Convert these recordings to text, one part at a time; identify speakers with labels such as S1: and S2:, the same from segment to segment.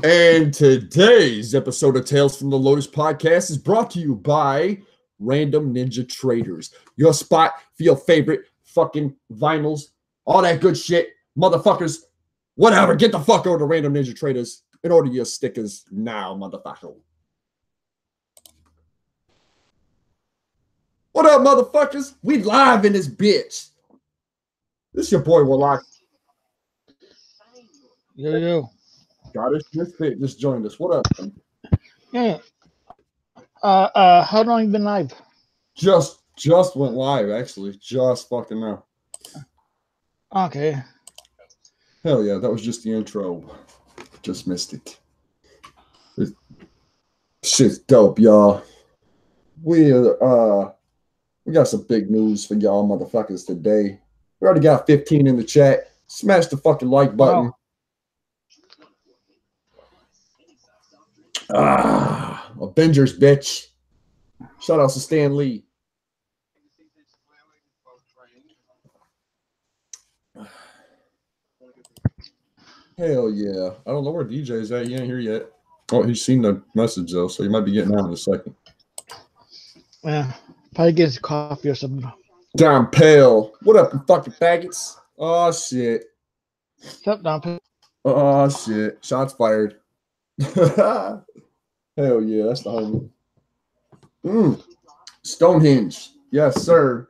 S1: And today's episode of Tales from the Lotus podcast is brought to you by Random Ninja Traders. Your spot for your favorite fucking vinyls, all that good shit. Motherfuckers, whatever, get the fuck over to Random Ninja Traders and order your stickers now, motherfucker. What up, motherfuckers? We live in this bitch. This your boy Warloxide.
S2: Yo.
S1: Got us misfit just joined us. What up?
S2: Yeah. How long you been live?
S1: Just went live, actually. Just fucking now.
S2: Okay.
S1: Hell yeah, that was just the intro. Just missed it. Shit's dope, y'all. We got some big news for y'all motherfuckers today. We already got 15 in the chat. Smash the fucking like button. Wow. Avengers, bitch. Shout out to Stan Lee. Hell yeah. I don't know where DJ's at. He ain't here yet. Oh, he's seen the message, though, so he might be getting out in a second.
S2: Yeah. Probably get his coffee or something.
S1: Down pale. What up, you fucking faggots? Oh, shit.
S2: What's up, Don Pale?
S1: Oh, shit. Shots fired. Hell yeah, that's the homie. Stonedhenge. Yes, sir.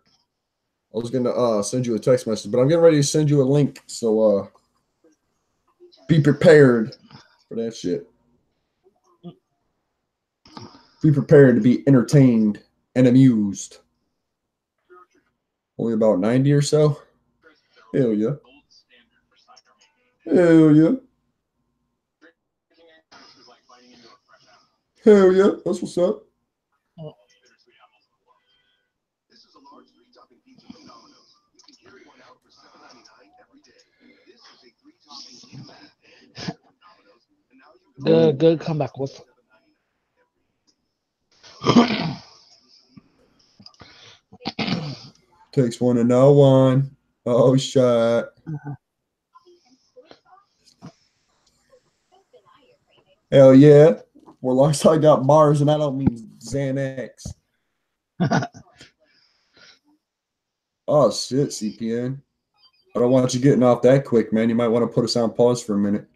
S1: I was going to send you a text message, but I'm getting ready to send you a link, so be prepared for that shit. Be prepared to be entertained and amused. Only about 90 or so. Hell yeah. Hell yeah. Hell yeah. That's what's up.
S3: This is a large 3-topping pizza from Domino's. You can carry one out for $7.99 every day. This is a 3-topping pizza from Domino's. And now you
S2: Good comeback with.
S1: Takes one to know one. Oh, shit. Hell yeah. Warloxide got bars, and I don't mean Xanax. Oh, shit, CPN. I don't want you getting off that quick, man. You might want to put us on pause for a minute.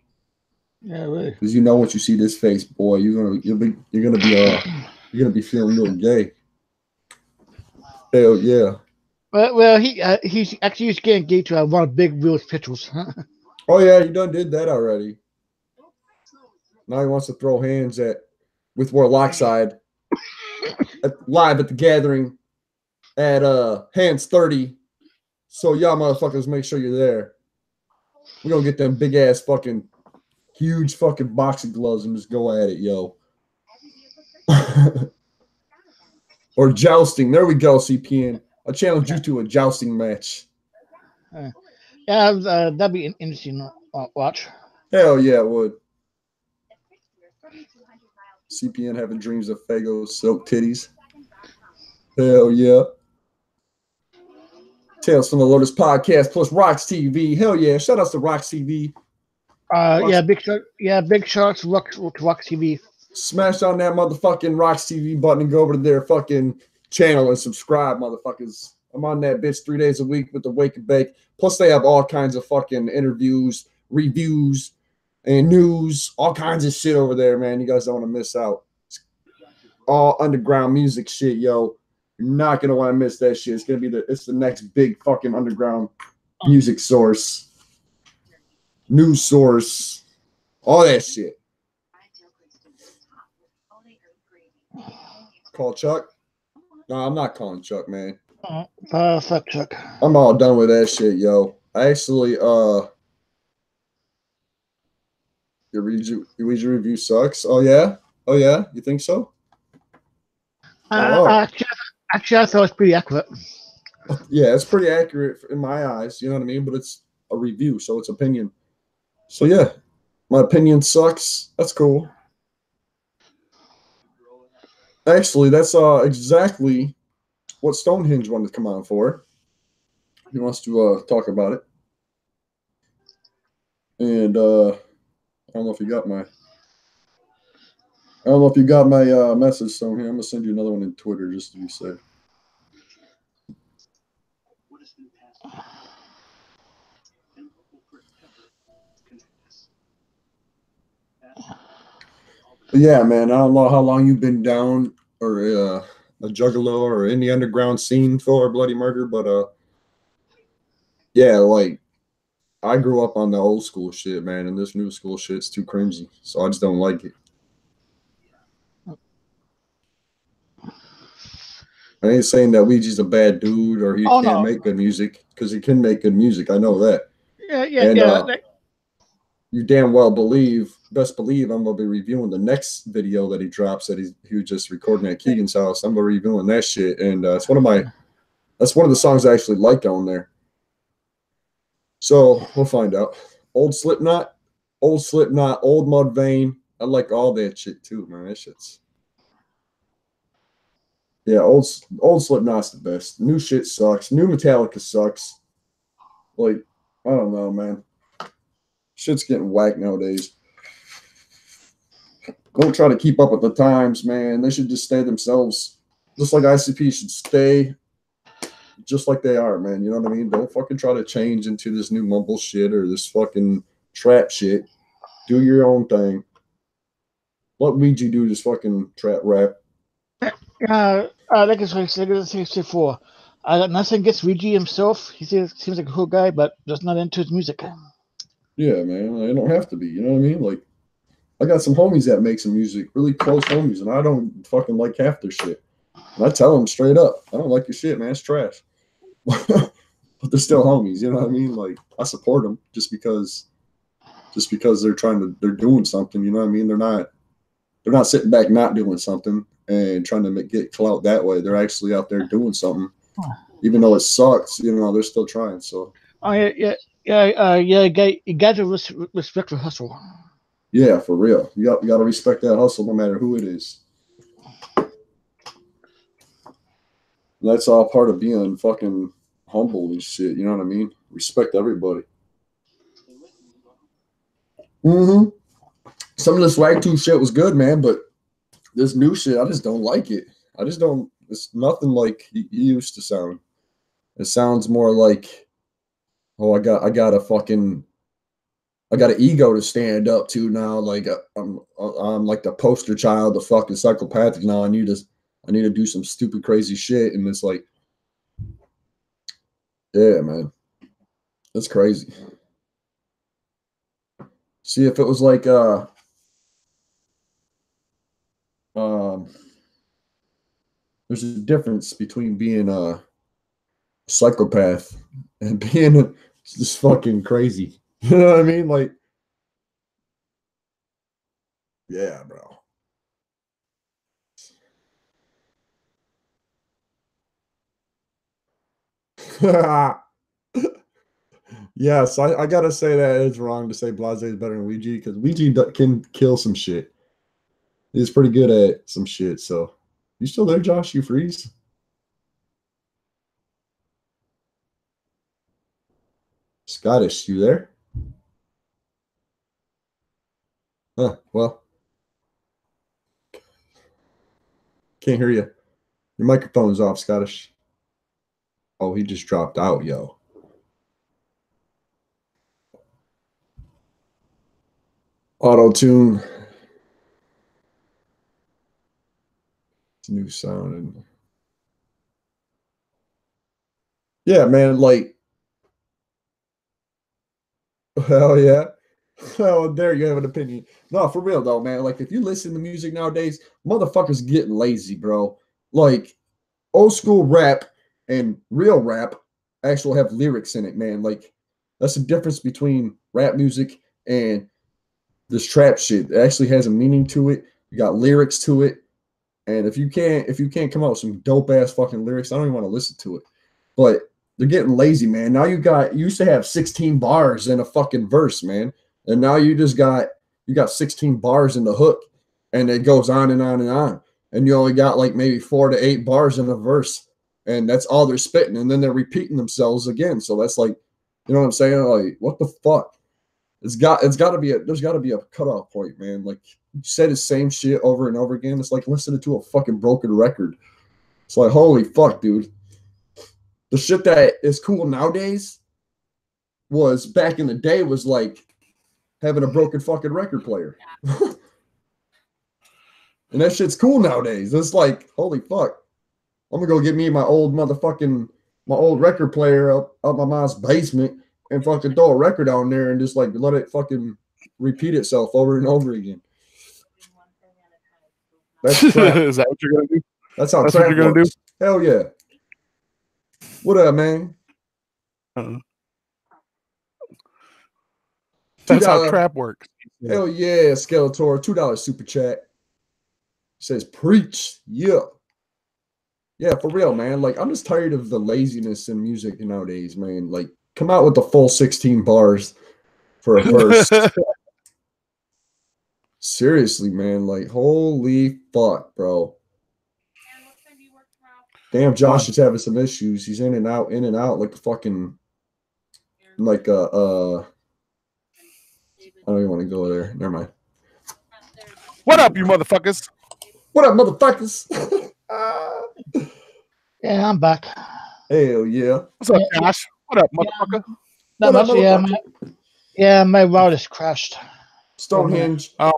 S2: Yeah, really.
S1: Because you know once you see this face, boy, you're gonna be feeling a little gay. Hell yeah.
S2: Well, he's getting gay to one of Big Will's pictures.
S1: Oh yeah, he done did that already. Now he wants to throw hands with Warloxide live at the gathering at Hands 30. So y'all motherfuckers make sure you're there. We're gonna get them big ass fucking huge fucking boxing gloves and just go at it, yo. Or jousting. There we go, CPN. I challenge you to a jousting match.
S2: Yeah, that'd be an interesting watch.
S1: Hell yeah, it would. CPN having dreams of Fago silk titties. Hell yeah. Tales from the Lotus podcast plus RoxxTV. Hell yeah. Shout outs to RoxxTV.
S2: Big shots to RoxxTV.
S1: Smash on that motherfucking RoxxTV button and go over to their fucking channel and subscribe, motherfuckers. I'm on that bitch 3 days a week with the Wake and Bake. Plus, they have all kinds of fucking interviews, reviews, and news, all kinds of shit over there, man. You guys don't want to miss out. It's all underground music shit, yo. You're not gonna want to miss that shit. It's gonna be it's the next big fucking underground music source, news source, all that shit. Call Chuck? No, I'm not calling Chuck, man.
S2: Fuck Chuck.
S1: I'm all done with that shit, yo. I actually, your review sucks. Oh yeah? You think so?
S2: Actually, I thought it was pretty accurate.
S1: Yeah, it's pretty accurate in my eyes. You know what I mean? But it's a review, so it's opinion. So yeah, my opinion sucks. That's cool. Actually, that's exactly what Stonedhenge wanted to come on for. He wants to talk about it. And I don't know if you got my I don't know if you got my message, so here I'm gonna send you another one in Twitter just to be safe. But yeah, man, I don't know how long you've been down or a Juggalo or in the underground scene for Bloody Murder, but yeah, like I grew up on the old school shit, man, and this new school shit's too cringy, so I just don't like it. I ain't saying that Ouija's a bad dude or he can't make good music, because he can make good music. I know that. And you damn well best believe I'm gonna be reviewing the next video that he drops that he was just recording at Keegan's house. I'm gonna be reviewing that shit, and that's one of the songs I actually like on there. So we'll find out. Old Slipknot, Old Mudvayne. I like all that shit too, man. That shit's old Slipknot's the best. New shit sucks. New Metallica sucks. Like, I don't know, man. Shit's getting whack nowadays. Don't try to keep up with the times, man. They should just stay themselves. Just like ICP should stay just like they are, man. You know what I mean? Don't fucking try to change into this new mumble shit or this fucking trap shit. Do your own thing. Let Ouija do this fucking trap rap.
S2: Like I said before, I got nothing against Ouija himself. He seems like a cool guy, but just not into his music.
S1: Yeah, man. I don't have to be. You know what I mean? Like, I got some homies that make some music, really close homies, and I don't fucking like half their shit. And I tell them straight up, I don't like your shit, man. It's trash. But they're still homies. You know what I mean? Like, I support them just because they're they're doing something. You know what I mean? They're not sitting back not doing something and trying to get clout that way. They're actually out there doing something, even though it sucks. You know, they're still trying. So.
S2: Oh yeah. You got to respect the hustle.
S1: Yeah, for real. You got to respect that hustle, no matter who it is. That's all part of being fucking humble and shit. You know what I mean? Respect everybody. Some of the swag 2 shit was good, man, but this new shit, I just don't like it. I just don't. It's nothing like he used to sound. It sounds more like, oh, I got an ego to stand up to now. Like I'm like the poster child, the fucking psychopathic now. I need to do some stupid, crazy shit, and it's like, yeah, man, that's crazy. See, if it was like there's a difference between being a psychopath and being just fucking crazy. You know what I mean? Like, yeah, bro. Yes, I gotta say that it's wrong to say Blase is better than Ouija, because Ouija can kill some shit. He's pretty good at some shit. So, you still there, Josh? You freeze? Scottish, you there? Huh, well, can't hear you. Your microphone's off, Scottish. Oh, he just dropped out, yo. Auto-tune. It's new sound. And yeah, man, like, hell yeah. Oh, there you have an opinion. No, for real though, man. Like, if you listen to music nowadays, motherfuckers getting lazy, bro. Like, old school rap and real rap actually have lyrics in it, man. Like, that's the difference between rap music and this trap shit. It actually has a meaning to it. You got lyrics to it. And if you can't come up with some dope ass fucking lyrics, I don't even want to listen to it. But they're getting lazy, man. Now you used to have 16 bars in a fucking verse, man. And now you got 16 bars in the hook, and it goes on and on and on. And you only got like maybe 4 to 8 bars in a verse, and that's all they're spitting. And then they're repeating themselves again. So that's like, you know what I'm saying? Like, what the fuck? there's got to be a cutoff point, man. Like you said the same shit over and over again. It's like listening to a fucking broken record. It's like, holy fuck, dude. The shit that is cool nowadays was back in the day was like having a broken fucking record player. And that shit's cool nowadays. It's like, holy fuck. I'm gonna go get me my old record player up my mom's basement and fucking throw a record on there and just like let it fucking repeat itself over and over again. That's crap.
S4: Is that what you're gonna do?
S1: That's how
S4: That's
S1: trap
S4: what you're gonna
S1: works. Hell yeah. What up, man?
S4: That's how trap works.
S1: Hell yeah, Skeletor. $2 super chat. Says preach. Yeah. Yeah, for real, man. Like, I'm just tired of the laziness in music nowadays, man. Like, come out with the full 16 bars for a verse. Seriously, man. Like, holy fuck, bro. Damn, Josh is having some issues. He's in and out, like a fucking, like I don't even want to go there. Never mind.
S4: What up, you motherfuckers?
S1: What up, motherfuckers?
S2: Yeah, I'm back.
S1: Hell yeah.
S4: What's up, Josh? What up, motherfucker?
S2: Not much. My router's crashed.
S1: Stonehenge.
S4: Oh,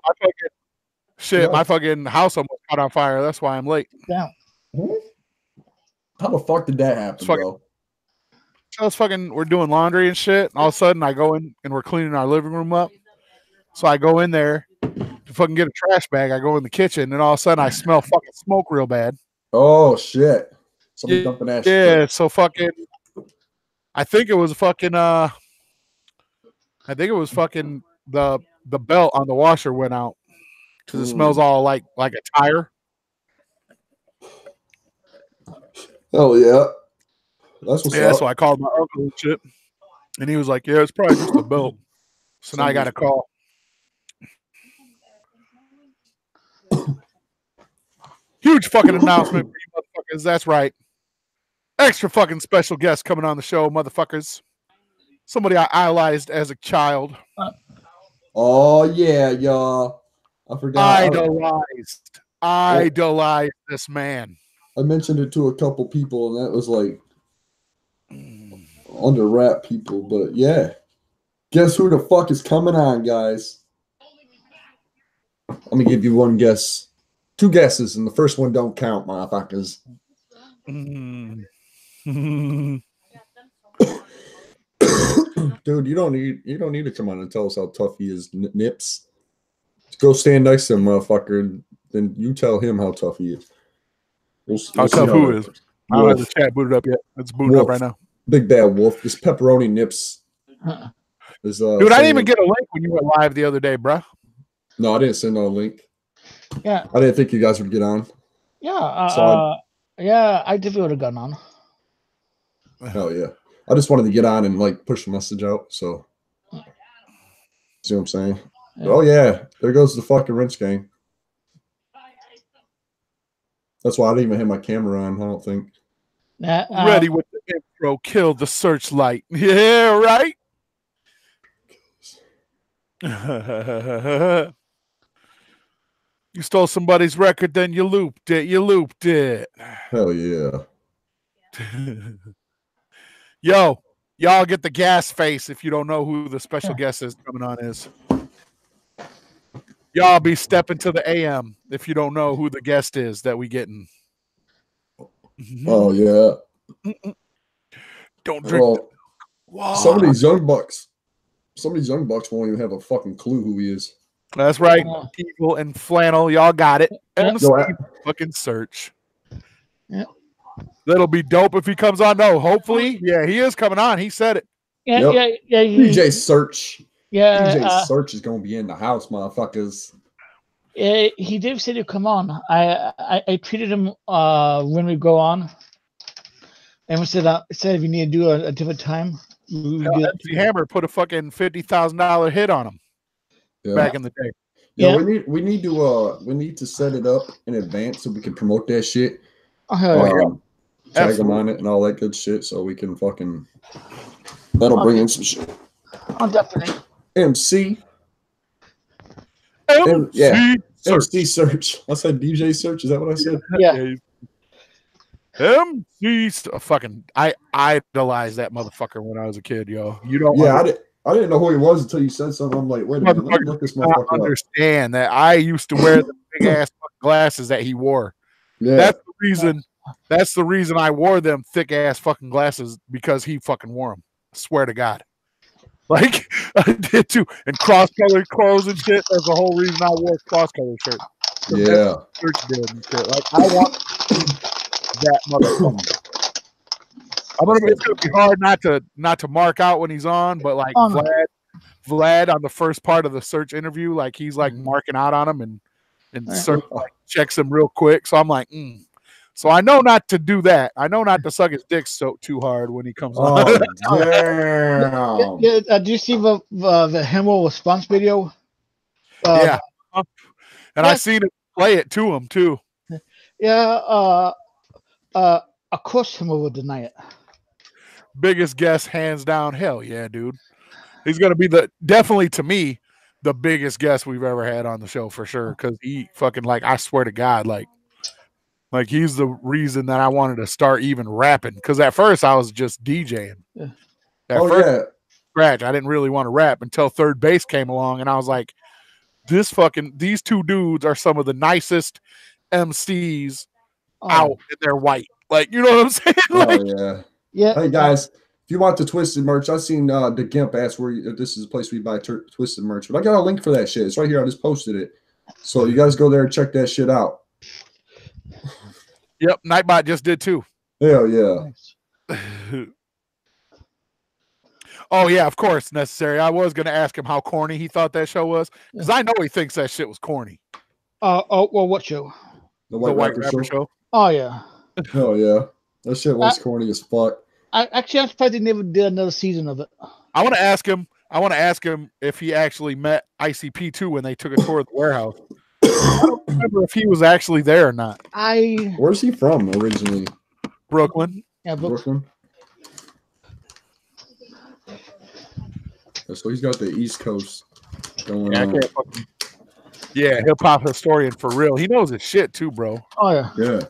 S4: my fucking house almost caught on fire. That's why I'm late.
S2: Yeah.
S1: How the fuck did that happen, bro?
S4: We're doing laundry and shit. And all of a sudden, I go in and we're cleaning our living room up. So I go in there to fucking get a trash bag. I go in the kitchen, and all of a sudden, I smell fucking smoke real bad.
S1: Oh, shit. Somebody dumping that shit.
S4: Yeah, so fucking, I think it was fucking the belt on the washer went out because it smells all like a tire.
S1: Oh yeah, that's what's up.
S4: So I called my uncle and shit, and he was like, "Yeah, it's probably just a belt." So now I got a call. Huge fucking announcement for you motherfuckers. That's right. Extra fucking special guest coming on the show, motherfuckers. Somebody I idolized as a child.
S1: Oh yeah, y'all. I forgot.
S4: Idolized this man.
S1: I mentioned it to a couple people, and that was like under wrap people. But yeah, guess who the fuck is coming on, guys? I'm gonna give you one guess, 2 guesses, and the first one don't count, motherfuckers. Dude, you don't need to come on and tell us how tough he is, Nips. Just go stand next to him, motherfucker, and then you tell him how tough he is. We'll
S4: how tough who is? I don't have the chat booted up yet. It's booted up right now.
S1: Big bad wolf. This pepperoni Nips. Is,
S4: dude, I didn't even get a link when you went live the other day, bro.
S1: No, I didn't send no link.
S2: Yeah.
S1: I didn't think you guys would get on.
S2: Yeah. I definitely would have gotten on.
S1: Hell yeah. I just wanted to get on and like push the message out. So, see what I'm saying? Yeah. Oh yeah, there goes the fucking wrench gang. That's why I didn't even have my camera on. I don't think.
S4: Ready with the intro. Kill the searchlight. Yeah, right. You stole somebody's record, then you looped it.
S1: Hell yeah.
S4: Yo, y'all get the gas face if you don't know who the special guest is coming on is. Y'all be stepping to the AM if you don't know who the guest is that we getting.
S1: Oh yeah.
S4: Don't drink.
S1: Wow. Some of these young bucks won't even have a fucking clue who he is.
S4: That's right. Evil and flannel, y'all got it. And fucking search.
S2: Yeah.
S4: That'll be dope if he comes on. No, hopefully. Yeah, he is coming on. He said it.
S2: Yeah.
S1: DJ Search.
S2: Yeah.
S1: DJ Search is gonna be in the house, motherfuckers.
S2: Yeah, he did say to come on. I treated him when we go on, and we said if you need to do a different time.
S4: MC Hammer put a fucking $50,000 hit on him back in the day.
S1: Yeah, we need to set it up in advance so we can promote that shit. Tag them on it and all that good shit, so we can fucking that'll bring in some shit.
S2: Oh, definitely.
S1: MC.
S4: MC
S1: MC Search. I said DJ Search. Is that what I said?
S2: Yeah.
S4: MC. Fucking, I idolized that motherfucker when I was a kid, yo. You don't.
S1: Yeah, I didn't know who he was until you said something. I'm like, wait a minute, let me look this motherfucker up.
S4: Understand that I used to wear the big ass glasses that he wore.
S1: Yeah.
S4: That's the reason. That's the reason I wore them thick ass fucking glasses, because he fucking wore them. I swear to God. Like, I did too. And cross-colored clothes and shit. That's the whole reason I wore cross-colored shirts.
S1: Yeah.
S4: Church did and shit. Like, I want that motherfucker. It's gonna be hard not to mark out when he's on, but like Vlad on the first part of the Search interview, like he's like marking out on him and Search like checks him real quick. So I'm like, So I know not to do that. I know not to suck his dick so too hard when he comes on.
S1: Damn.
S2: Yeah, do you see the Himmel response video?
S4: Yeah. And I seen him play it to him too.
S2: Yeah, of course Himmel would deny it.
S4: Biggest guest, hands down. Hell yeah, dude. He's gonna be definitely to me the biggest guest we've ever had on the show for sure. Because he fucking, like, I swear to God, like he's the reason that I wanted to start even rapping. Because at first I was just DJing.
S2: Yeah.
S4: Scratch. I didn't really want to rap until Third Base came along, and I was like, these two dudes are some of the nicest MCs out, and they're white. Like, you know what I'm saying? Like,
S2: Yeah.
S1: Hey guys, if you want the Twisted merch, I've seen the Gimp ask if this is a place where you buy Twisted merch, but I got a link for that shit. It's right here. I just posted it, so you guys go there and check that shit out.
S4: Yep, Nightbot just did too.
S1: Hell yeah.
S4: Oh yeah, of course, necessary. I was gonna ask him how corny he thought that show was, because I know he thinks that shit was corny.
S2: Well, what show?
S1: The White Rapper show.
S2: Oh yeah.
S1: Hell yeah, that shit was corny as fuck.
S2: I'm surprised they never did another season of it. I want to ask
S4: him if he actually met ICP2 when they took a tour of the warehouse. I don't remember if he was actually there or not.
S1: Where's he from originally?
S4: Brooklyn.
S2: Yeah, Brooklyn.
S1: So he's got the East Coast going on.
S4: Yeah, hip hop historian for real. He knows his shit too, bro.
S2: Oh yeah.
S1: Yeah.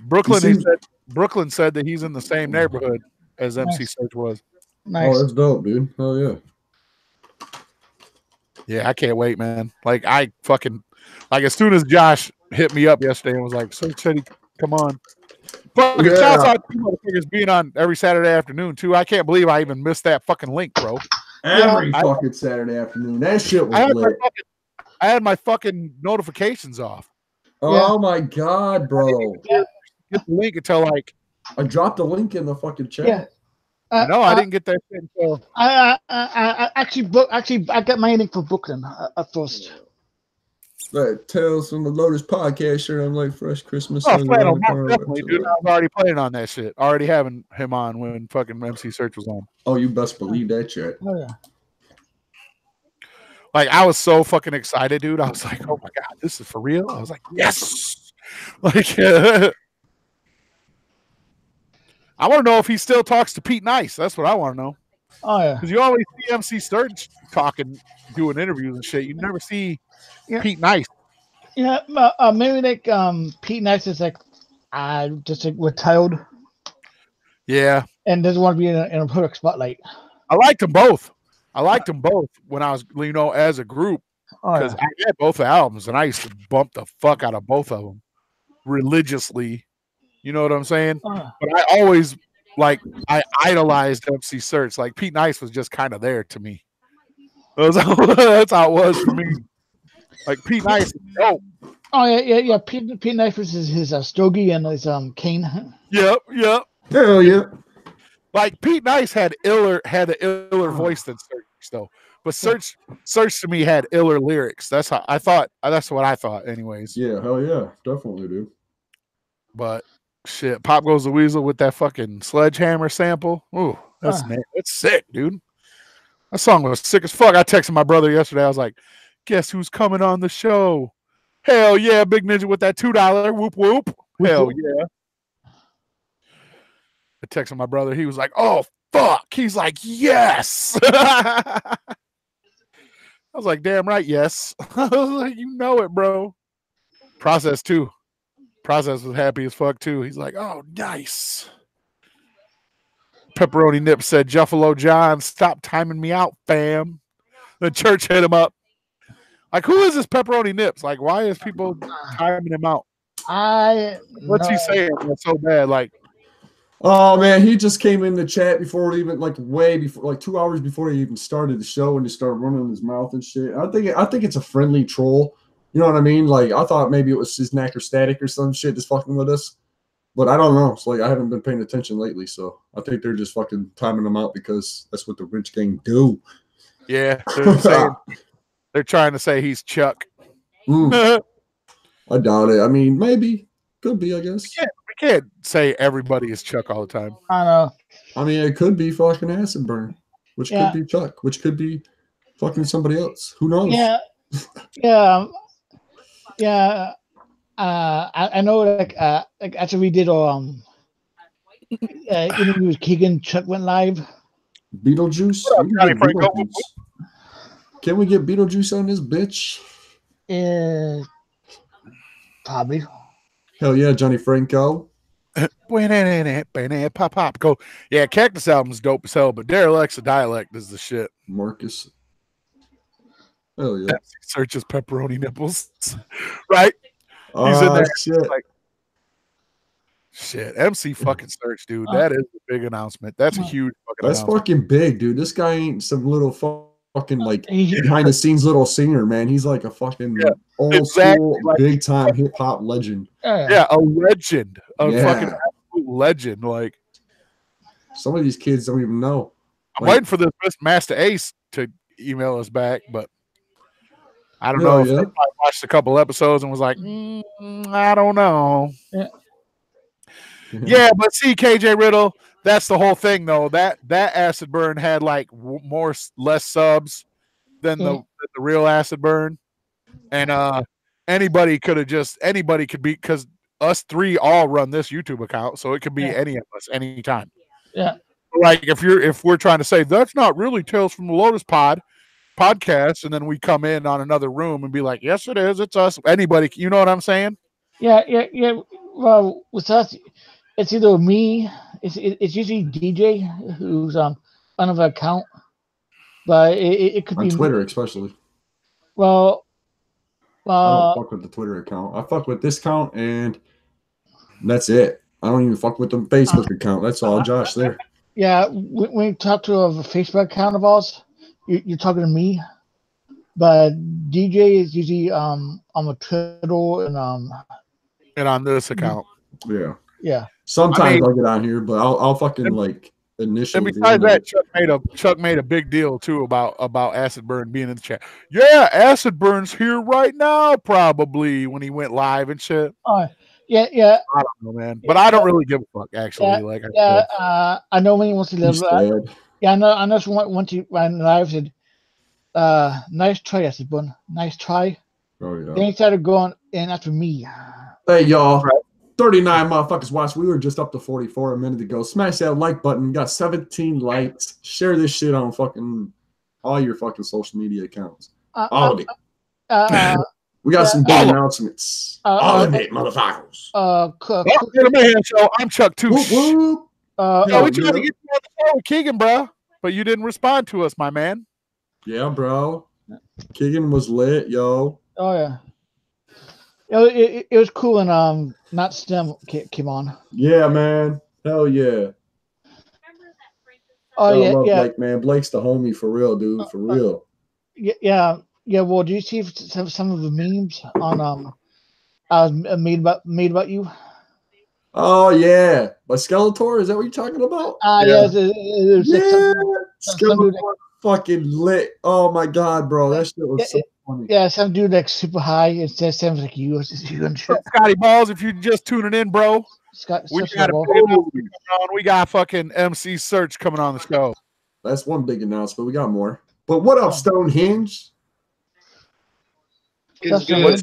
S4: Brooklyn said that he's in the same neighborhood as MC Search was.
S1: Nice. Oh, that's dope, dude. Oh yeah.
S4: Yeah, I can't wait, man. Like, I fucking, like, as soon as Josh hit me up yesterday and was like, "Search said he come on." Fucking shouts out to you motherfuckers being on every Saturday afternoon too. I can't believe I even missed that fucking link, bro.
S1: Every fucking Saturday afternoon. That shit was lit.
S4: I had my fucking notifications off.
S1: Oh my God, bro.
S4: Get the link until like
S1: I dropped a link in the fucking chat.
S2: Yeah.
S4: No, I didn't get that shit until
S2: I got my link for Brooklyn at first.
S1: Like Tales from the Lotus podcast shirt. I'm like fresh Christmas.
S4: Definitely, dude. I was already playing on that shit. Already having him on when fucking MC Search was on.
S1: Oh, you best believe that shit.
S2: Oh yeah.
S4: Like, I was so fucking excited, dude. I was like, "Oh my God, this is for real." I was like, "Yes!" Like, I want to know if he still talks to Pete Nice. That's what I want to know.
S2: Oh yeah.
S4: Because you always see MC Search talking, doing interviews and shit. You never see Pete Nice.
S2: Yeah, maybe like Pete Nice is like just like retired.
S4: Yeah.
S2: And doesn't want to be in a public spotlight.
S4: I liked them both. When I was, as a group, because I had both albums and I used to bump the fuck out of both of them religiously. You know what I'm saying? But I always, like, I idolized MC Search. Like, Pete Nice was just kind of there to me. That's how it was for me. Like, Pete Nice,
S2: Oh yeah. Pete Nice was his Stogie and his Kane.
S4: Yep.
S1: Hell yeah.
S4: Like, Pete Nice had an iller voice than Search though. But Search to me had iller lyrics. That's how I thought. That's what I thought, anyways.
S1: Yeah, hell yeah, definitely, dude.
S4: But shit, Pop Goes the Weasel with that fucking Sledgehammer sample. Ooh, that's sick, dude. That song was sick as fuck. I texted my brother yesterday. I was like, "Guess who's coming on the show?" Hell yeah, Big Ninja with that $2. Whoop whoop. Hell yeah. I texted my brother. He was like, "Oh fuck." He's like, "Yes." was like, damn right, yes. I was like, you know it, bro. Process too. Process was happy as fuck too. He's like, oh, nice. Pepperoni Nip said, Juffalo John, stop timing me out, fam. The church hit him up. Like, who is this Pepperoni Nips? Like, why is people timing him out? What's he saying that's so bad? Like,
S1: oh man, he just came in the chat before it even way before, like 2 hours before he even started the show, and he started running his mouth and shit. I think it's a friendly troll. You know what I mean? Like, I thought maybe it was his knacker static or some shit just fucking with us. But I don't know. It's like I haven't been paying attention lately, so I think they're just fucking timing him out because that's what the rich gang do.
S4: Yeah, they're trying to say he's Chuck.
S1: I doubt it. I mean, maybe. Could be, I guess.
S4: We can't say everybody is Chuck all the time.
S2: I know.
S1: I mean, it could be fucking Acid Burn, which could be Chuck, which could be fucking somebody else. Who knows?
S2: Yeah. Yeah. I know, like after we did interview with Keegan, Chuck went live.
S1: Beetlejuice? Can we get Beetlejuice on this bitch?
S2: Probably.
S1: Hell yeah, Johnny Franco.
S4: Pop. Go. Yeah, Cactus album's dope as hell, but Derelict's a dialect is the shit.
S1: Marcus. Hell yeah.
S4: Searches pepperoni nipples. Right? He's in there.
S1: Shit.
S4: Like, shit. MC fucking Search, dude. That is a big announcement. That's a huge fucking announcement.
S1: Fucking big, dude. This guy ain't some little fucking like behind the scenes little singer, man. He's like a fucking old school, big time hip hop legend.
S4: Yeah, a legend. A fucking absolute legend. Like,
S1: some of these kids don't even know.
S4: I'm waiting for this Master Ace to email us back, but I don't know if they watched a couple episodes and was like, I don't know. Yeah, but see, KJ Riddle, that's the whole thing, though. That Acid Burn had like less subs than the real Acid Burn, and anybody could be, because us three all run this YouTube account, so it could be any of us anytime.
S2: Yeah,
S4: like if we're trying to say that's not really Tales from the Lotus podcast, and then we come in on another room and be like, yes, it is. It's us. Anybody, you know what I'm saying?
S2: Yeah. Well, with us, it's either me. It's usually DJ who's on another account, but it could
S1: on
S2: be
S1: Twitter, especially.
S2: Well,
S1: I don't fuck with the Twitter account. I fuck with this account, and that's it. I don't even fuck with the Facebook account. That's all, Josh. There.
S2: Yeah, when you talk to a Facebook account of ours, you're talking to me, but DJ is usually on a Twitter and
S4: on this account.
S1: Yeah. Sometimes I'll get on here, but I'll fucking like initially.
S4: And besides that, Chuck made a big deal too about Acid Burn being in the chat. Yeah, Acid Burn's here right now, probably, when he went live and shit.
S2: Yeah.
S4: I don't know, man, but I don't really give a fuck actually.
S2: I know when he wants to live. I know. Once he ran live, said, "Nice try, Acid Burn. Nice try."
S1: Oh yeah.
S2: Then he started going in after me.
S1: Hey y'all, 39 motherfuckers watched. We were just up to 44 a minute ago. Smash that like button. We got 17 likes. Share this shit on fucking all your fucking social media accounts. All of it. We got some big announcements. All of it, motherfuckers.
S4: I'm Chuck too.
S1: Whoop, whoop.
S4: We tried to get you on the show with Keegan, bro, but you didn't respond to us, my man.
S1: Yeah, bro. Keegan was lit, yo.
S2: Oh yeah. It was cool when Not STEM came on.
S1: Yeah, man. Hell yeah.
S2: Oh
S1: I love
S2: yeah.
S1: Blake, man. Blake's the homie for real, dude. For real.
S2: Yeah. Well, do you see some of the memes on made about you?
S1: Oh yeah, by Skeletor. Is that what you're talking about?
S2: Yeah.
S1: Skeletor fucking lit. Oh my god, bro, that shit was so funny.
S2: Yeah, some dude like super high. It sounds like you and shit.
S4: Scotty Balls, if you're just tuning in, bro, we got fucking MC Search coming on the show.
S1: That's one big announcement. We got more. But what up, Stonehenge?
S5: What's the other one?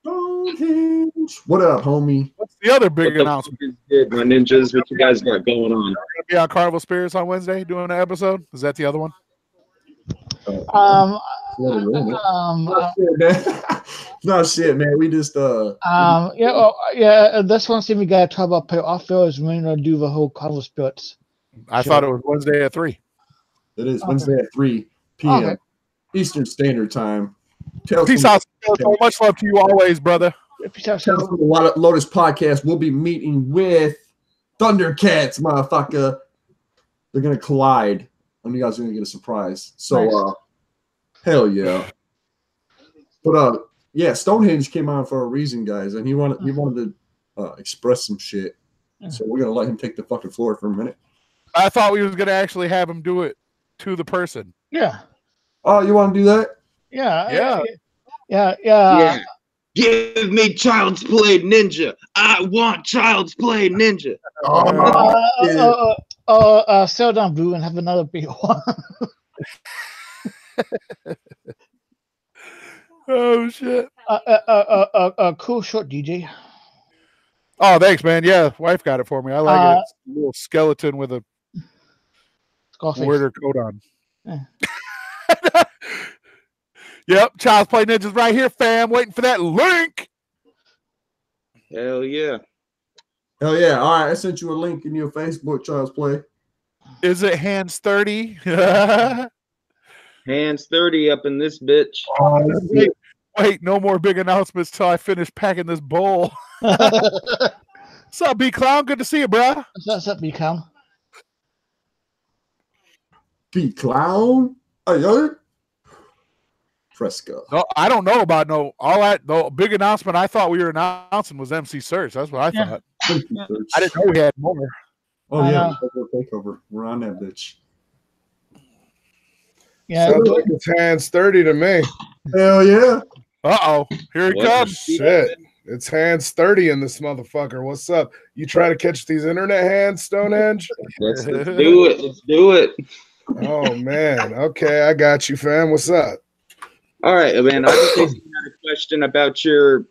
S1: Stonehenge. What up, homie?
S4: What's the other big announcement?
S5: Good, my ninjas. What you guys got going on?
S4: We're gonna be on Carnival Spirits on Wednesday doing an episode. Is that the other one?
S1: No shit, man. We just
S2: That's one thing we gotta talk about. Play off field is when we're gonna do the whole carnival spirits.
S4: I thought it was Wednesday at 3.
S1: It is Wednesday at 3 p.m. Eastern Standard Time.
S4: Peace out. So much love to you always, brother.
S2: Peace out.
S1: A lot of Lotus podcast. We'll be meeting with Thundercats, motherfucker. They're gonna collide, and you guys are gonna get a surprise. So,
S2: Nice.
S1: Hell yeah. But yeah, Stonehenge came on for a reason, guys, and he wanted to express some shit. So we're gonna let him take the fucking floor for a minute.
S4: I thought we was gonna actually have him do it to the person.
S2: Yeah.
S1: Oh, you want to do that?
S2: Yeah.
S5: Give me Child's Play Ninja. I want Child's Play Ninja.
S2: Sell down blue and have another big one.
S4: Oh shit.
S2: Cool short DJ.
S4: Oh, thanks, man. Yeah, wife got it for me. I like it. It's a little skeleton with a Warrior coat on. Yep, Child's Play Ninja's right here, fam. Waiting for that link.
S5: Hell yeah.
S1: Hell yeah. All right, I sent you a link in your Facebook, Child's Play.
S4: Is it hands 30?
S5: Hands 30 up in this bitch.
S4: Wait, no more big announcements till I finish packing this bowl. What's up, B-Clown? Good to see you, bro.
S2: What's up, B-Clown?
S1: B-Clown? Hey, Fresco.
S4: No, I don't know about the big announcement I thought we were announcing was MC Search. That's what I thought. I didn't know we had more.
S1: Oh, yeah. Takeover. We're on that bitch.
S2: Yeah.
S6: Sounds like it's hands 30 to me.
S1: Hell yeah.
S4: Uh-oh. Here he comes.
S6: Shit. It's hands 30 in this motherfucker. What's up? You try to catch these internet hands, Stonehenge?
S5: Let's do it. Let's do it.
S6: Oh, man. Okay, I got you, fam. What's up?
S5: All right, man. I just had a question about your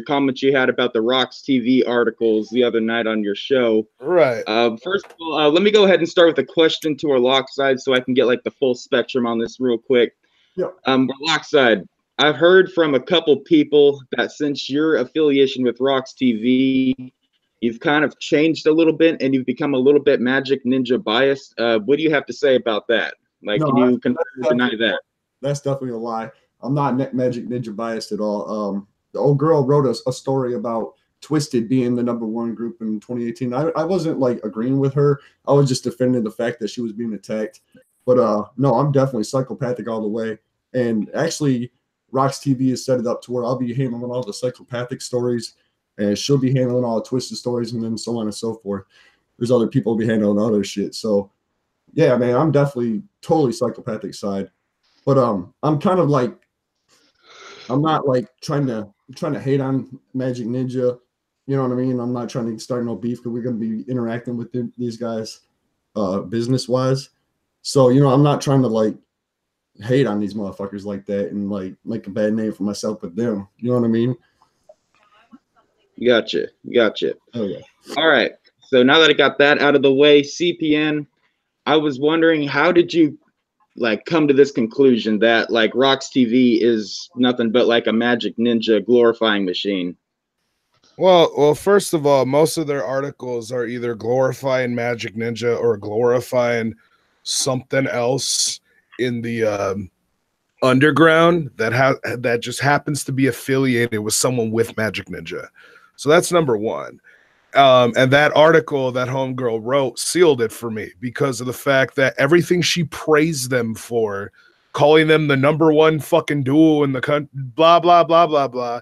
S5: comments you had about the RoxxTV articles the other night on your show.
S6: Right.
S5: First of all, let me go ahead and start with a question to Warloxide so I can get like the full spectrum on this real quick.
S1: Yeah.
S5: Warloxide, I've heard from a couple people that since your affiliation with RoxxTV, you've kind of changed a little bit and you've become a little bit Magic Ninja biased. What do you have to say about that? Like,
S1: No,
S5: can you confirm or deny that?
S1: That's definitely a lie. I'm not Magic Ninja biased at all. The old girl wrote a story about Twisted being the #1 group in 2018. I wasn't like agreeing with her. I was just defending the fact that she was being attacked. But no, I'm definitely psychopathic all the way. And actually, RoxxTV has set it up to where I'll be handling all the psychopathic stories, and she'll be handling all the Twisted stories, and then so on and so forth. There's other people who'll be handling other shit. So yeah, man, I'm definitely totally psychopathic side. But I'm kind of like, I'm not like trying to hate on Magic Ninja. You know what I mean? I'm not trying to start no beef because we're going to be interacting with these guys business wise. So, you know, I'm not trying to like hate on these motherfuckers like that and like make a bad name for myself with them. You know what I mean?
S5: Gotcha.
S1: Oh yeah.
S5: All right. So now that I got that out of the way, CPN, I was wondering, how did you like come to this conclusion that like RoxxTV is nothing but like a Magic Ninja glorifying machine?
S6: Well, first of all, most of their articles are either glorifying Magic Ninja or glorifying something else in the underground that just happens to be affiliated with someone with Magic Ninja. So that's number one. And that article that homegirl wrote sealed it for me because of the fact that everything she praised them for, calling them the #1 fucking duo in the country, blah, blah, blah, blah, blah,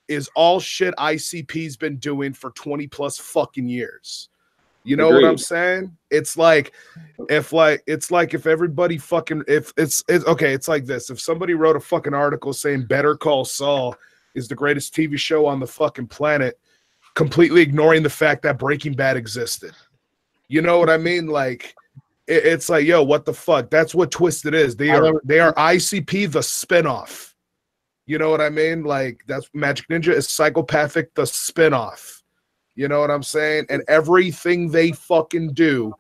S6: is all shit ICP's been doing for 20 plus fucking years. You know what I'm saying? It's like if everybody fucking, it's okay, it's like this. If somebody wrote a fucking article saying Better Call Saul is the greatest TV show on the fucking planet, completely ignoring the fact that Breaking Bad existed. You know what I mean? Like, it's like, yo, what the fuck? That's what Twisted is. They are ICP, the spinoff. You know what I mean? Like, that's Magic Ninja is Psychopathic, the spinoff. You know what I'm saying? And everything they fucking do,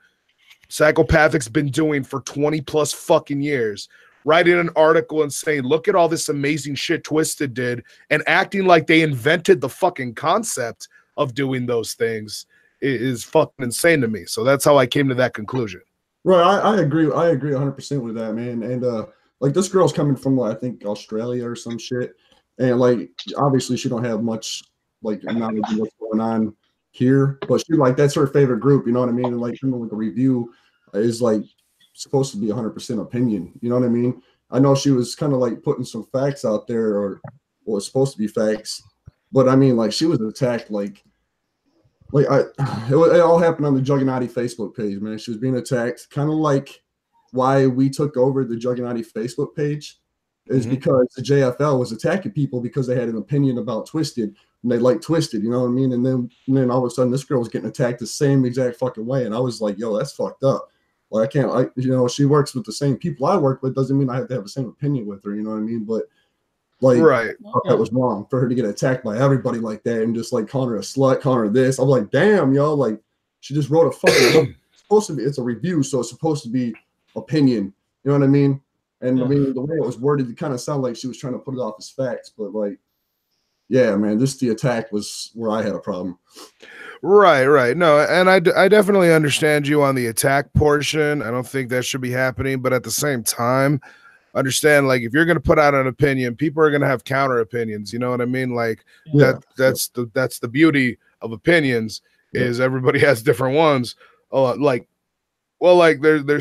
S6: Psychopathic's been doing for 20 plus fucking years. writing an article and saying, look at all this amazing shit Twisted did, and acting like they invented the fucking concept of doing those things is fucking insane to me. So that's how I came to that conclusion.
S1: Right, I agree. I agree 100% with that, man. And like this girl's coming from I think Australia or some shit, and like obviously she don't have much like knowledge of what's going on here, but she like that's her favorite group. You know what I mean? And like like a review is like supposed to be 100% opinion. You know what I mean? I know she was kind of like putting some facts out there, or well, it's supposed to be facts, but I mean like she was attacked like it all happened on the Jugganati Facebook page, man. She was being attacked, kind of like why we took over the Jugganati Facebook page is because the JFL was attacking people because they had an opinion about Twisted and they like Twisted, you know what I mean? And then all of a sudden this girl was getting attacked the same exact fucking way, and I was like, yo, that's fucked up. Like she works with the same people I work with, doesn't mean I have to have the same opinion with her, you know what I mean? But like, right, that was wrong for her to get attacked by everybody like that and just like calling her a slut, calling her this. I'm like, damn, yo, like she just wrote a fucking. It's supposed to be. It's a review, so it's supposed to be opinion. You know what I mean? And I mean the way it was worded, it kind of sounded like she was trying to put it off as facts, but like, yeah, man, the attack was where I had a problem.
S6: Right. No, and I definitely understand you on the attack portion. I don't think that should be happening, but at the same time, understand like if you're going to put out an opinion, people are going to have counter opinions. You know what I mean? Like that's the beauty of opinions is everybody has different ones. There's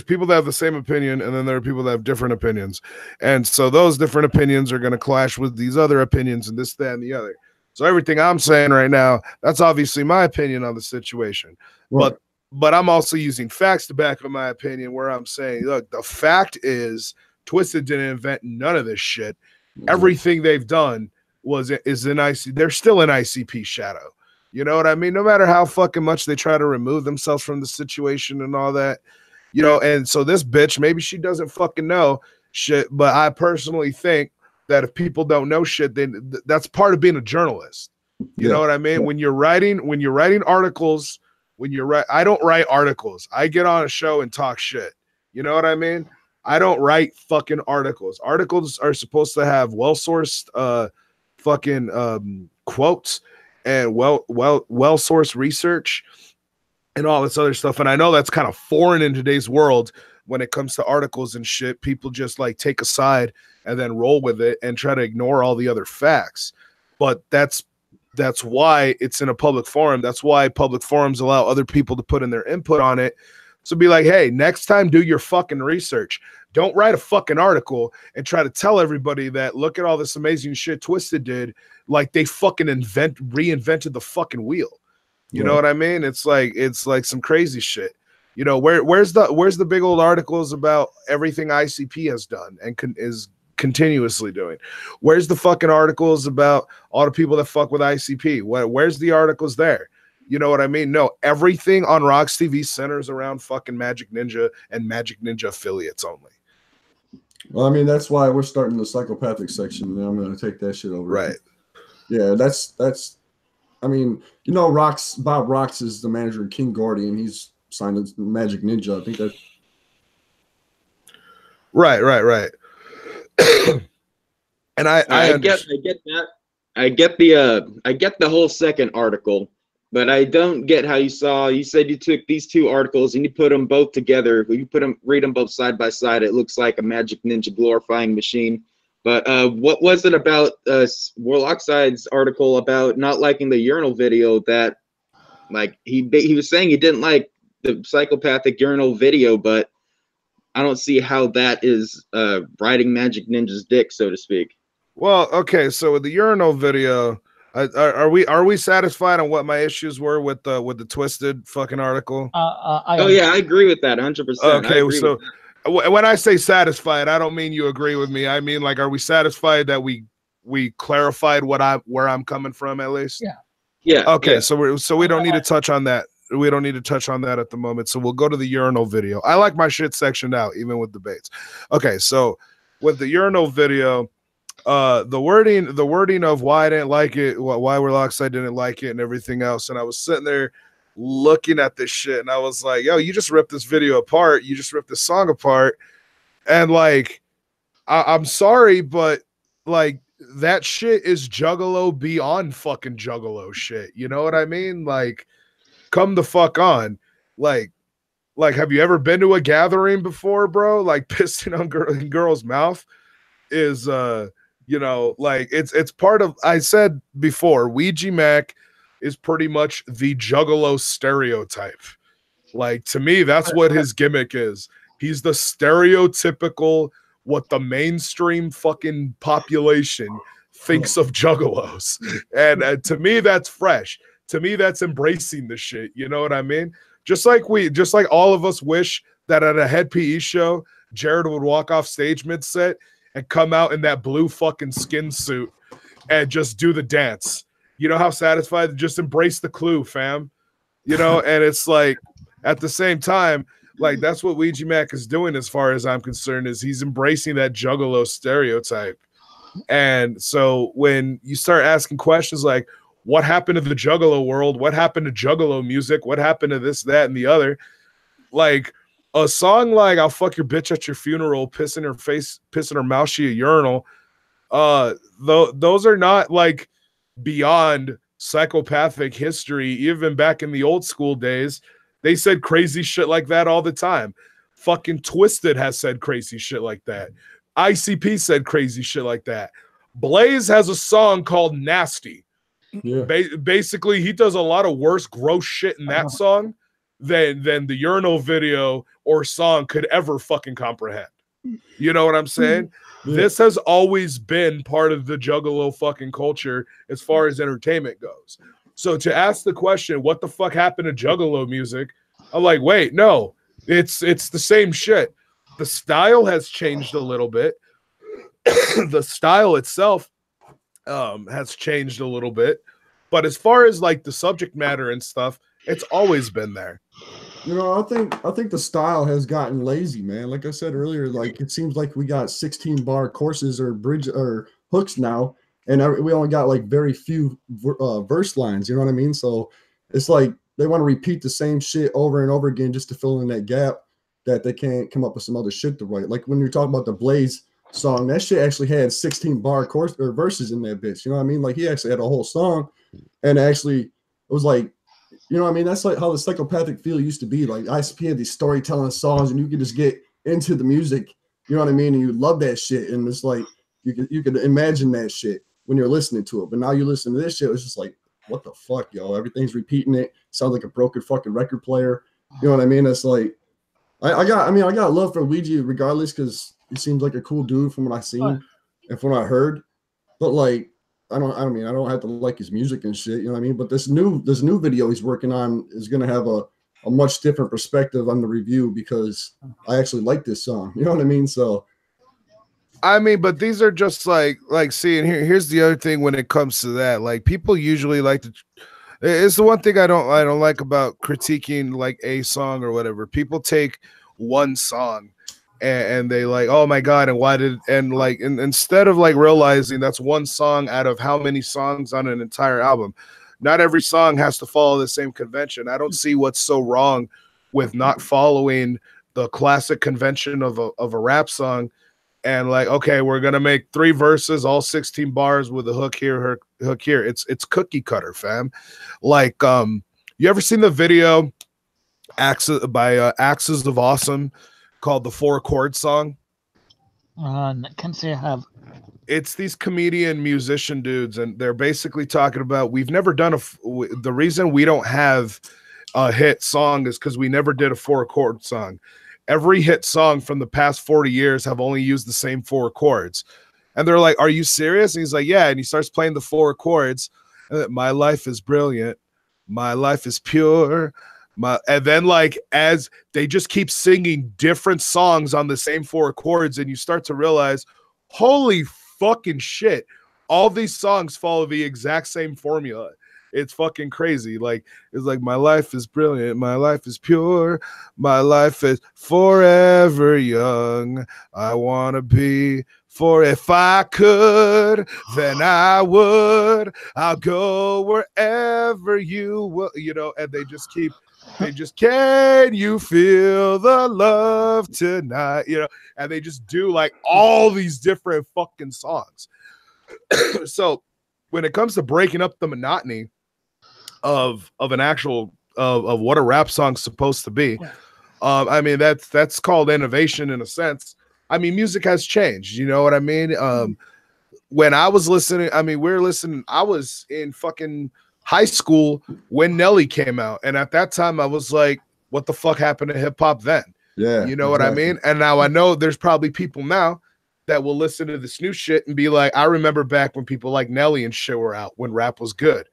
S6: people that have the same opinion, and then there are people that have different opinions, and so those different opinions are going to clash with these other opinions and this, that, and the other. So everything I'm saying right now, that's obviously my opinion on the situation, but I'm also using facts to back up my opinion. Where I'm saying, look, the fact is, Twisted didn't invent none of this shit. Everything they've done is in IC. They're still in ICP shadow. You know what I mean? No matter how fucking much they try to remove themselves from the situation and all that, you know. And so this bitch, maybe she doesn't fucking know shit, but I personally think that if people don't know shit, then that's part of being a journalist. You know what I mean? When you're writing articles, I don't write articles. I get on a show and talk shit. You know what I mean? I don't write fucking articles. Articles are supposed to have well-sourced quotes and well-sourced research and all this other stuff. And I know that's kind of foreign in today's world when it comes to articles and shit. People just like take a side and then roll with it and try to ignore all the other facts. But that's why it's in a public forum. That's why public forums allow other people to put in their input on it. So be like, hey, next time do your fucking research. Don't write a fucking article and try to tell everybody that look at all this amazing shit Twisted did, like they fucking reinvented the fucking wheel. You know what I mean? It's like some crazy shit. You know, where's the big old articles about everything ICP has done and is continuously doing? Where's the fucking articles about all the people that fuck with ICP? Where's the articles there? You know what I mean? No, everything on RoxxTV centers around fucking Magic Ninja and Magic Ninja affiliates only.
S1: Well, I mean, that's why we're starting the psychopathic section, and I'm going to take that shit over.
S6: Right.
S1: Yeah, that's. I mean, you know, Bob Rox is the manager of King Gordy, and he's signed with Magic Ninja. I think that's
S6: right. And I
S5: get that. I get the whole second article, but I don't get how you said you took these two articles and you put them both together. Read them both side by side. It looks like a Magic Ninja glorifying machine. But what was it about Warloxide's article about not liking the urinal video that, like, he was saying he didn't like the psychopathic urinal video, but I don't see how that is riding Magic Ninja's dick, so to speak.
S6: Well, okay, so with the urinal video, are we satisfied on what my issues were with the Twisted fucking article?
S5: Yeah, I agree with that 100%.
S6: Okay, so when I say satisfied, I don't mean you agree with me. I mean, like, are we satisfied that we clarified where I'm coming from at least?
S5: Yeah.
S6: Okay,
S5: yeah.
S6: so we don't need to touch on that. We don't need to touch on that at the moment. So we'll go to the urinal video. I like my shit sectioned out, even with debates. Okay, so with the urinal video, the wording of why I didn't like it, why Warloxide didn't like it, and everything else. And I was sitting there looking at this shit, and I was like, yo, you just ripped this video apart. You just ripped this song apart. And like, I'm sorry, but like that shit is Juggalo beyond fucking Juggalo shit. You know what I mean? Like, come the fuck on. Like, have you ever been to a gathering before, bro? Like, pissing on girl's mouth is you know, like it's part of. I said before, Ouija Mac is pretty much the Juggalo stereotype. Like, to me, that's what his gimmick is. He's the stereotypical what the mainstream fucking population thinks of Juggalos. And to me, that's fresh. To me, that's embracing the shit. You know what I mean? Just like all of us wish that at a Head PE show, Jared would walk off stage mid-set and come out in that blue fucking skin suit and just do the dance. You know how satisfied? Just embrace the clue, fam. You know, and it's like, at the same time, like, that's what Ouija Mac is doing, as far as I'm concerned, is he's embracing that Juggalo stereotype. And so when you start asking questions like, what happened to the Juggalo world? What happened to Juggalo music? What happened to this, that, and the other? Like, a song like I'll fuck your bitch at your funeral, piss in her face, piss in her mouth, she a urinal. Those are not like beyond psychopathic history. Even back in the old school days, they said crazy shit like that all the time. Fucking Twisted has said crazy shit like that. ICP said crazy shit like that. Blaze has a song called Nasty.
S1: Yeah.
S6: Basically, he does a lot of worse, gross shit in that song than the urinal video or song could ever fucking comprehend. You know what I'm saying? Yeah. This has always been part of the Juggalo fucking culture as far as entertainment goes. So to ask the question, what the fuck happened to Juggalo music? I'm like, wait, no, it's the same shit. The style has changed a little bit. The style itself has changed a little bit. But as far as like the subject matter and stuff, it's always been there.
S1: You know, I think the style has gotten lazy, man. Like I said earlier, like it seems like we got 16 bar courses or bridge or hooks now, and we only got like very few verse lines. You know what I mean? So it's like they want to repeat the same shit over and over again just to fill in that gap that they can't come up with some other shit to write. Like when you're talking about the Blaze song, that shit actually had 16 bar course or verses in that bitch. You know what I mean? Like he actually had a whole song, and actually it was like, you know what I mean? That's like how the psychopathic feel used to be. Like ICP had these storytelling songs, and you could just get into the music. You know what I mean? And you love that shit, and it's like you could imagine that shit when you're listening to it. But now you listen to this shit, it's just like, what the fuck, yo? Everything's repeating it. Sounds like a broken fucking record player. You know what I mean? It's like I got love for Ouija regardless, because he seems like a cool dude from what I've seen and from what I heard. But like, I don't have to like his music and shit, you know what I mean? But this new video he's working on is gonna have a much different perspective on the review, because I actually like this song. You know what I mean? So
S6: I mean, but these are just like seeing here's the other thing when it comes to that. Like, people usually like to, it's the one thing I don't like about critiquing like a song or whatever. People take one song and they like, oh my god, and why did, and like, and instead of like realizing that's one song out of how many songs on an entire album. Not every song has to follow the same convention. I don't see what's so wrong with not following the classic convention of a rap song. And like, okay, we're gonna make 3 verses, all 16 bars with a hook here, hook here. It's cookie cutter, fam. Like, you ever seen the video by Axes of Awesome called the 4 Chord Song?
S2: Can't say I have.
S6: It's these comedian musician dudes, and they're basically talking about, we've never done the reason we don't have a hit song is because we never did a 4 chord song. Every hit song from the past 40 years have only used the same 4 chords. And they're like, are you serious? And he's like, yeah. And he starts playing the 4 chords. My life is brilliant. My life is pure. And then like, as they just keep singing different songs on the same 4 chords, and you start to realize, holy fucking shit, all these songs follow the exact same formula. It's fucking crazy. Like, it's like, my life is brilliant. My life is pure. My life is forever young. I want to be, for if I could, then I would. I'll go wherever you will, you know, and they just keep They just, can you feel the love tonight? You know, and they just do like all these different fucking songs. So when it comes to breaking up the monotony of an actual of what a rap song's supposed to be, I mean, that's called innovation in a sense. I mean, music has changed, you know what I mean? When I was listening, I mean, I was in fucking high school when Nelly came out, and at that time I was like, what the fuck happened to hip hop then?
S1: Yeah,
S6: you know what I mean? And now I know there's probably people now that will listen to this new shit and be like, I remember back when people like Nelly and shit were out, when rap was good.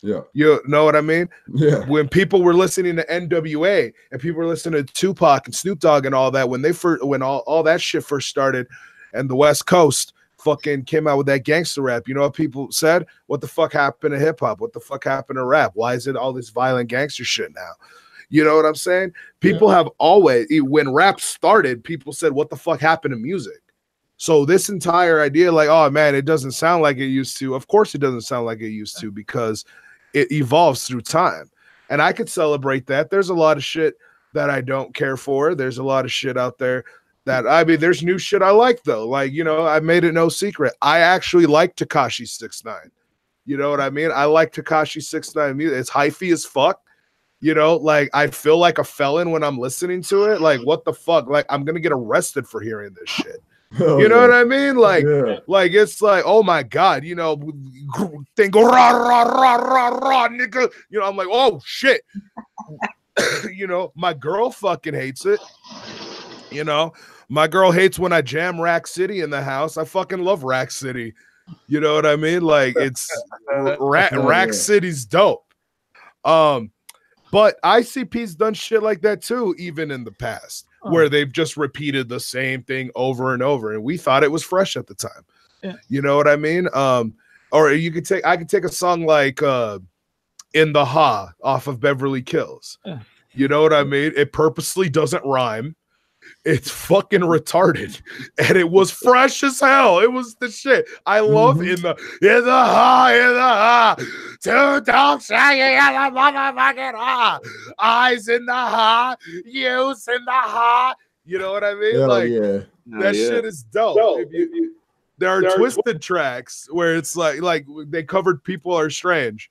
S1: Yeah,
S6: you know what I mean?
S1: Yeah,
S6: when people were listening to NWA and people were listening to Tupac and Snoop Dogg and all that, when all that shit first started, and the West Coast fucking came out with that gangster rap, you know what people said? What the fuck happened to hip hop? What the fuck happened to rap? Why is it all this violent gangster shit now? You know what I'm saying? People have always, when rap started, people said, what the fuck happened to music? So this entire idea, like, oh man, it doesn't sound like it used to. Of course it doesn't sound like it used to, because it evolves through time. And I could celebrate that. There's a lot of shit that I don't care for. There's a lot of shit out there that, I mean, there's new shit I like though. Like, you know, I made it no secret. I actually like Tekashi 6ix9ine. You know what I mean? I like Tekashi 6ix9ine music. It's hyphy as fuck. You know, like I feel like a felon when I'm listening to it. Like, what the fuck? Like, I'm gonna get arrested for hearing this shit. You know what I mean? Like, like it's like, oh my god, you know, thing go rah rah rah rah rah, nigga. You know, I'm like, oh shit. You know, my girl fucking hates it. You know, my girl hates when I jam Rack City in the house. I fucking love Rack City. You know what I mean? Like, it's Rack City's dope. But ICP's done shit like that too, even in the past, where they've just repeated the same thing over and over, and we thought it was fresh at the time. You know what I mean? Or I could take a song like In the Ha off of Beverly Kills. You know what I mean? It purposely doesn't rhyme. It's fucking retarded, and it was fresh as hell. It was the shit. I love in the ha, two dogs hanging in the motherfucking ha, eyes in the ha, use in the ha. You know what I mean? That shit is dope. There are twisted tracks where it's like they covered People Are Strange.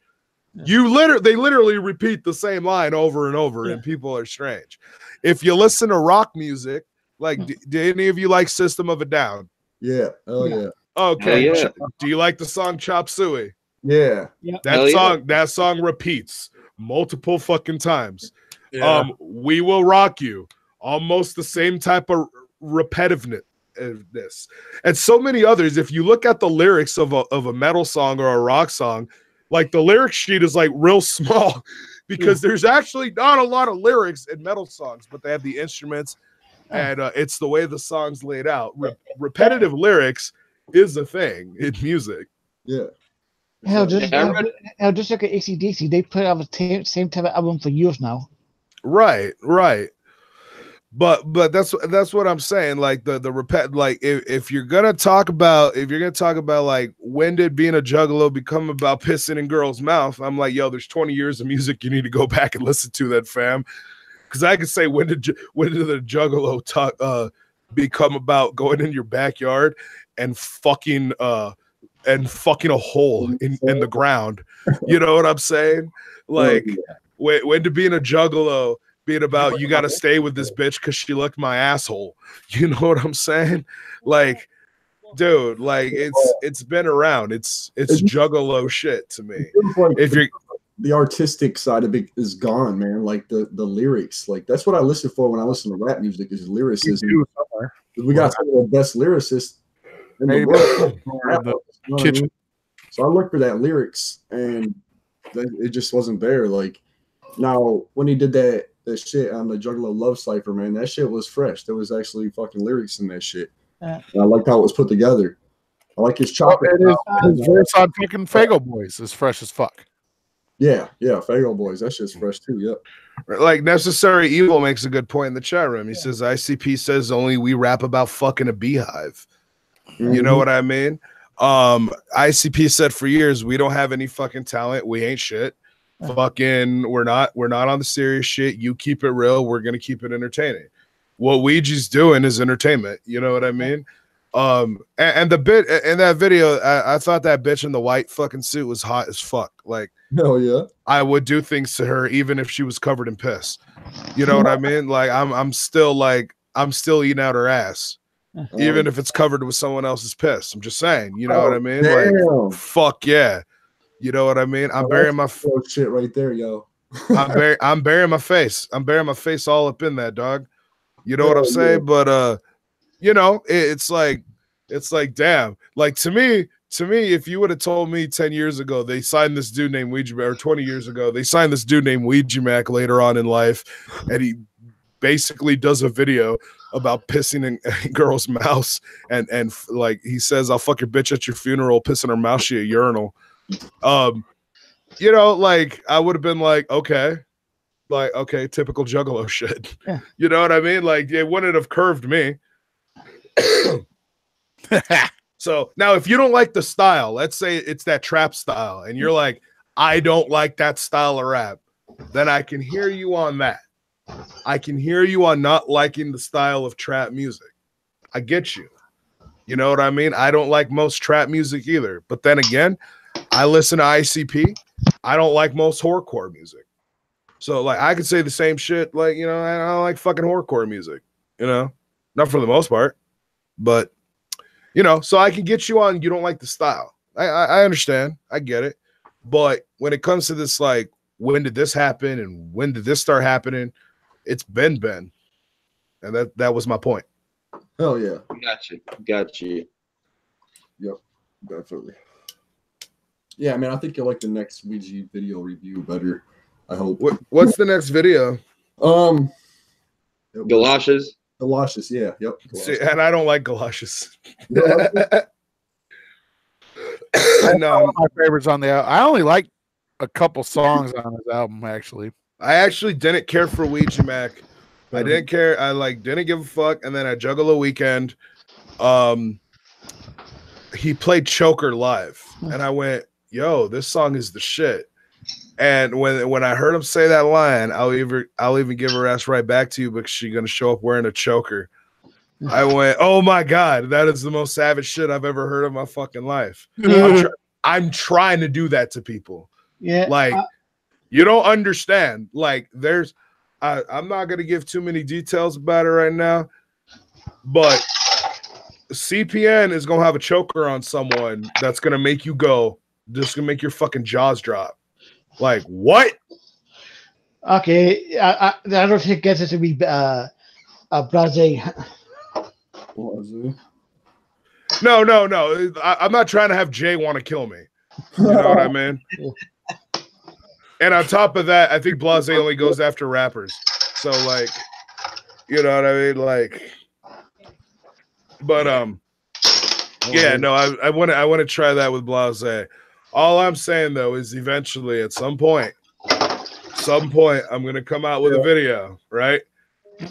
S6: They literally repeat the same line over and over, and People Are Strange. If you listen to rock music, like, do any of you like System of a Down?
S1: Yeah. Oh yeah.
S6: Okay. Yeah. Do you like the song Chop Suey?
S1: Yeah.
S6: That song repeats multiple fucking times. We Will Rock You. Almost the same type of repetitiveness. And so many others. If you look at the lyrics of a metal song or a rock song, like the lyric sheet is like real small, because there's actually not a lot of lyrics in metal songs, but they have the instruments, and it's the way the song's laid out. Repetitive lyrics is a thing in music.
S1: Yeah.
S2: Hell, just look at AC/DC. They put out the same type of album for years now.
S6: Right. But that's what I'm saying. Like the repet, like if you're gonna talk about like, when did being a juggalo become about pissing in girls' mouth? I'm like, yo, there's 20 years of music you need to go back and listen to that, fam. Because I could say, when did the juggalo become about going in your backyard and fucking a hole in the ground? You know what I'm saying? Like, when did being a juggalo being about, you got to stay with this bitch because she licked my asshole? You know what I'm saying? Like, dude, like it's been around. It's juggalo shit to me. If you're,
S1: the artistic side of it is gone, man. Like the lyrics, like that's what I listen for when I listen to rap music, is lyricism. We got some of the best lyricists in the world. You know I mean? So I look for that lyrics, and it just wasn't there. Like, now when he did that shit on the Juggalo Love Cypher, man, that shit was fresh. There was actually fucking lyrics in that shit. And I liked how it was put together. I like his chopping.
S4: His verse on fucking Fago Boys is fresh as fuck.
S1: Yeah, Fago Boys. That shit's fresh too. Yep.
S6: Like, Necessary Evil makes a good point in the chat room. He says ICP says only we rap about fucking a beehive. You know what I mean? ICP said for years, we don't have any fucking talent. We ain't shit. Fucking, we're not on the serious shit. You keep it real. We're gonna keep it entertaining. What Ouija's doing is entertainment. You know what I mean? And the bit in that video, I thought that bitch in the white fucking suit was hot as fuck. Like,
S1: hell yeah,
S6: I would do things to her even if she was covered in piss. You know what I mean? Like, I'm still eating out her ass, even if it's covered with someone else's piss. I'm just saying. You know what I mean?
S1: Damn.
S6: Like, fuck yeah. You know what I mean? I'm burying my
S1: shit right there, yo.
S6: I'm burying my face. I'm burying my face all up in that, dog. You know what I'm saying? But you know, it's like damn. Like to me, if you would have told me 10 years ago they signed this dude named Ouija, or 20 years ago they signed this dude named Ouija Mac later on in life, and he basically does a video about pissing in girls' mouths, and like he says, "I'll fuck your bitch at your funeral, piss in her mouth, she a urinal." You know, like I would have been like, okay, typical Juggalo shit.
S2: Yeah.
S6: You know what I mean? Like it wouldn't have curved me. So now if you don't like the style, let's say it's that trap style, and you're like, I don't like that style of rap, then I can hear you on that. I can hear you on not liking the style of trap music. I get you. You know what I mean? I don't like most trap music either. But then again, I listen to ICP. I don't like most horrorcore music. So like I could say the same shit. Like, you know, I don't like fucking horrorcore music, you know, not for the most part, but you know, so I can get you on. You don't like the style. I understand. I get it. But when it comes to this, like, when did this happen and when did this start happening? It's been. And that was my point.
S1: Hell yeah.
S5: Got you.
S1: Yep, definitely. Yeah, man, I think you'll like the next Ouija video review better. I hope.
S6: What's the next video?
S5: Galoshes.
S1: Galoshes, yeah. Yep.
S6: See, and I don't like galoshes.
S4: I know my favorites on the album. I only like a couple songs on his album, actually.
S6: I actually didn't care for Ouija Mac. I didn't care. I didn't give a fuck. And then at Juggalo Weekend, he played Choker live, and I went, "Yo, this song is the shit." And when I heard him say that line, I'll even give her ass right back to you because she's gonna show up wearing a choker. I went, oh my god, that is the most savage shit I've ever heard in my fucking life. I'm trying to do that to people.
S2: Yeah,
S6: like you don't understand. Like I'm not gonna give too many details about it right now, but CPN is gonna have a choker on someone that's gonna make you go, just gonna make your fucking jaws drop. Like what?
S2: Okay, I don't think it gets it to be blase.
S6: No. I'm not trying to have Jay want to kill me. You know what I mean? And on top of that, I think blase only goes after rappers. So like, you know what I mean? Like, but yeah, no, I want to try that with blase. All I'm saying though is eventually at some point I'm gonna come out with a video, right?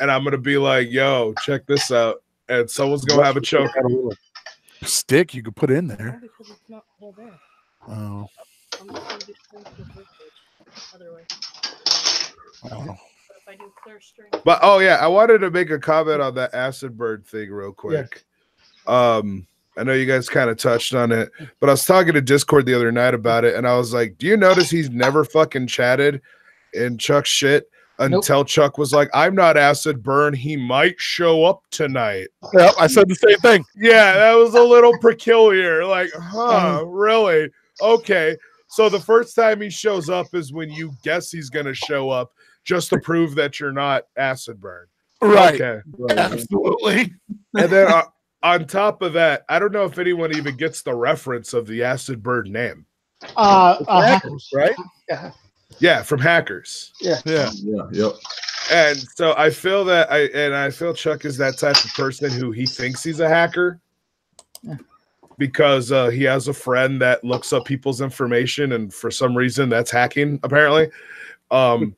S6: And I'm gonna be like, yo, check this out. And someone's gonna have a choker.
S4: Stick you could put in there.
S7: Because it's not all there.
S4: Oh.
S7: I'm just going to do string to the fridge otherwise.
S4: I don't know.
S7: But if I do clear string.
S6: But oh yeah, I wanted to make a comment on that acid bird thing real quick. Yeah. I know you guys kind of touched on it, but I was talking to Discord the other night about it, and I was like, do you notice he's never fucking chatted in Chuck's shit until Chuck was like, I'm not acid burn, he might show up tonight.
S4: Yep, I said the same thing.
S6: Yeah, that was a little peculiar. Like, really? Okay. So the first time he shows up is when you guess he's gonna show up just to prove that you're not acid burn.
S4: Right.
S6: Okay.
S4: Absolutely.
S6: And then on top of that, I don't know if anyone even gets the reference of the acid bird name.
S2: Hackers,
S6: right?
S2: Yeah.
S6: Yeah, from Hackers.
S2: Yeah.
S1: Yep.
S6: And so I feel that I feel Chuck is that type of person who he thinks he's a hacker.
S2: Yeah.
S6: Because he has a friend that looks up people's information, and for some reason that's hacking, apparently. And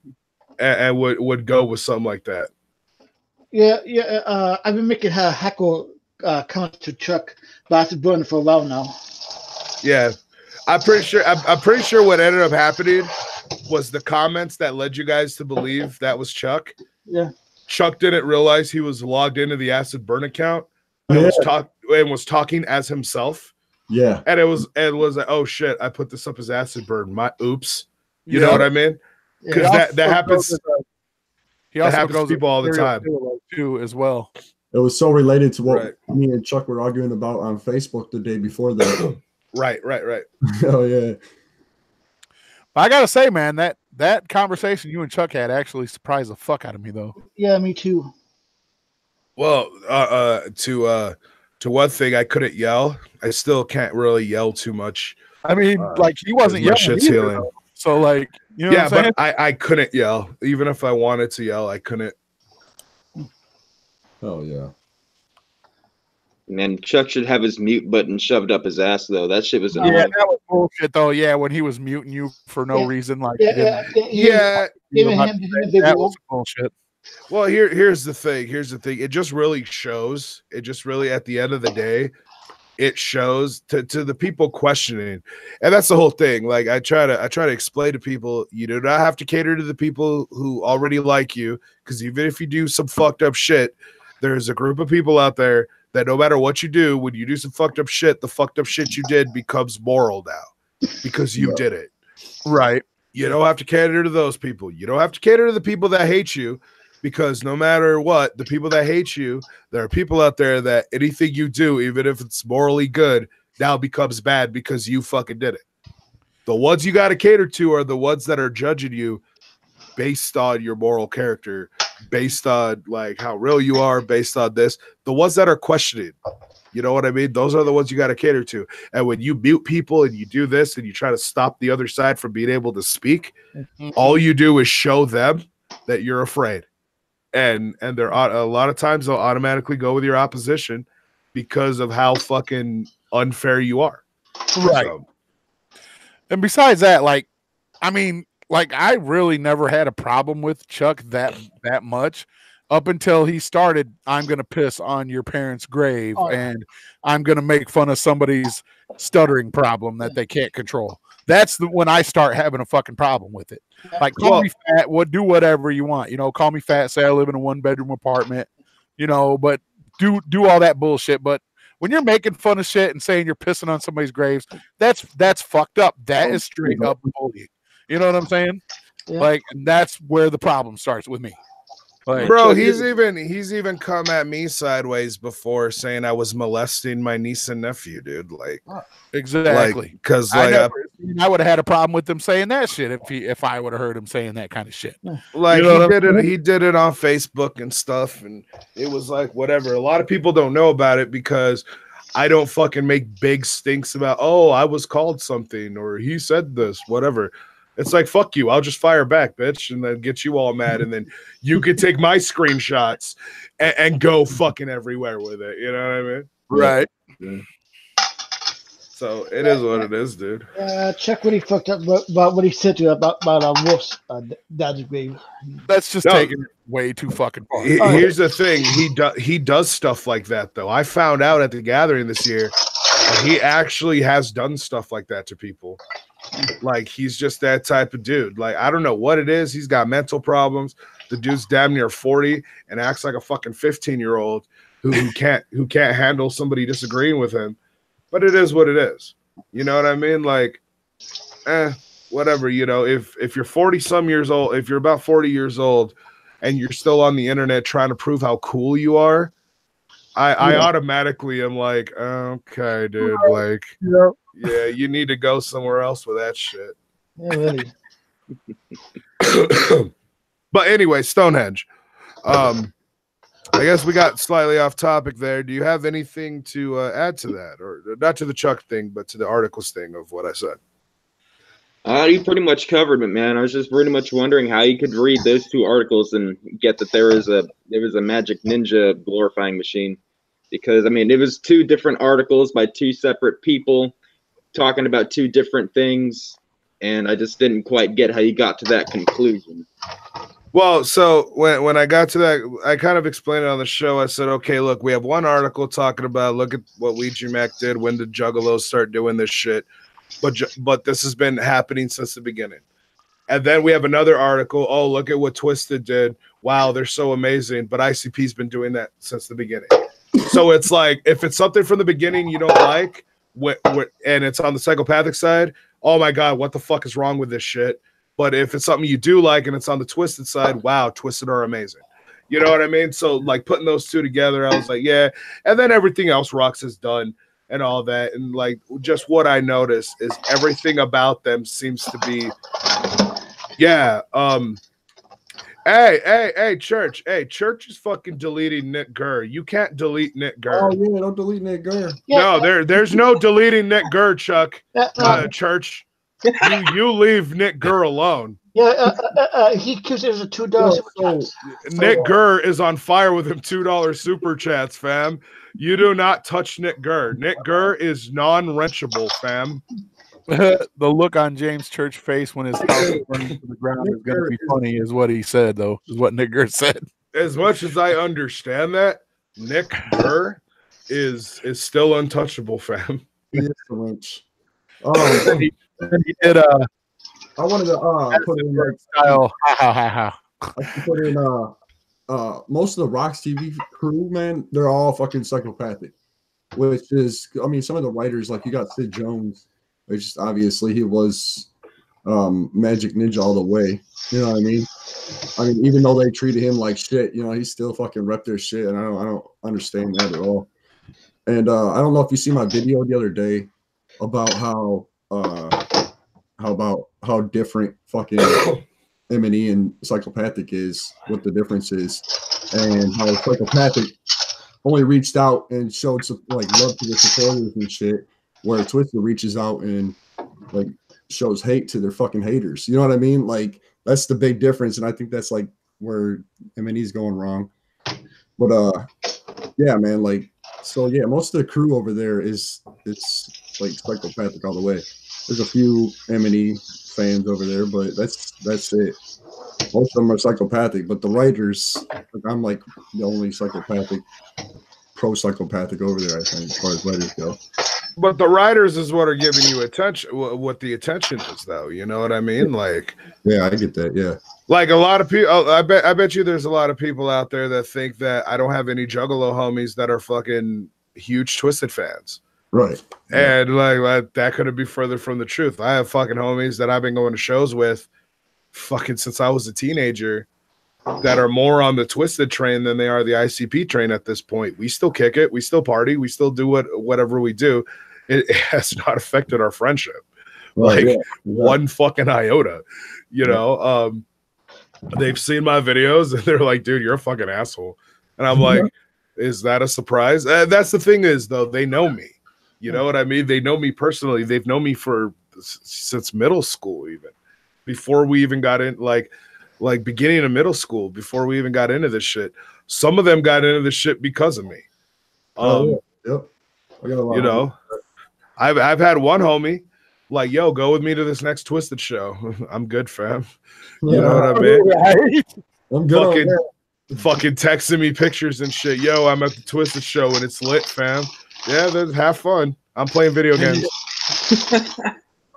S6: would go with something like that.
S2: Yeah. I've been making hackle comments to Chuck, but I've been doing it for a while now.
S6: Yeah, I'm pretty sure what ended up happening was the comments that led you guys to believe that was Chuck.
S2: Yeah.
S6: Chuck didn't realize he was logged into the Acid Burn account and was talking as himself.
S1: Yeah.
S6: And it was like, oh shit, I put this up as Acid Burn. My oops. You know what I mean? Because that happens.
S4: He also
S6: happens to people all the time
S4: too, as well.
S1: It was so related to what me and Chuck were arguing about on Facebook the day before that.
S6: Right.
S1: Oh yeah.
S4: I gotta say, man, that conversation you and Chuck had actually surprised the fuck out of me, though.
S2: Yeah, me too.
S6: Well, to one thing, I couldn't yell. I still can't really yell too much.
S4: I mean, like he wasn't yelling.
S6: Shit's healing.
S4: So, like, you know, what I'm saying?
S6: But I couldn't yell. Even if I wanted to yell, I couldn't.
S1: Oh yeah.
S5: Man, Chuck should have his mute button shoved up his ass, though. That shit was annoying.
S4: Yeah, that was bullshit, though. Yeah, when he was muting you for no reason, like,
S6: that
S4: was bullshit.
S6: Well, here's the thing. It just really shows. It just really, at the end of the day, it shows to the people questioning, and that's the whole thing. Like I try to explain to people, you do not have to cater to the people who already like you, because even if you do some fucked up shit, there's a group of people out there that no matter what you do, when you do some fucked up shit, the fucked up shit you did becomes moral now because you did it.
S4: Right.
S6: You don't have to cater to those people. You don't have to cater to the people that hate you, because no matter what, the people that hate you, there are people out there that anything you do, even if it's morally good, now becomes bad because you fucking did it. The ones you got to cater to are the ones that are judging you based on your moral character, based on like how real you are, based on this. The ones that are questioning, you know what I mean? Those are the ones you got to cater to. And when you mute people and you do this and you try to stop the other side from being able to speak, all you do is show them that you're afraid. And they're a lot of times they'll automatically go with your opposition because of how fucking unfair you are.
S4: Right. So. And besides that, like, I mean, like, I really never had a problem with Chuck that much up until he started, I'm going to piss on your parents' grave and I'm going to make fun of somebody's stuttering problem that they can't control. That's when I start having a fucking problem with it. Like, call me fat, do whatever you want. You know, call me fat, say I live in a 1-bedroom apartment, you know, but do all that bullshit. But when you're making fun of shit and saying you're pissing on somebody's graves, that's fucked up. That is straight up bullying. You know what I'm saying? Yeah. Like, and that's where the problem starts with me. Like,
S6: bro, he's even come at me sideways before, saying I was molesting my niece and nephew, dude. Like,
S4: exactly.
S6: Because
S4: I would have had a problem with him saying that shit if I would have heard him saying that kind of shit.
S6: Like, you know, he did it on Facebook and stuff, and it was like whatever. A lot of people don't know about it because I don't fucking make big stinks about, oh, I was called something or he said this, whatever. It's like, fuck you. I'll just fire back, bitch, and then get you all mad. And then you could take my screenshots and go fucking everywhere with it. You know what I mean?
S4: Right.
S6: Yeah. So it is what it is, dude.
S2: Check what he fucked up about what he said to you about Wolf's dad's grave.
S4: That's just taking it way too fucking far.
S6: Here's the thing. He does stuff like that, though. I found out at the gathering this year he actually has done stuff like that to people. Like, he's just that type of dude. Like, I don't know what it is. He's got mental problems. The dude's damn near 40 and acts like a fucking 15-year-old who can't handle somebody disagreeing with him. But it is what it is. You know what I mean? Like, whatever. You know, if you're 40-some years old, if you're about 40 years old and you're still on the internet trying to prove how cool you are, I automatically am like, okay, dude, like, yeah, you need to go somewhere else with that shit.
S2: Yeah, really.
S6: But anyway, Stonehenge. I guess we got slightly off topic there. Do you have anything to add to that, or not to the Chuck thing, but to the articles thing of what I said?
S5: You pretty much covered it, man. I was just pretty much wondering how you could read those two articles and get that there was a magic ninja glorifying machine, because I mean it was two different articles by two separate people talking about two different things, and I just didn't quite get how you got to that conclusion.
S6: Well, so when I got to that, I kind of explained it on the show. I said, okay, look, we have one article talking about, look at what Ouija Mac did, when did Juggalos start doing this shit. But this has been happening since the beginning. And then we have another article. Oh, look at what Twisted did. Wow, they're so amazing. But ICP's been doing that since the beginning. So it's like, if it's something from the beginning you don't like, and it's on the psychopathic side, oh my God, what the fuck is wrong with this shit? But if it's something you do like and it's on the Twisted side, wow, Twisted are amazing. You know what I mean? So like putting those two together, I was like, yeah. And then everything else Rox has done and all that. And like, just what I noticed is everything about them seems to be, yeah. Hey, Church. Hey, Church is fucking deleting Nick Gurr. You can't delete Nick Gurr.
S1: Oh yeah, don't delete Nick Gurr.
S2: Yeah.
S6: No, there's no deleting Nick Gurr, Chuck. Church. You leave Nick Gurr alone.
S2: Yeah, he keeps it as a $2 super chat.
S6: Nick Gurr is on fire with him $2 super chats, fam. You do not touch Nick Gurr. Nick Gurr is non-wrenchable, fam.
S4: The look on James Church's face when his house burns to the ground is going to be funny, is what he said, though, is what Nick Gurr said.
S6: As much as I understand that, Nick Gurr is still untouchable, fam.
S1: He is the wrench. Oh,
S4: He did
S1: I wanted to put in like
S4: style.
S1: I can put in most of the RoxxTV crew, man, they're all fucking psychopathic. Which is, I mean, some of the writers, like you got Sid Jones, which is obviously he was Magic Ninja all the way. You know what I mean? I mean, even though they treated him like shit, you know, he still fucking repped their shit, and I don't understand that at all. And I don't know if you see my video the other day about how different fucking M&E and psychopathic is, what the difference is, and how psychopathic only reached out and showed some like love to the supporters and shit, where Twisted reaches out and like shows hate to their fucking haters. You know what I mean? Like that's the big difference, and I think that's like where M&E's going wrong. But yeah, man, like so yeah, most of the crew over there it's like psychopathic all the way. There's a few M&E fans over there, but that's it. Most of them are psychopathic, but the writers, like, I'm like the only psychopathic, pro-psychopathic over there, I think, as far as writers go.
S6: But the writers is what are giving you attention, what the attention is, though. You know what I mean? Like,
S1: yeah, I get that. Yeah,
S6: like a lot of people. I bet you there's a lot of people out there that think that I don't have any Juggalo homies that are fucking huge Twisted fans.
S1: Right.
S6: And like that couldn't be further from the truth. I have fucking homies that I've been going to shows with fucking since I was a teenager that are more on the Twisted train than they are the ICP train at this point. We still kick it. We still party. We still do whatever we do. It has not affected our friendship.
S1: Right,
S6: like one fucking iota, you know. They've seen my videos and they're like, dude, you're a fucking asshole. And I'm like, is that a surprise? That's the thing is, though, they know me. You know what I mean? They know me personally. They've known me since middle school, even before we even got in, like beginning of middle school, before we even got into this shit. Some of them got into this shit because of me.
S1: Yep. I got a lot
S6: you know, I've had one homie like, yo, go with me to this next Twisted show. I'm good, fam. You know what I mean?
S1: Right. I'm good.
S6: Fucking texting me pictures and shit. Yo, I'm at the Twisted show and it's lit, fam. Yeah, have fun. I'm playing video games.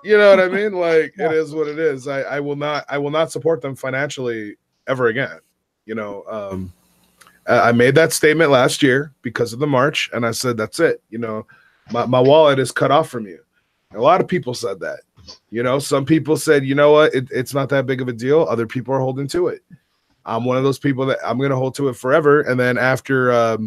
S6: You know what I mean? Like it is what it is. I will not support them financially ever again. You know, I made that statement last year because of the march, and I said that's it. You know, my wallet is cut off from you. A lot of people said that. You know, some people said, you know what, it's not that big of a deal. Other people are holding to it. I'm one of those people that I'm going to hold to it forever. And then after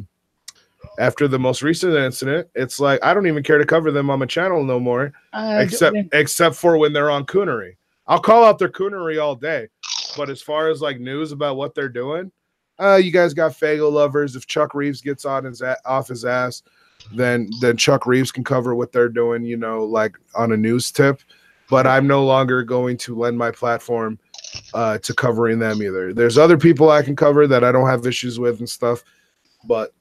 S6: the most recent incident, it's like I don't even care to cover them on my channel no more, except for when they're on coonery. I'll call out their coonery all day, but as far as like news about what they're doing, you guys got Fago lovers. If Chuck Reeves gets on off his ass, then Chuck Reeves can cover what they're doing, you know, like on a news tip. But I'm no longer going to lend my platform to covering them either. There's other people I can cover that I don't have issues with and stuff, but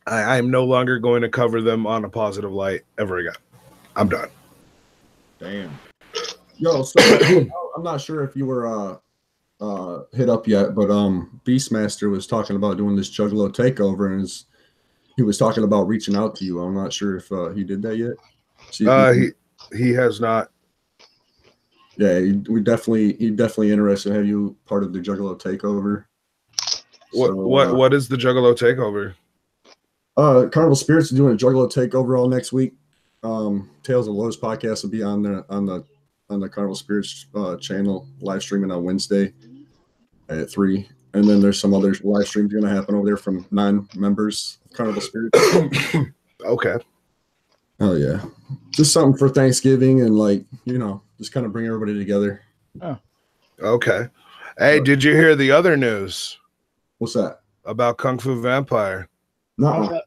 S6: I'm no longer going to cover them on a positive light ever again. I'm done.
S1: Damn. Yo, so I'm not sure if you were hit up yet, but Beastmaster was talking about doing this Juggalo takeover, and he was talking about reaching out to you. I'm not sure if he did that yet.
S6: He has not.
S1: Yeah, he definitely interested to have you part of the Juggalo takeover.
S6: What is the Juggalo takeover?
S1: Carnival Spirits is doing a Juggalo takeover all next week. Tales of Lows podcast will be on the Carnival Spirits channel, live streaming on Wednesday at 3. And then there's some other live streams going to happen over there from 9 members of Carnival Spirits.
S6: Okay.
S1: Oh yeah, just something for Thanksgiving and just kind of bring everybody together.
S2: Oh.
S6: Okay. Hey, did you hear the other news
S1: What's that?
S6: about Kung Fu Vampire?
S1: No.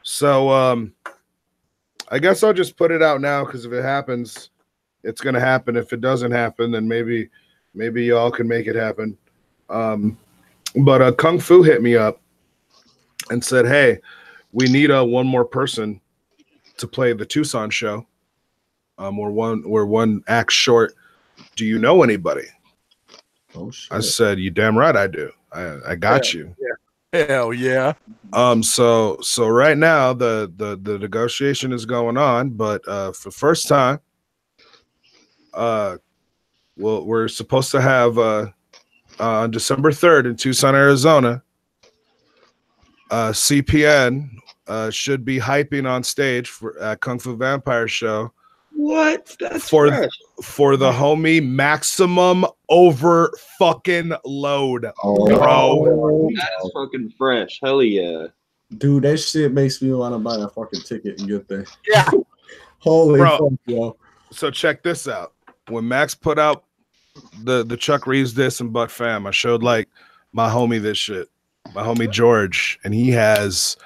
S6: So I guess I'll just put it out now because if it happens, it's gonna happen. If it doesn't happen, then maybe y'all can make it happen. But Kung Fu hit me up and said, "Hey, we need one more person to play the Tucson show. We're one act short. Do you know anybody?"
S1: Oh shit.
S6: I said, "You damn right I do. I got you."
S4: Yeah. Hell yeah.
S6: So right now the negotiation is going on, but for the first time, we're supposed to have on December 3rd in Tucson, Arizona, CPN should be hyping on stage for Kung Fu Vampire show.
S5: What? That's
S6: for the homie Maximum Over fucking Load, bro.
S5: That's fucking fresh. Hell yeah.
S1: Dude, that shit makes me want to buy a fucking ticket and get there.
S4: Yeah.
S1: Holy
S6: Bro.
S1: fuck, yo.
S6: So check this out. When Max put out the Chuck Reeves this and Butt Fam, I showed like my homie this shit, my homie George, and he has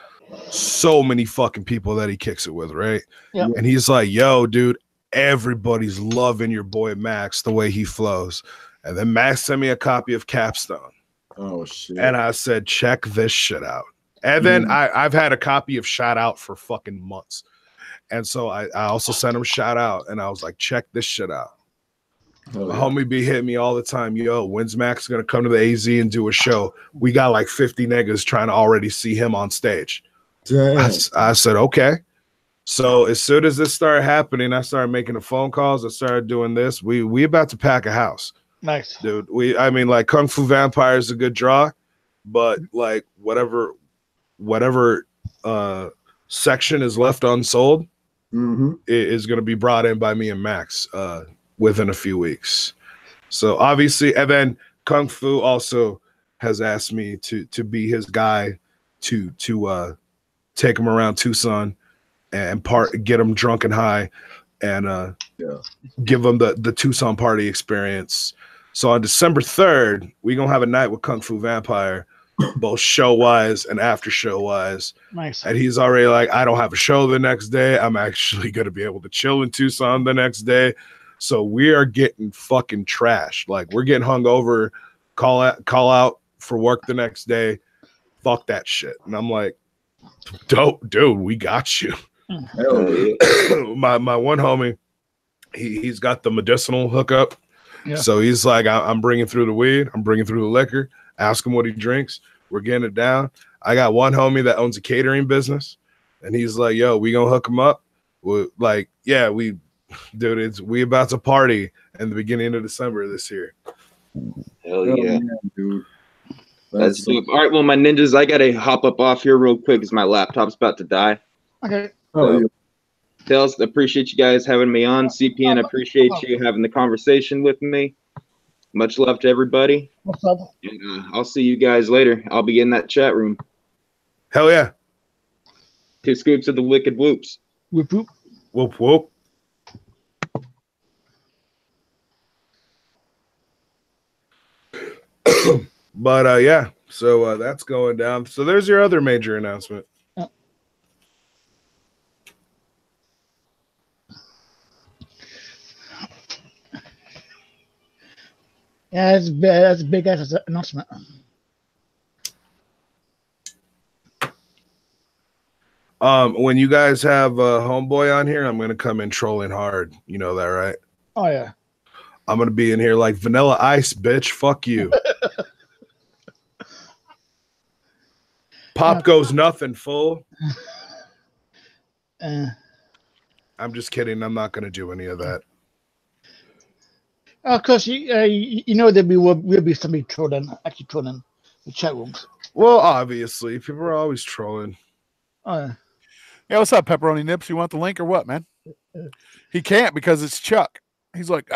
S6: so many fucking people that he kicks it with, right?
S2: Yeah.
S6: And he's like, "Yo, dude, everybody's loving your boy Max, the way he flows." And then Max sent me a copy of Capstone.
S1: Oh shit.
S6: And I said, "Check this shit out." And then I've had a copy of Shout Out for fucking months. And so I also sent him Shout Out, and I was like, "Check this shit out." My homie be hitting me all the time. "Yo, when's Max gonna come to the AZ and do a show? We got like 50 niggas trying to already see him on stage." I said, "Okay." So as soon as this started happening, I started making the phone calls. I started doing this. We about to pack a house.
S2: Nice.
S6: Dude. Like Kung Fu Vampire is a good draw, but like whatever section is left unsold is going to be brought in by me and Max within a few weeks. So obviously, and then Kung Fu also has asked me to be his guy to take him around Tucson and get him drunk and high and give them the Tucson party experience. So on December 3rd, we're going to have a night with Kung Fu Vampire, both show-wise and after-show-wise.
S2: Nice.
S6: And he's already like, "I don't have a show the next day. I'm actually going to be able to chill in Tucson the next day." So we are getting fucking trashed. Like, we're getting hungover, call out for work the next day. Fuck that shit. And I'm like, "Dope, dude, we got you." My one homie, he's got the medicinal hookup.
S2: Yeah.
S6: So he's like, "I'm bringing through the weed. I'm bringing through the liquor. Ask him what he drinks. We're getting it down." I got one homie that owns a catering business, and he's like, "Yo, we gonna hook him up." We're like, "Yeah, we about to party in the beginning of December this year."
S5: Hell yeah.
S1: Dude.
S5: That's dope. All right, well, my ninjas, I gotta hop up off here real quick because my laptop's about to die.
S2: Okay.
S5: Tails, appreciate you guys having me on. CPN, appreciate you having the conversation with me. Much love to everybody.
S2: What's up?
S5: And, I'll see you guys later. I'll be in that chat room.
S6: Hell yeah.
S5: 2 scoops of the wicked whoops.
S2: Whoop whoop.
S6: Whoop whoop. But yeah, so that's going down. So there's your other major announcement.
S2: Yeah, that's a big ass announcement.
S6: When you guys have Homeboy on here, I'm gonna come in trolling hard. You know that, right?
S2: Oh yeah.
S6: I'm gonna be in here like Vanilla Ice, bitch. Fuck you. Pop goes nothing, fool.
S2: I'm
S6: just kidding. I'm not gonna do any of that.
S2: Of course, you know that will be somebody actually trolling the chat rooms.
S6: Well, obviously, people are always trolling.
S2: Oh,
S4: Yeah, what's up, Pepperoni Nips? You want the link or what, man? He can't because it's Chuck. He's like,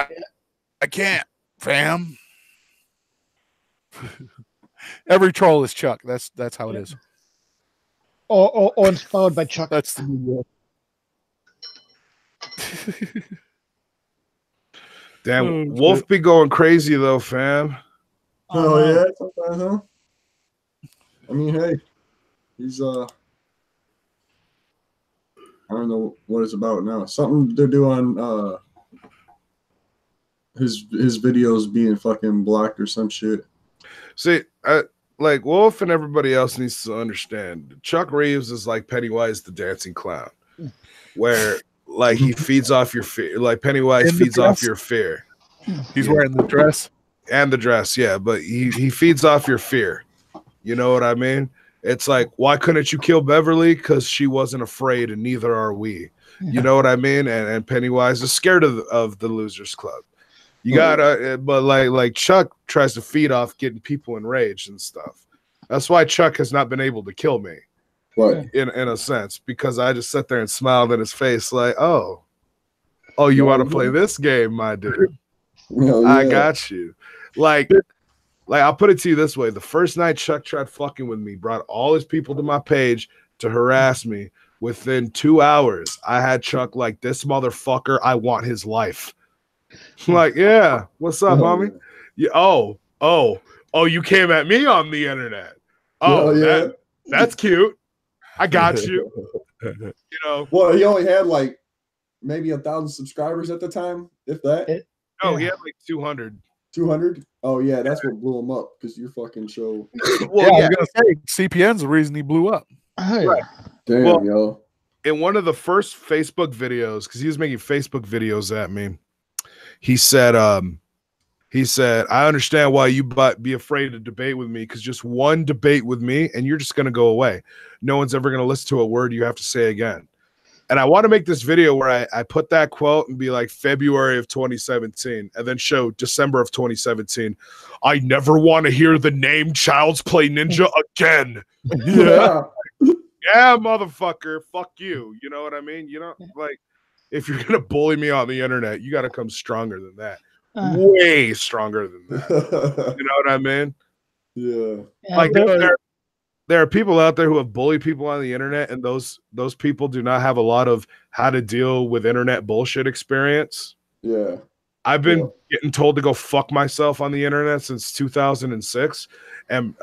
S4: I can't, fam. Every troll is Chuck. That's how it is.
S2: or inspired by Chuck.
S4: That's the new
S6: Damn, Wolf be going crazy though, fam.
S1: Oh yeah, sometimes, huh? I mean, hey, he's I don't know what it's about now. Something to do on his videos being fucking blocked or some shit.
S6: See, like Wolf and everybody else needs to understand. Chuck Reeves is like Pennywise the dancing clown, where like he feeds off your fear. Like Pennywise feeds off your fear.
S4: He's wearing the dress.
S6: And the dress, yeah, but he feeds off your fear. You know what I mean? It's like, why couldn't you kill Beverly? Because she wasn't afraid, and neither are we. You know what I mean? And Pennywise is scared of the Losers Club. You gotta, but like Chuck tries to feed off getting people enraged and stuff. That's why Chuck has not been able to kill me,
S1: Right.
S6: in a sense, because I just sit there and smiled in his face, like, oh, you want to play this game, my dude?
S1: Hell
S6: I
S1: yeah.
S6: got you. Like I'll put it to you this way: the first night Chuck tried fucking with me, brought all his people to my page to harass me. Within 2 hours, I had Chuck like, this motherfucker, I want his life. Like, yeah, what's up, homie? Yeah, you came at me on the internet. Oh,
S1: yeah.
S6: that's cute. I got you. You know.
S1: Well, he only had like maybe 1,000 subscribers at the time, if that.
S6: No, he had like 200.
S1: 200? Oh yeah, that's what blew him up because your fucking show.
S6: Well,
S4: I was gonna say CPN's the reason he blew up.
S6: Right.
S1: Damn,
S6: Well,
S1: yo.
S6: In one of the first Facebook videos, because he was making Facebook videos at me, he said, I understand why you be afraid to debate with me, because just one debate with me and you're just gonna go away. No one's ever gonna listen to a word you have to say again. And I want to make this video where I put that quote and be like February of 2017 and then show December of 2017. I never want to hear the name Child's Play Ninja again.
S1: Yeah.
S6: Yeah, motherfucker. Fuck you. You know what I mean? You know, like, if you're going to bully me on the internet, you got to come stronger than that. Way stronger than that. You know what I mean?
S1: Yeah.
S6: Like, there are people out there who have bullied people on the internet, and those people do not have a lot of how to deal with internet bullshit experience.
S1: Yeah.
S6: I've been getting told to go fuck myself on the internet since 2006, and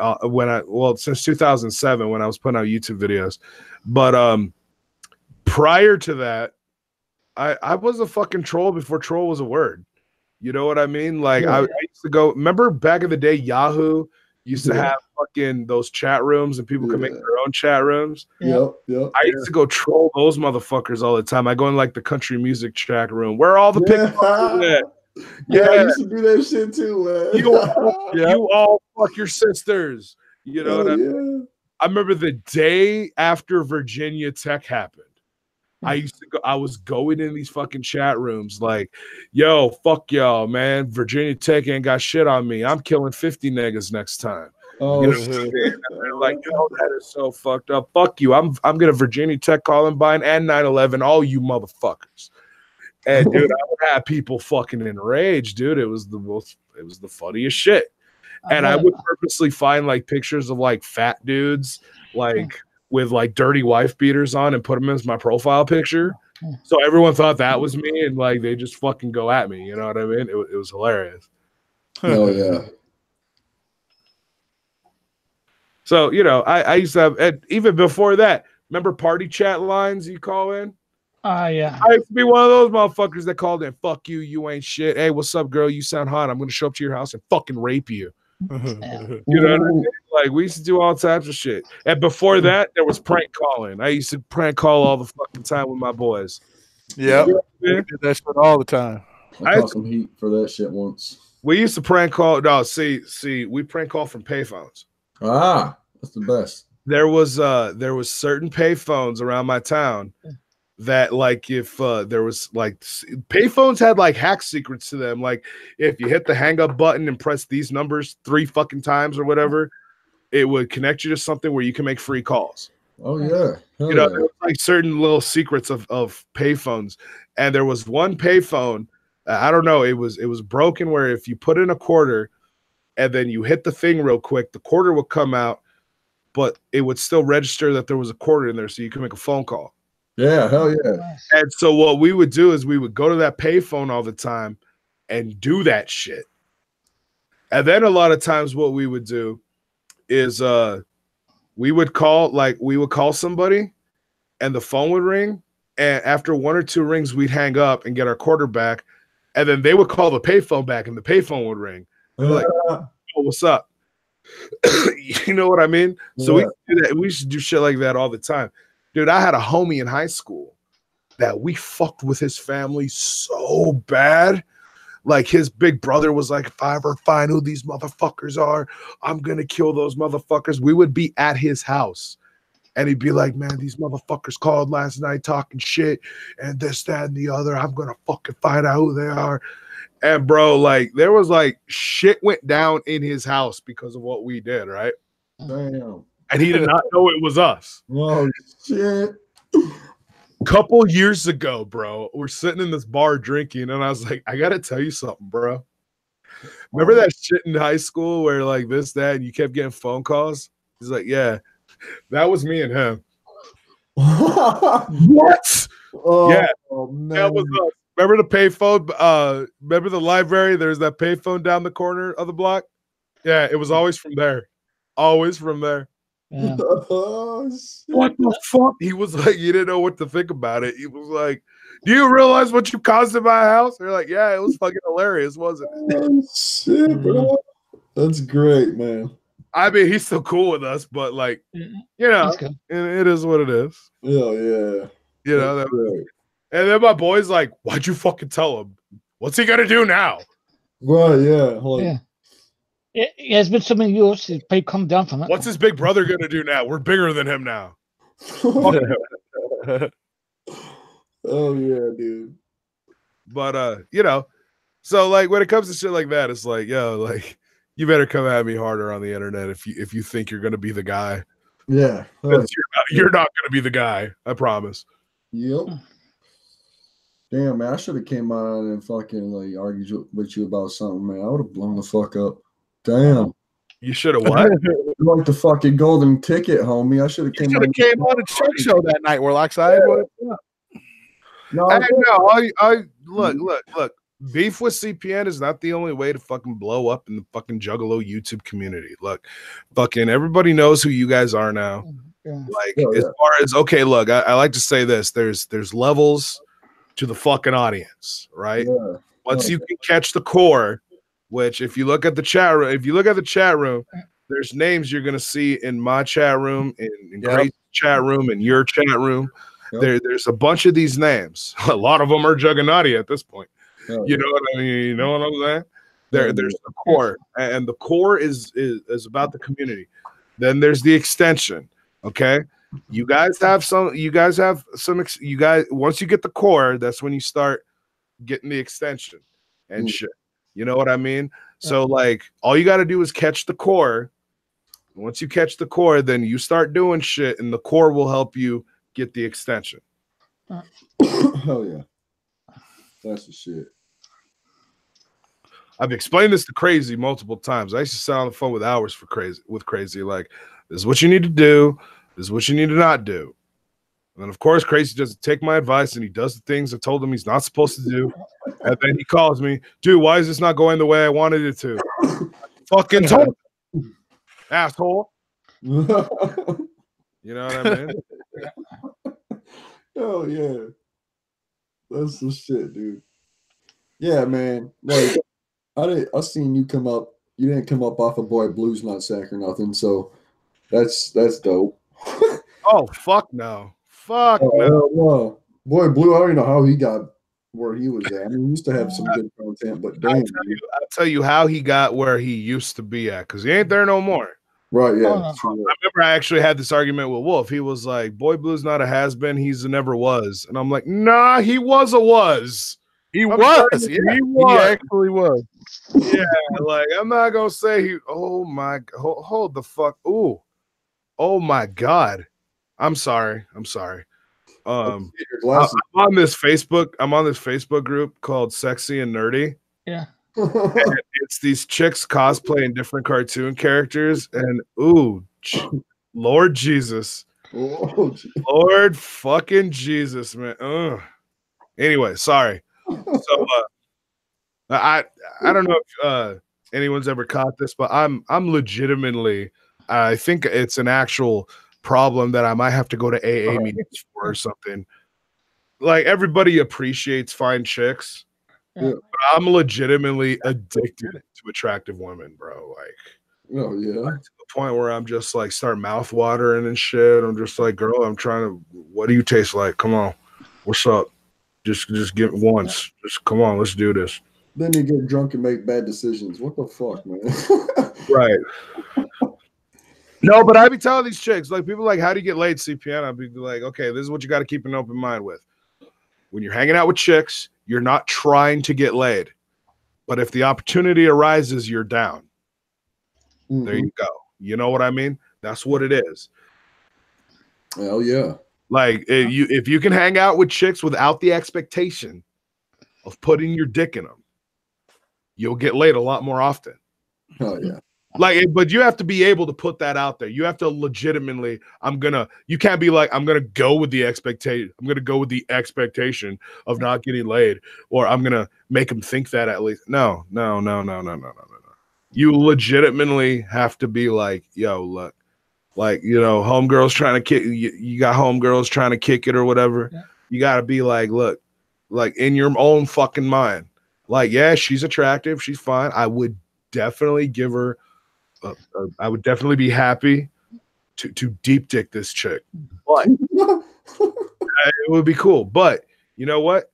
S6: since 2007 when I was putting out YouTube videos. But prior to that, I was a fucking troll before troll was a word. You know what I mean? Like, I used to go. Remember back in the day, Yahoo used to have fucking those chat rooms, and people could make their own chat rooms.
S1: Yep.
S6: I used to go troll those motherfuckers all the time. I go in like the country music chat room. Where are all the pickpockets at?
S1: Yeah, I used to do that shit too, man.
S6: You all fuck your sisters. You know what I mean? I remember the day after Virginia Tech happened. I was going in these fucking chat rooms like, yo, fuck y'all, man. Virginia Tech ain't got shit on me. I'm killing 50 niggas next time.
S1: Oh,
S6: you know, like, yo, that is so fucked up. Fuck you. I'm gonna Virginia Tech Columbine and 9/11, all you motherfuckers. And dude, I would have people fucking enraged, dude. It was the funniest shit. And I would purposely find like pictures of like fat dudes, like with like dirty wife beaters on, and put them as my profile picture. So everyone thought that was me, and like they just fucking go at me. You know what I mean? It was hilarious.
S1: Oh yeah.
S6: So, you know, I used to have, and even before that, remember party chat lines you call in?
S2: Yeah.
S6: I used to be one of those motherfuckers that called in, fuck you, you ain't shit. Hey, what's up, girl? You sound hot. I'm going to show up to your house and fucking rape you. You know what I mean? Like, we used to do all types of shit. And before that, there was prank calling. I used to prank call all the fucking time with my boys.
S4: Yeah. We did that shit all the time.
S1: I caught some heat for that shit once.
S6: We used to prank call. No, see, we prank call from payphones.
S1: Ah, that's the best.
S6: There was certain payphones around my town that like if there was like payphones had like hack secrets to them, like if you hit the hang up button and press these numbers 3 fucking times or whatever, it would connect you to something where you can make free calls.
S1: Oh yeah. Hell
S6: You know,
S1: yeah.
S6: there was like certain little secrets of payphones, and there was one payphone. I don't know. It was broken where if you put in a quarter and then you hit the thing real quick, the quarter would come out, but it would still register that there was a quarter in there, so you can make a phone call.
S1: Yeah, hell yeah.
S6: And so what we would do is we would go to that payphone all the time and do that shit. And then a lot of times what we would do is we would call somebody and the phone would ring, and after 1 or 2 rings we'd hang up and get our quarter back, and then they would call the payphone back and the payphone would ring. And like, oh, what's up? You know what I mean? So we do that. We used to do shit like that all the time. Dude, I had a homie in high school that we fucked with his family so bad. Like his big brother was like, if I ever find who these motherfuckers are, I'm going to kill those motherfuckers. We would be at his house and he'd be like, man, these motherfuckers called last night talking shit and this, that, and the other. I'm going to fucking find out who they are. And bro, like there was like shit went down in his house because of what we did, right?
S1: Damn.
S6: And he did not know it was us.
S1: Oh shit.
S6: Couple years ago, bro, we're sitting in this bar drinking, and I was like, I gotta tell you something, bro. Remember that shit in high school where like this, that, and you kept getting phone calls? He's like, yeah, that was me and him. What?
S1: Oh,
S6: yeah,
S1: man.
S6: that was us. Remember the payphone? Remember the library? There's that payphone down the corner of the block. Yeah, it was always from there. Always from there.
S2: Yeah.
S1: Oh, shit.
S6: What the fuck? He was like, you didn't know what to think about it. He was like, do you realize what you caused in my house? They're like, yeah, it was fucking hilarious, wasn't it?
S1: Oh, shit, bro. That's great, man.
S6: I mean, he's still cool with us, but like, you know, it is what it is.
S1: Yeah, yeah.
S6: You know, and then my boy's like, why'd you fucking tell him? What's he gonna do now?
S1: Right, yeah. Like,
S2: Yeah. Yeah, it's been so many years. He's probably come down from it.
S6: What's his big brother gonna do now? We're bigger than him now.
S1: Oh yeah, dude.
S6: But you know, so like when it comes to shit like that, it's like, yo, like you better come at me harder on the internet if you think you're gonna be the guy.
S1: Yeah.
S6: You're not gonna be the guy, I promise.
S1: Yep. Damn, man, I should have came on and fucking like argued with you about something, man. I would have blown the fuck up. Damn.
S6: You should have what?
S1: Like the fucking golden ticket, homie. I should have came
S4: on a Chuck show that night, Warloxide.
S1: No,
S6: I look. Beef with CPN is not the only way to fucking blow up in the fucking Juggalo YouTube community. Look, fucking everybody knows who you guys are now.
S2: Yeah.
S6: Like as far as okay, look, I like to say this: there's levels to the fucking audience, right?
S1: Yeah.
S6: Once you can catch the core, which if you look at the chat room, there's names you're gonna see in my chat room, in Crazy's chat room, in your chat room. Yep. There's a bunch of these names. A lot of them are Jugganati at this point. You know what I mean? You know what I'm saying? There's the core, and the core is about the community. Then there's the extension. Okay, you guys have some. Once you get the core, that's when you start getting the extension and shit. You know what I mean? So like, all you got to do is catch the core. Once you catch the core, then you start doing shit, and the core will help you get the extension.
S1: Hell yeah, that's the shit.
S6: I've explained this to Crazy multiple times. I used to sit on the phone with hours for Crazy. Like, this is what you need to do. This is what you need to not do. And then, of course, Crazy doesn't take my advice, and he does the things I told him he's not supposed to do. And then he calls me, dude, why is this not going the way I wanted it to? Fucking told him, asshole. You know what I mean?
S1: Oh, yeah. That's the shit, dude. Yeah, man. Like, I seen you come up. You didn't come up off a Boy Blues Nutsack or nothing, so that's dope.
S6: Oh, fuck no. Fuck no.
S1: Well, Boy Blue, I don't even know how he got where he was at. I mean, he used to have some good content, but damn.
S6: I'll tell you how he got where he used to be at, because he ain't there no more.
S1: Right, yeah.
S2: Oh, no.
S1: True.
S6: I remember I actually had this argument with Wolf. He was like, Boy Blue's not a has-been, he's a never was. And I'm like, nah, he was a was.
S4: He
S6: I'm
S4: was.
S6: telling you,
S4: Yeah,
S6: he was.
S4: actually was.
S6: Yeah, like I'm not gonna say he. Oh my, hold the fuck. Ooh, oh my god. I'm sorry.
S1: Your
S6: I'm
S1: glasses.
S6: on this Facebook. I'm on this Facebook group called Sexy and Nerdy.
S2: Yeah.
S6: And it's these chicks cosplaying different cartoon characters, and ooh, Lord Jesus,
S1: Oh, gee.
S6: Lord fucking Jesus, man. Ugh. Anyway, sorry. So I don't know if anyone's ever caught this, but I'm legitimately, I think it's an actual problem that I might have to go to AA meetings for or something. Like everybody appreciates fine chicks.
S2: Yeah.
S6: But I'm legitimately addicted to attractive women, bro. Like,
S1: Oh, yeah.
S6: to the point where I'm just like start mouth watering and shit. I'm just like, girl, I'm trying to. What do you taste like? Come on, what's up? Just get once. Just come on, let's do this.
S1: Then you get drunk and make bad decisions. What the fuck, man?
S6: Right. No, but I be telling these chicks, like people like, how do you get laid, CPN? I'd be like, okay, this is what you got to keep an open mind with. When you're hanging out with chicks, you're not trying to get laid. But if the opportunity arises, you're down.
S1: Mhm.
S6: There you go. You know what I mean? That's what it is.
S1: Hell yeah.
S6: Like if you can hang out with chicks without the expectation of putting your dick in them, you'll get laid a lot more often.
S1: Hell yeah.
S6: Like, but you have to be able to put that out there. You have to legitimately, you can't be like, I'm going to go with the expectation. I'm going to go with the expectation of not getting laid, or I'm going to make them think that at least. No. You legitimately have to be like, yo, look, like, you know, homegirls trying to kick, you got homegirls trying to kick it or whatever.
S2: Yeah.
S6: You got to be like, look, like in your own fucking mind, like, yeah, she's attractive. She's fine. I would definitely give her, I would definitely be happy to deep dick this chick. But it would be cool. But you know what?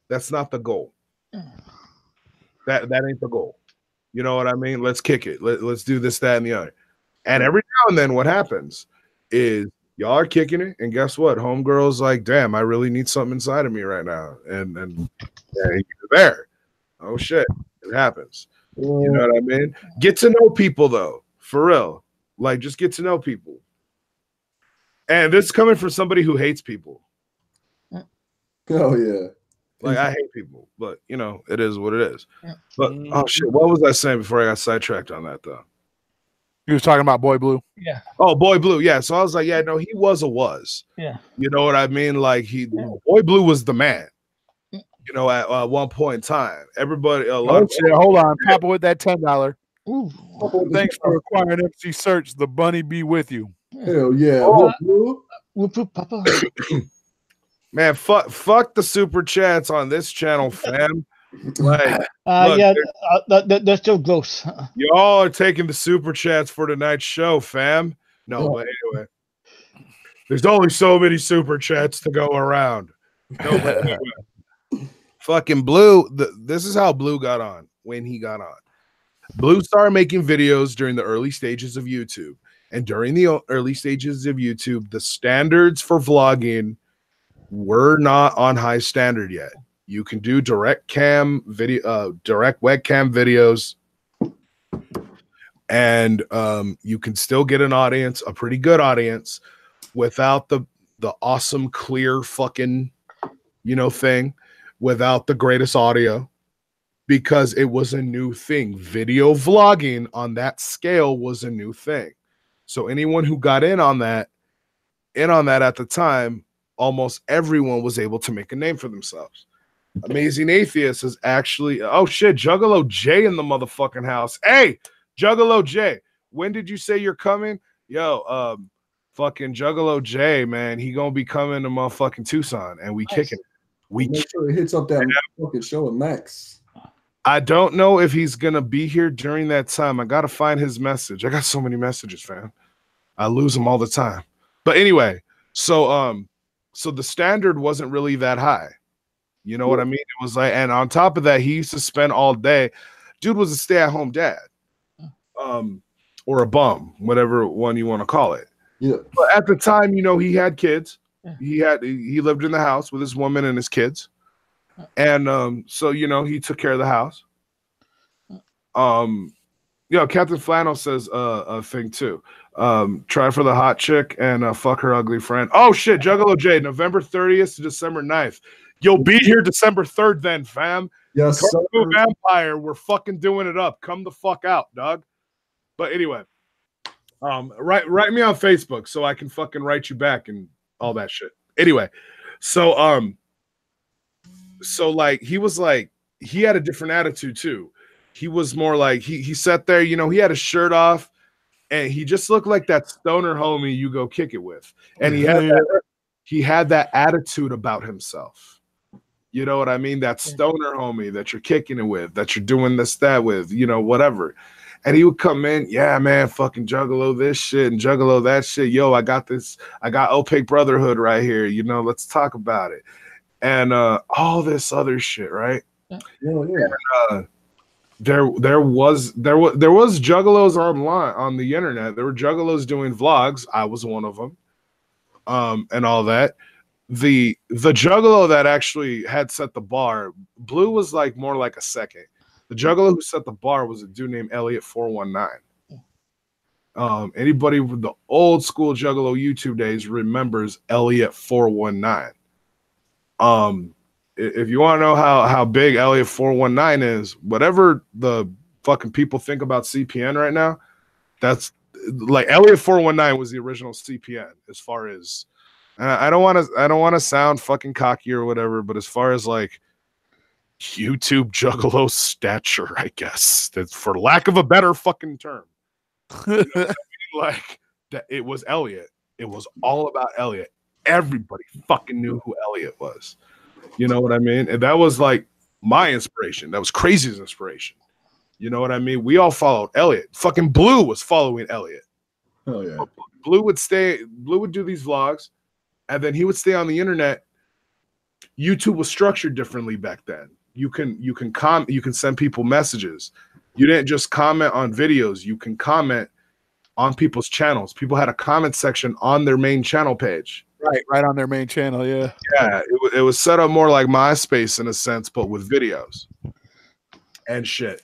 S6: That's not the goal. That ain't the goal. You know what I mean? Let's kick it. Let's do this, that, and the other. And every now and then what happens is y'all are kicking it, and guess what? Homegirl's like, damn, I really need something inside of me right now. And yeah, you're there. Oh shit. It happens. You know what I mean? Get to know people though, for real. Like just get to know people. And this is coming from somebody who hates people.
S1: Oh yeah.
S6: Like I hate people, but you know, it is what it is.
S2: Yeah.
S6: But oh shit, what was I saying before I got sidetracked on that though?
S4: He was talking about Boy Blue.
S2: Yeah.
S6: Oh, Boy Blue, yeah. So I was like, yeah, no, he was a was.
S2: Yeah.
S6: You know what I mean? Like Boy Blue was the man. You know, at one point in time, everybody.
S4: Oh shit! Hold on, Papa with that $10.
S2: Ooh.
S4: Thanks for acquiring MC Search. The bunny be with you.
S1: Hell yeah.
S2: Whoop, whoop, Papa.
S6: Man, fuck the super chats on this channel, fam. Like, look,
S2: yeah, they're still gross.
S6: y'all are taking the super chats for tonight's show, fam. No, but anyway, there's only so many super chats to go around. No, but anyway. Fucking Blue, this is how Blue got on when he got on. Blue started making videos during the early stages of YouTube. And during the early stages of YouTube, the standards for vlogging were not on high standard yet. You can do direct webcam videos, and you can still get an audience, a pretty good audience, without the awesome, clear fucking, thing, without the greatest audio, because it was a new thing. Video vlogging on that scale was a new thing. So anyone who got in on that at the time, almost everyone was able to make a name for themselves. Amazing Atheist is actually, oh shit, Juggalo J in the motherfucking house. Hey, Juggalo J, when did you say you're coming? Yo, fucking Juggalo J, man, he gonna be coming to motherfucking Tucson, and we kicking it.
S1: Make sure he hits up that fucking show with Max.
S6: I don't know if he's gonna be here during that time. I gotta find his message. I got so many messages, fam. I lose them all the time. But anyway, so the standard wasn't really that high. You know what I mean? It was like, and on top of that, he used to spend all day. Dude was a stay-at-home dad. Or or a bum, whatever one you want to call it.
S1: Yeah.
S6: But at the time, you know, he had kids.
S2: Yeah.
S6: He lived in the house with his woman and his kids. And so, you know, he took care of the house. You know, Captain Flannel says a thing too. Try for the hot chick and fuck her ugly friend. Oh shit, Juggalo J, November 30th to December 9th. You'll be here December 3rd then, fam.
S1: Yes,
S6: Come
S1: sir.
S6: to Vampire. We're fucking doing it up. Come the fuck out, dog. But anyway, write me on Facebook so I can fucking write you back and all that shit. Anyway, so like he was like he had a different attitude too. He was more like he sat there, you know, he had his shirt off and he just looked like that stoner homie you go kick it with. And he had that attitude about himself. You know what I mean? That stoner homie that you're kicking it with, that you're doing this, that with, you know, whatever. And he would come in, yeah, man, fucking Juggalo this shit and Juggalo that shit. Yo, I got this. I got Opaque Brotherhood right here. You know, let's talk about it. And all this other shit, right?
S1: Yeah.
S6: And, there was Juggalos online on the internet. There were Juggalos doing vlogs. I was one of them, and all that. The Juggalo that actually had set the bar, Blue was like more like a second. The Juggalo who set the bar was a dude named Elliot 419. Anybody with the old school Juggalo YouTube days remembers Elliot 419. If you want to know how big Elliot 419 is, whatever the fucking people think about CPN right now, that's like Elliot 419 was the original CPN as far as I don't want to sound fucking cocky or whatever, but as far as like YouTube Juggalo stature, I guess that's for lack of a better fucking term. You know what I mean? Like that, it was Elliot. It was all about Elliot. Everybody fucking knew who Elliot was. You know what I mean? And that was like my inspiration. That was Crazy's inspiration. You know what I mean? We all followed Elliot. Fucking Blue was following Elliot.
S1: Oh yeah.
S6: Blue would do these vlogs, and then he would stay on the internet. YouTube was structured differently back then. You can send people messages. You didn't just comment on videos. You can comment on people's channels. People had a comment section on their main channel page.
S4: Right on their main channel, yeah.
S6: Yeah, it was set up more like MySpace in a sense, but with videos and shit.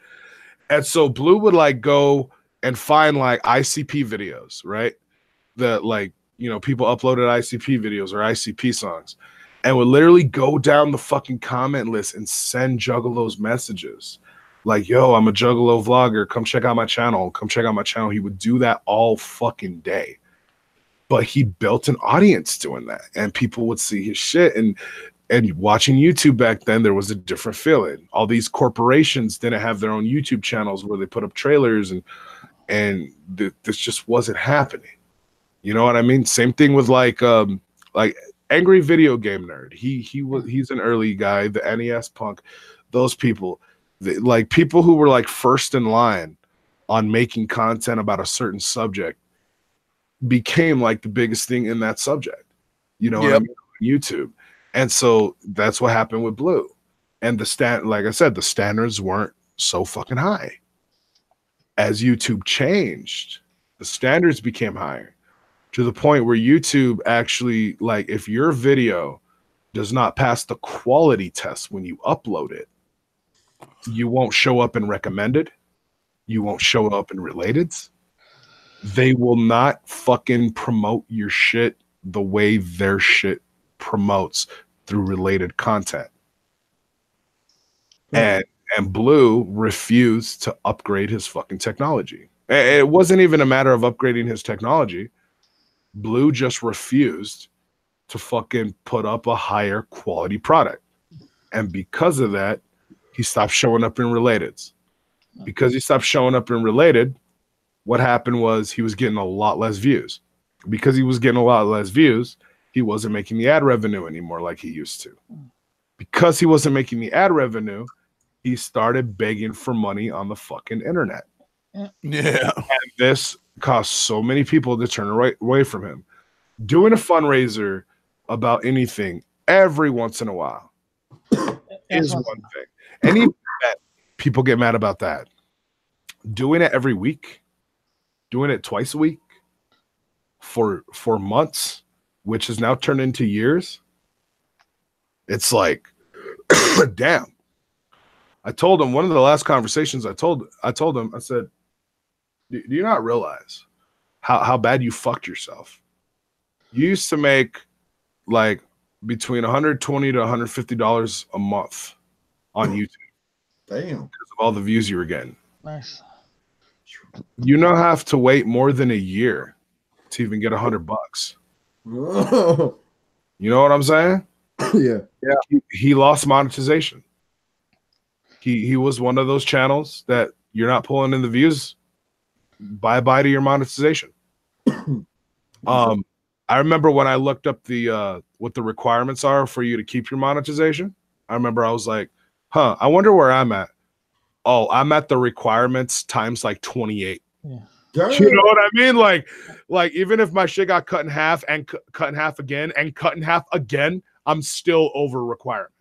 S6: And so Blue would like go and find like ICP videos, right? That like, you know, people uploaded ICP videos or ICP songs and would literally go down the fucking comment list and send Juggalos messages. Like, yo, I'm a Juggalo vlogger. Come check out my channel. Come check out my channel. He would do that all fucking day. But he built an audience doing that, and people would see his shit. And watching YouTube back then, there was a different feeling. All these corporations didn't have their own YouTube channels where they put up trailers, and this just wasn't happening. You know what I mean? Same thing with like Angry Video Game Nerd. He's an early guy. The NES Punk, those people, like people who were like first in line on making content about a certain subject, became like the biggest thing in that subject, you know, what I mean, on YouTube. And so that's what happened with Blue. And like I said, the standards weren't so fucking high. As YouTube changed, the standards became higher to the point where YouTube actually, like, if your video does not pass the quality test when you upload it, you won't show up in recommended, you won't show up in relateds. They will not fucking promote your shit the way their shit promotes through related content. And Blue refused to upgrade his fucking technology. It wasn't even a matter of upgrading his technology. Blue just refused to fucking put up a higher quality product. And because of that, he stopped showing up in relateds. Because he stopped showing up in related, what happened was he was getting a lot less views. Because he was getting a lot less views, he wasn't making the ad revenue anymore like he used to. Because he wasn't making the ad revenue, he started begging for money on the fucking internet.
S4: Yeah.
S6: And this caused so many people to turn away from him. Doing a fundraiser about anything every once in a while is one thing. And even that, people get mad about that. Doing it every week, doing it twice a week for months, which has now turned into years. It's like, damn. I told him, one of the last conversations I told him, I said, do you not realize how bad you fucked yourself? You used to make like between $120 to $150 a month on YouTube.
S1: Damn.
S6: Because of all the views you were getting.
S2: Nice.
S6: You now have to wait more than a year to even get $100. You know what I'm saying?
S1: Yeah.
S6: He lost monetization. He was one of those channels that you're not pulling in the views. Bye to your monetization. I remember when I looked up the what the requirements are for you to keep your monetization. I remember I was like, I wonder where I'm at. Oh, I'm at the requirements times like 28.
S2: Yeah.
S6: You know what I mean? Like even if my shit got cut in half and cut in half again and cut in half again, I'm still over requirement.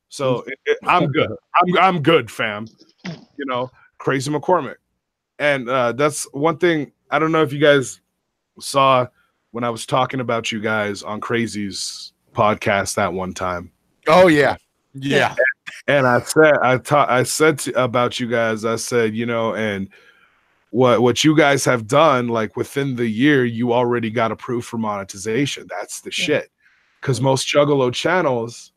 S6: So I'm good. I'm good, fam. You know, Crazy McCormick. And that's one thing. I don't know if you guys saw when I was talking about you guys on Crazy's podcast that one time.
S4: Oh yeah. Yeah.
S6: And I said about you guys, I said, you know, and what you guys have done, like within the year, you already got approved for monetization. That's the shit. Because most Juggalo channels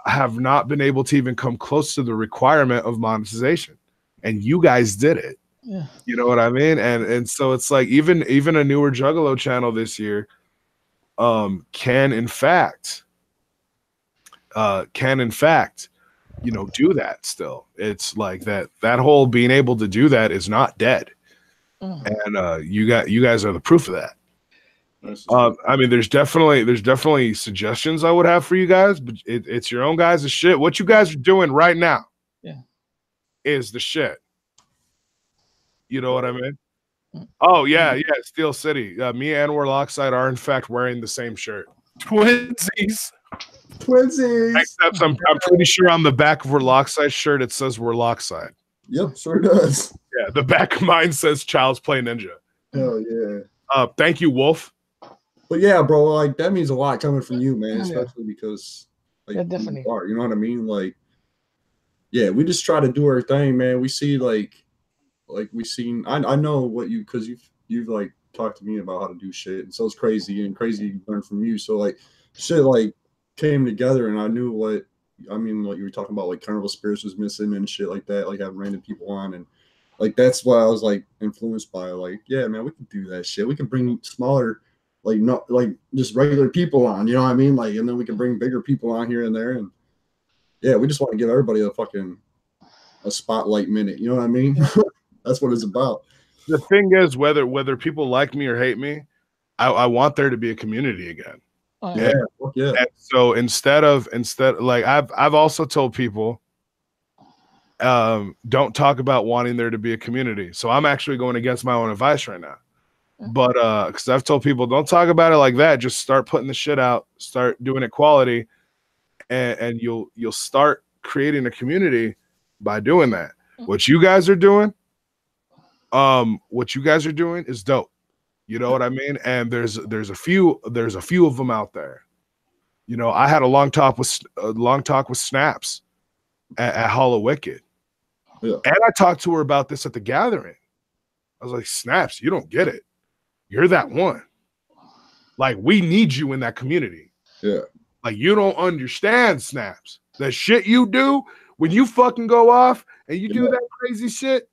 S6: have not been able to even come close to the requirement of monetization. And you guys did it.
S2: Yeah.
S6: You know what I mean? And so it's like even a newer Juggalo channel this year can in fact you know, do that still. It's like that whole being able to do that is not dead. And you guys are the proof of that. I mean, there's definitely suggestions I would have for you guys, but it's your own guys' shit. What you guys are doing right now is the shit. You know what I mean? Oh yeah, Steel City. Me and Warloxide are in fact wearing the same shirt.
S4: Twinsies.
S6: Except I'm pretty sure on the back of Warloxide shirt it says Warloxide.
S1: Yep, sure does.
S6: Yeah, the back of mine says Child's Play Ninja.
S1: Hell yeah.
S6: Thank you, Wolf.
S1: But yeah, bro, like that means a lot coming from you, man, especially because like
S2: definitely.
S1: you know what I mean? Like, yeah, we just try to do our thing, man. We see like we seen I know what you, because you've like talked to me about how to do shit, and so it's Crazy learned from you. So like shit like came together, and I knew what you were talking about, like Carnival Spirits was missing and shit like that, like having random people on, and like that's why I was like influenced by, like, yeah, man, we can do that shit. We can bring smaller, like not like just regular people on, you know what I mean? Like, and then we can bring bigger people on here and there, and yeah, we just want to give everybody a spotlight minute, you know what I mean? That's what it's about.
S6: The thing is, whether people like me or hate me, I want there to be a community again.
S1: Yeah.
S6: And so instead like I've also told people, don't talk about wanting there to be a community. So I'm actually going against my own advice right now. But because I've told people, don't talk about it like that. Just start putting the shit out, start doing it quality, and you'll start creating a community by doing that. What you guys are doing is dope. You know what I mean? And there's a few of them out there. You know, I had a long talk with Snaps at Hollow Wicked.
S1: Yeah.
S6: And I talked to her about this at the gathering. I was like, Snaps, you don't get it. You're that one. Like, we need you in that community.
S1: Yeah.
S6: Like, you don't understand, Snaps. The shit you do when you fucking go off and you do that crazy shit,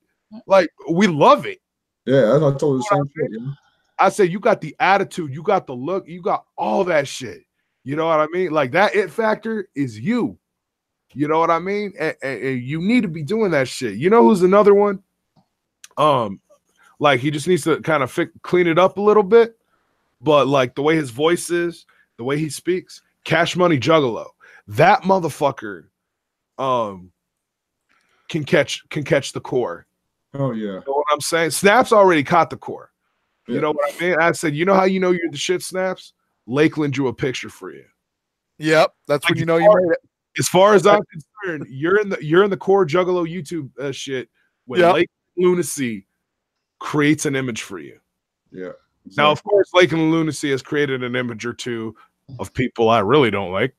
S6: like, we love it.
S1: Yeah, I told her the same thing. Yeah.
S6: I said, you got the attitude, you got the look, you got all that shit. You know what I mean? Like, that it factor is you. You know what I mean? And you need to be doing that shit. You know who's another one? Like, he just needs to kind of clean it up a little bit. But like the way his voice is, the way he speaks, Cash Money Juggalo. That motherfucker can catch the core.
S1: Oh yeah.
S6: You know what I'm saying? Snaps already caught the core.
S1: Yeah.
S6: You know what I mean? I said, you know how you know you're the shit, Snaps? Lakeland drew a picture for you.
S4: Yep, that's like, when you know you made it.
S6: As far as I'm concerned, you're in the core Juggalo YouTube shit with Lake Lunacy creates an image for you.
S1: Yeah.
S6: Now, of course, Lake and Lunacy has created an image or two of people I really don't like,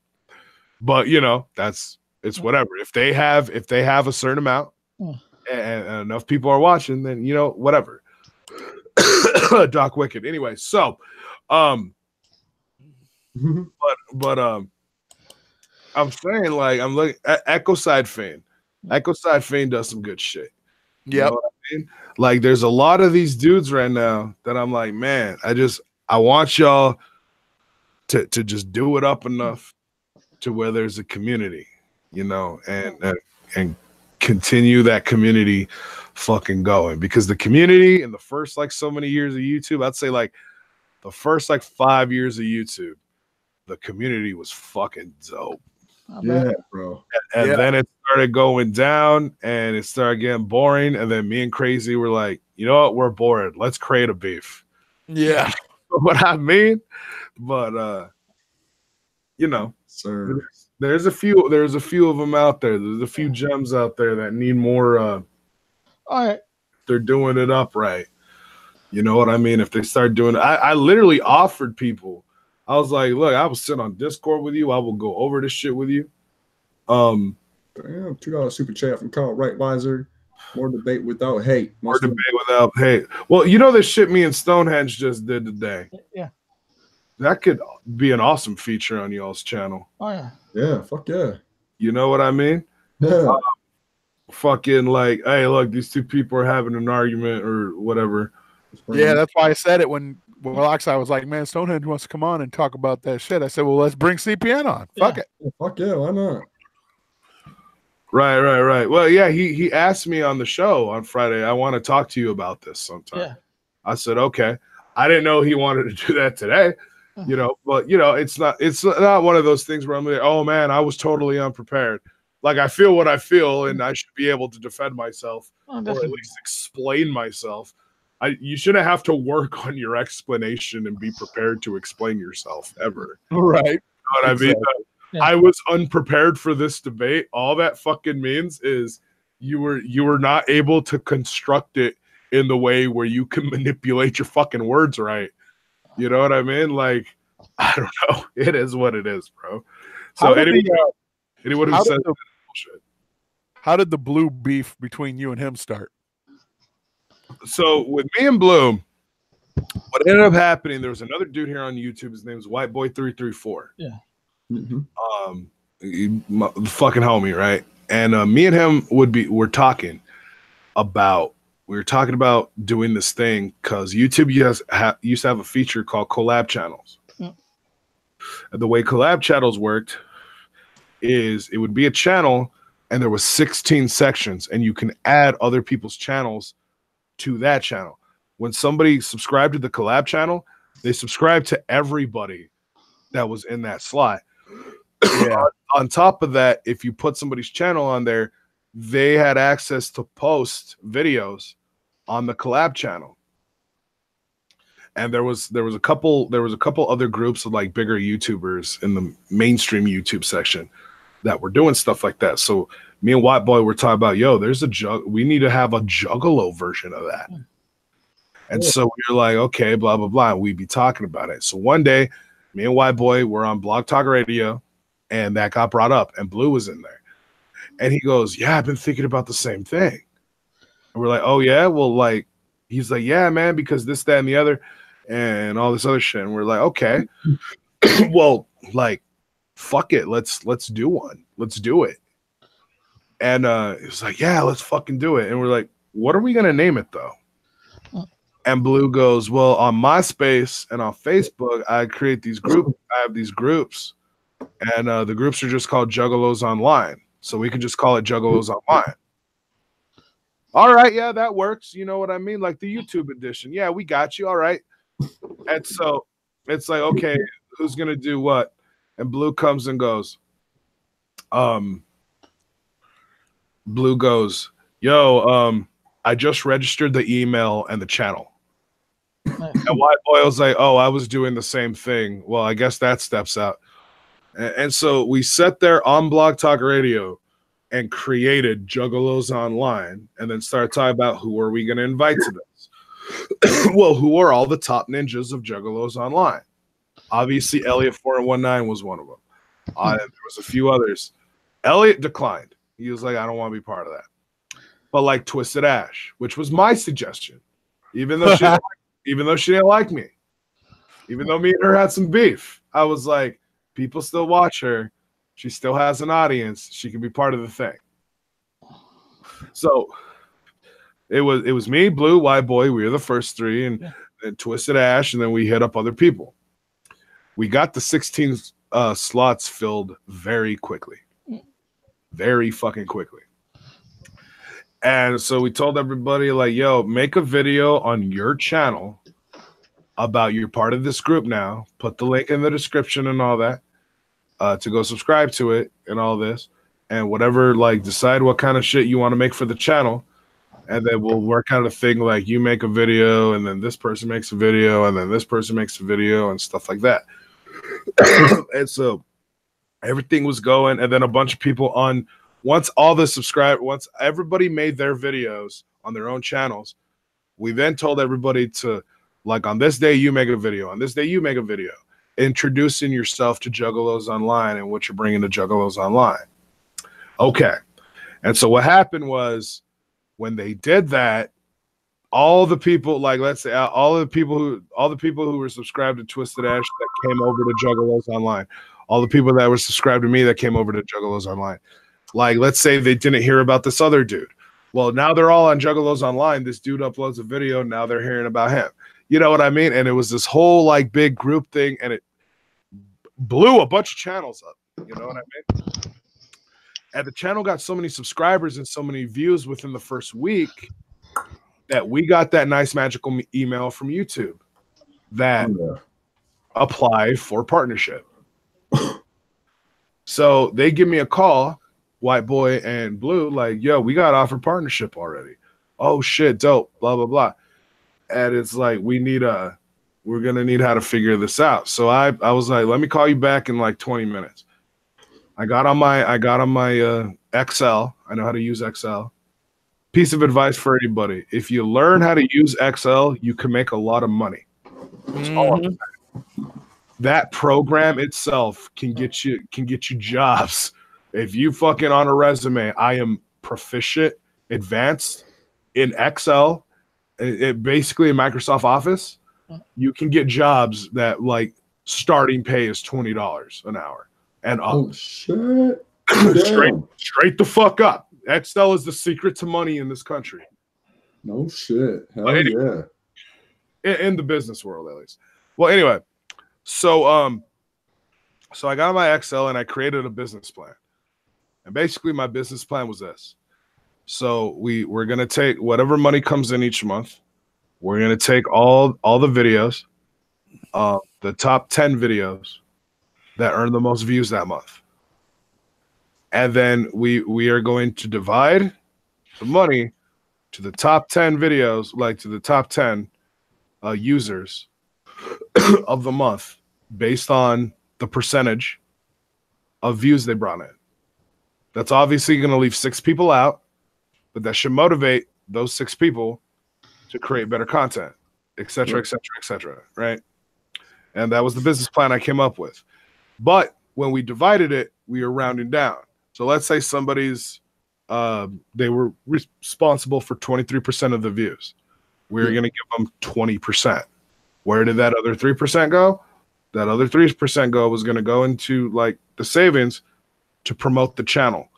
S6: but you know, it's whatever. If they have a certain amount and enough people are watching, then you know, whatever. Doc Wicked. Anyway, so but I'm saying, like, I'm looking at Ecoside Fane. Ecoside Fane does some good shit. You know what I mean? Like, there's a lot of these dudes right now that I'm like, man, I want y'all to just do it up enough to where there's a community, you know, and continue that community fucking going, because the community in the first like so many years of YouTube, I'd say like the first like 5 years of YouTube, the community was fucking dope.
S1: Yeah, bro.
S6: And then it started going down and it started getting boring. And then me and Crazy were like, you know what? We're bored. Let's create a beef.
S4: Yeah.
S6: What I mean? But you know,
S1: Sir.
S6: there's a few of them out there. There's a few gems out there that need more
S2: All right.
S6: they're doing it up right. You know what I mean? If they start doing it, I literally offered people. I was like, look, I will sit on Discord with you. I will go over this shit with you.
S1: Damn, $2 super chat from Carl Rightweiser. More debate without hate.
S6: More debate without hate. Well, you know this shit me and Stonehenge just did today.
S2: Yeah.
S6: That could be an awesome feature on y'all's channel.
S2: Oh yeah.
S1: Yeah, fuck yeah.
S6: You know what I mean?
S1: Yeah.
S6: Fucking like, hey, look, these two people are having an argument or whatever.
S4: Yeah, that's why I said it when Warloxide was like, man, Stonehenge wants to come on and talk about that shit. I said, well, let's bring CPN on. Fuck it.
S1: Fuck yeah, why not?
S6: Right. Well, yeah, he asked me on the show on Friday, I want to talk to you about this sometime.
S2: Yeah.
S6: I said, okay. I didn't know he wanted to do that today, you know, but you know, it's not one of those things where I'm like, oh man, I was totally unprepared. Like, I feel what I feel and I should be able to defend myself or at least explain myself. You shouldn't have to work on your explanation and be prepared to explain yourself ever.
S4: Right.
S6: You know what I mean?
S2: Yeah.
S6: I was unprepared for this debate. All that fucking means is you were not able to construct it in the way where you can manipulate your fucking words right. You know what I mean? Like, I don't know. It is what it is, bro. So anyone who says bullshit.
S4: How did the blue beef between you and him start?
S6: So with me and Bloom, what ended up happening, there was another dude here on YouTube. His name's Whiteboy334.
S2: Yeah.
S1: Mm-hmm.
S6: The fucking homie, right? And me and him were talking about doing this thing because YouTube used to have a feature called collab channels.
S2: Yeah.
S6: And the way collab channels worked is it would be a channel and there was 16 sections and you can add other people's channels to that channel. When somebody subscribed to the collab channel, they subscribed to everybody that was in that slot. Yeah. On top of that, if you put somebody's channel on there, they had access to post videos on the collab channel. And there was a couple other groups of like bigger YouTubers in the mainstream YouTube section that were doing stuff like that. So me and White Boy were talking about, yo, we need to have a Juggalo version of that. And so we were like, okay, blah, blah, blah. And we'd be talking about it. So one day, me and White Boy were on Blog Talk Radio, and that got brought up, and Blue was in there. And he goes, yeah, I've been thinking about the same thing. And we're like, oh, yeah? Well, like, he's like, yeah, man, because this, that, and the other, and all this other shit. And we're like, okay. Well, like, fuck it. Let's do one. Let's do it. And it was like, yeah, let's fucking do it. And we're like, what are we going to name it, though? And Blue goes, well, on MySpace and on Facebook, I create these groups. I have these groups. And the groups are just called Juggalos Online. So we can just call it Juggalos Online. All right, yeah, that works. You know what I mean? Like the YouTube edition. Yeah, we got you. All right. And so it's like, okay, who's going to do what? And Blue comes and goes, Blue goes, yo, I just registered the email and the channel. And White Boy was like, oh, I was doing the same thing. Well, I guess that steps out. And so we sat there on Blog Talk Radio and created Juggalos Online and then started talking about who are we going to invite to this. Well, who are all the top ninjas of Juggalos online? Obviously, Elliot419 was one of them. There was a few others. Elliot declined. He was like, I don't want to be part of that. But like Twisted Ash, which was my suggestion, even though she didn't like me, even though me and her had some beef, I was like, people still watch her. She still has an audience. She can be part of the thing. So it was me, Blue, White Boy. We were the first three, and Twisted Ash, and then we hit up other people. We got the 16 slots filled very quickly. Very fucking quickly. And so we told everybody, like, yo, make a video on your channel about you're part of this group now. Put the link in the description and all that to go subscribe to it and all this. And whatever, like, decide what kind of shit you want to make for the channel. And then we'll work out a thing like you make a video, and then this person makes a video, and then this person makes a video, and stuff like that. And so everything was going, and then a bunch of people once everybody made their videos on their own channels, we then told everybody to, like, on this day you make a video, on this day you make a video, introducing yourself to Juggalos Online and what you're bringing to Juggalos Online. Okay. And so what happened was, when they did that, all the people, like, let's say all the people who were subscribed to Twisted Ash that came over to Juggalos Online, all the people that were subscribed to me that came over to Juggalos Online, like, let's say they didn't hear about this other dude. Well, now they're all on Juggalos Online. This dude uploads a video. Now they're hearing about him. You know what I mean? And it was this whole, like, big group thing, and it blew a bunch of channels up. You know what I mean? And the channel got so many subscribers and so many views within the first week that we got that nice magical email from YouTube that apply for partnership. So they give me a call, White Boy and Blue, like, yo, we got offered partnership already. Oh shit, dope, blah, blah, blah. And it's like, we're gonna need how to figure this out. So I was like, let me call you back in like 20 minutes. I got on my Excel. I know how to use Excel. Piece of advice for anybody: if you learn how to use Excel, you can make a lot of money. That program itself can get you jobs. If you fucking on a resume, I am proficient, advanced in Excel, basically in Microsoft Office, you can get jobs that, like, starting pay is $20 an hour and up.
S1: Oh shit!
S6: straight the fuck up. Excel is the secret to money in this country.
S1: No shit. Hell
S6: anyway, in the business world, at least. Well, anyway, so I got my Excel and I created a business plan. And basically my business plan was this. So we're going to take whatever money comes in each month. We're going to take all the videos, the top 10 videos that earn the most views that month. And then we are going to divide the money to the top 10 videos, like to the top 10 users of the month based on the percentage of views they brought in. That's obviously going to leave 6 people out, but that should motivate those 6 people to create better content, et cetera, et cetera, et cetera, right? And that was the business plan I came up with. But when we divided it, we were rounding down. So let's say somebody's, they were responsible for 23% of the views. We were going to give them 20%. Where did that other 3% go? That other 3% was going to go into, like, the savings to promote the channel.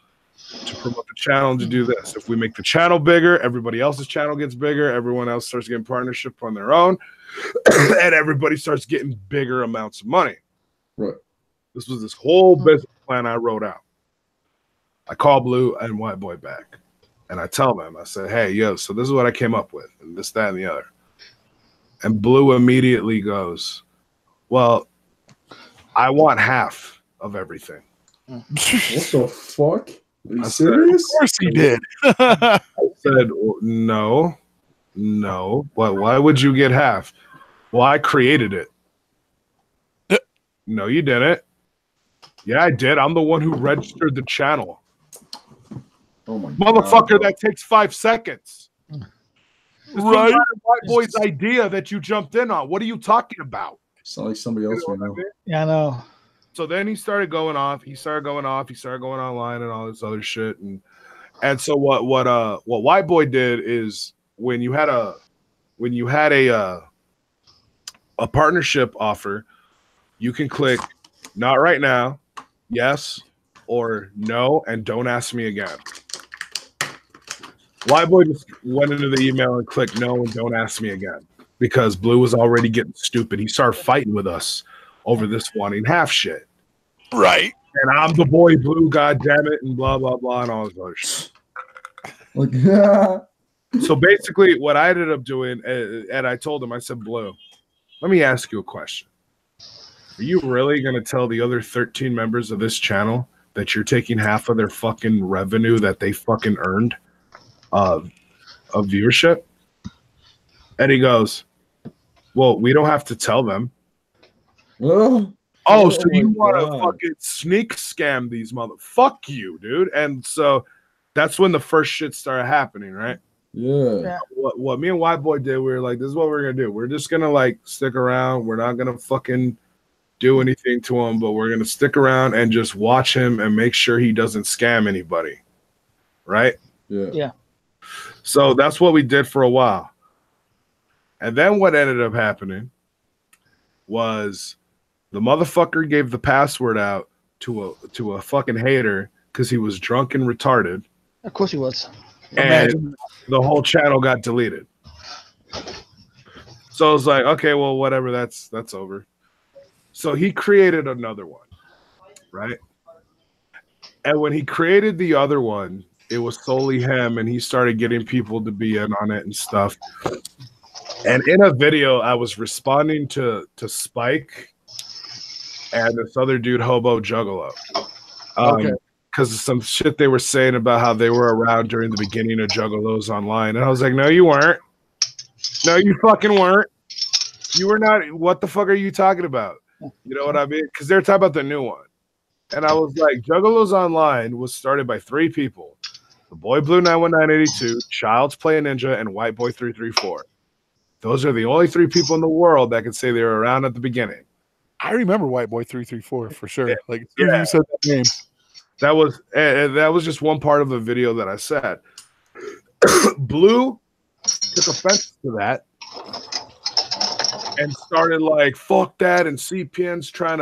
S6: To do this. If we make the channel bigger, everybody else's channel gets bigger. Everyone else starts getting partnership on their own. And everybody starts getting bigger amounts of money.
S1: Right.
S6: This was this whole business plan I wrote out. I call Blue and White Boy back. And I tell them, I said, hey, yo, so this is what I came up with. And this, that, and the other. And Blue immediately goes, well, I want half of everything.
S1: What the fuck? Are you serious?
S4: Of course he did.
S6: I said, no. But why would you get half? Well, I created it. No, you didn't. Yeah, I did. I'm the one who registered the channel.
S1: Oh my
S6: Motherfucker,
S1: God.
S6: that takes 5 seconds. This was not a white boy's idea that you jumped in on. What are you talking about?
S1: Sound like somebody else
S6: You
S1: right
S6: know
S1: now.
S6: what I mean?
S2: Yeah, I know.
S6: So then he started going off. He started going online and all this other shit. And so what White Boy did is when you had a partnership offer, you can click not right now, yes, or no, and don't ask me again. White Boy just went into the email and clicked no and don't ask me again because Blue was already getting stupid. He started fighting with us over this wanting half shit.
S4: Right.
S6: And I'm the boy Blue, god damn it, and blah, blah, blah, and all this other shit.
S1: Like,
S6: So basically what I ended up doing, and I told him, I said, Blue, let me ask you a question. Are you really going to tell the other 13 members of this channel that you're taking half of their fucking revenue that they fucking earned of viewership? And he goes, well, we don't have to tell them. Oh, so you want to fucking sneak scam these fuck you, dude. And so that's when the first shit started happening, right?
S1: Yeah.
S6: What me and White Boy did, we were like, this is what we're going to do. We're just going to like stick around. We're not going to fucking do anything to him, but we're going to stick around and just watch him and make sure he doesn't scam anybody. Right?
S2: Yeah.
S6: So that's what we did for a while. And then what ended up happening was the motherfucker gave the password out to a fucking hater because he was drunk and retarded.
S2: Of course he was.
S6: And the whole channel got deleted. So I was like, okay, well, whatever, that's over. So he created another one, right? And when he created the other one, it was solely him, and he started getting people to be in on it and stuff. And in a video, I was responding to Spike and this other dude, Hobo Juggalo.
S4: Okay.
S6: Because of some shit they were saying about how they were around during the beginning of Juggalos online. And I was like, no, you weren't. No, you fucking weren't. You were not. What the fuck are you talking about? You know what I mean? Because they're talking about the new one. And I was like, Juggalos Online was started by 3 people. The Boy Blue 91982, Child's Play Ninja, and White Boy 334. Those are the only 3 people in the world that can say they were around at the beginning.
S4: I remember White Boy 334 for sure.
S6: Yeah.
S4: Like, as soon as you said that name.
S6: That was just one part of the video that I said. Blue took offense to that and started like, fuck that, and CPN's trying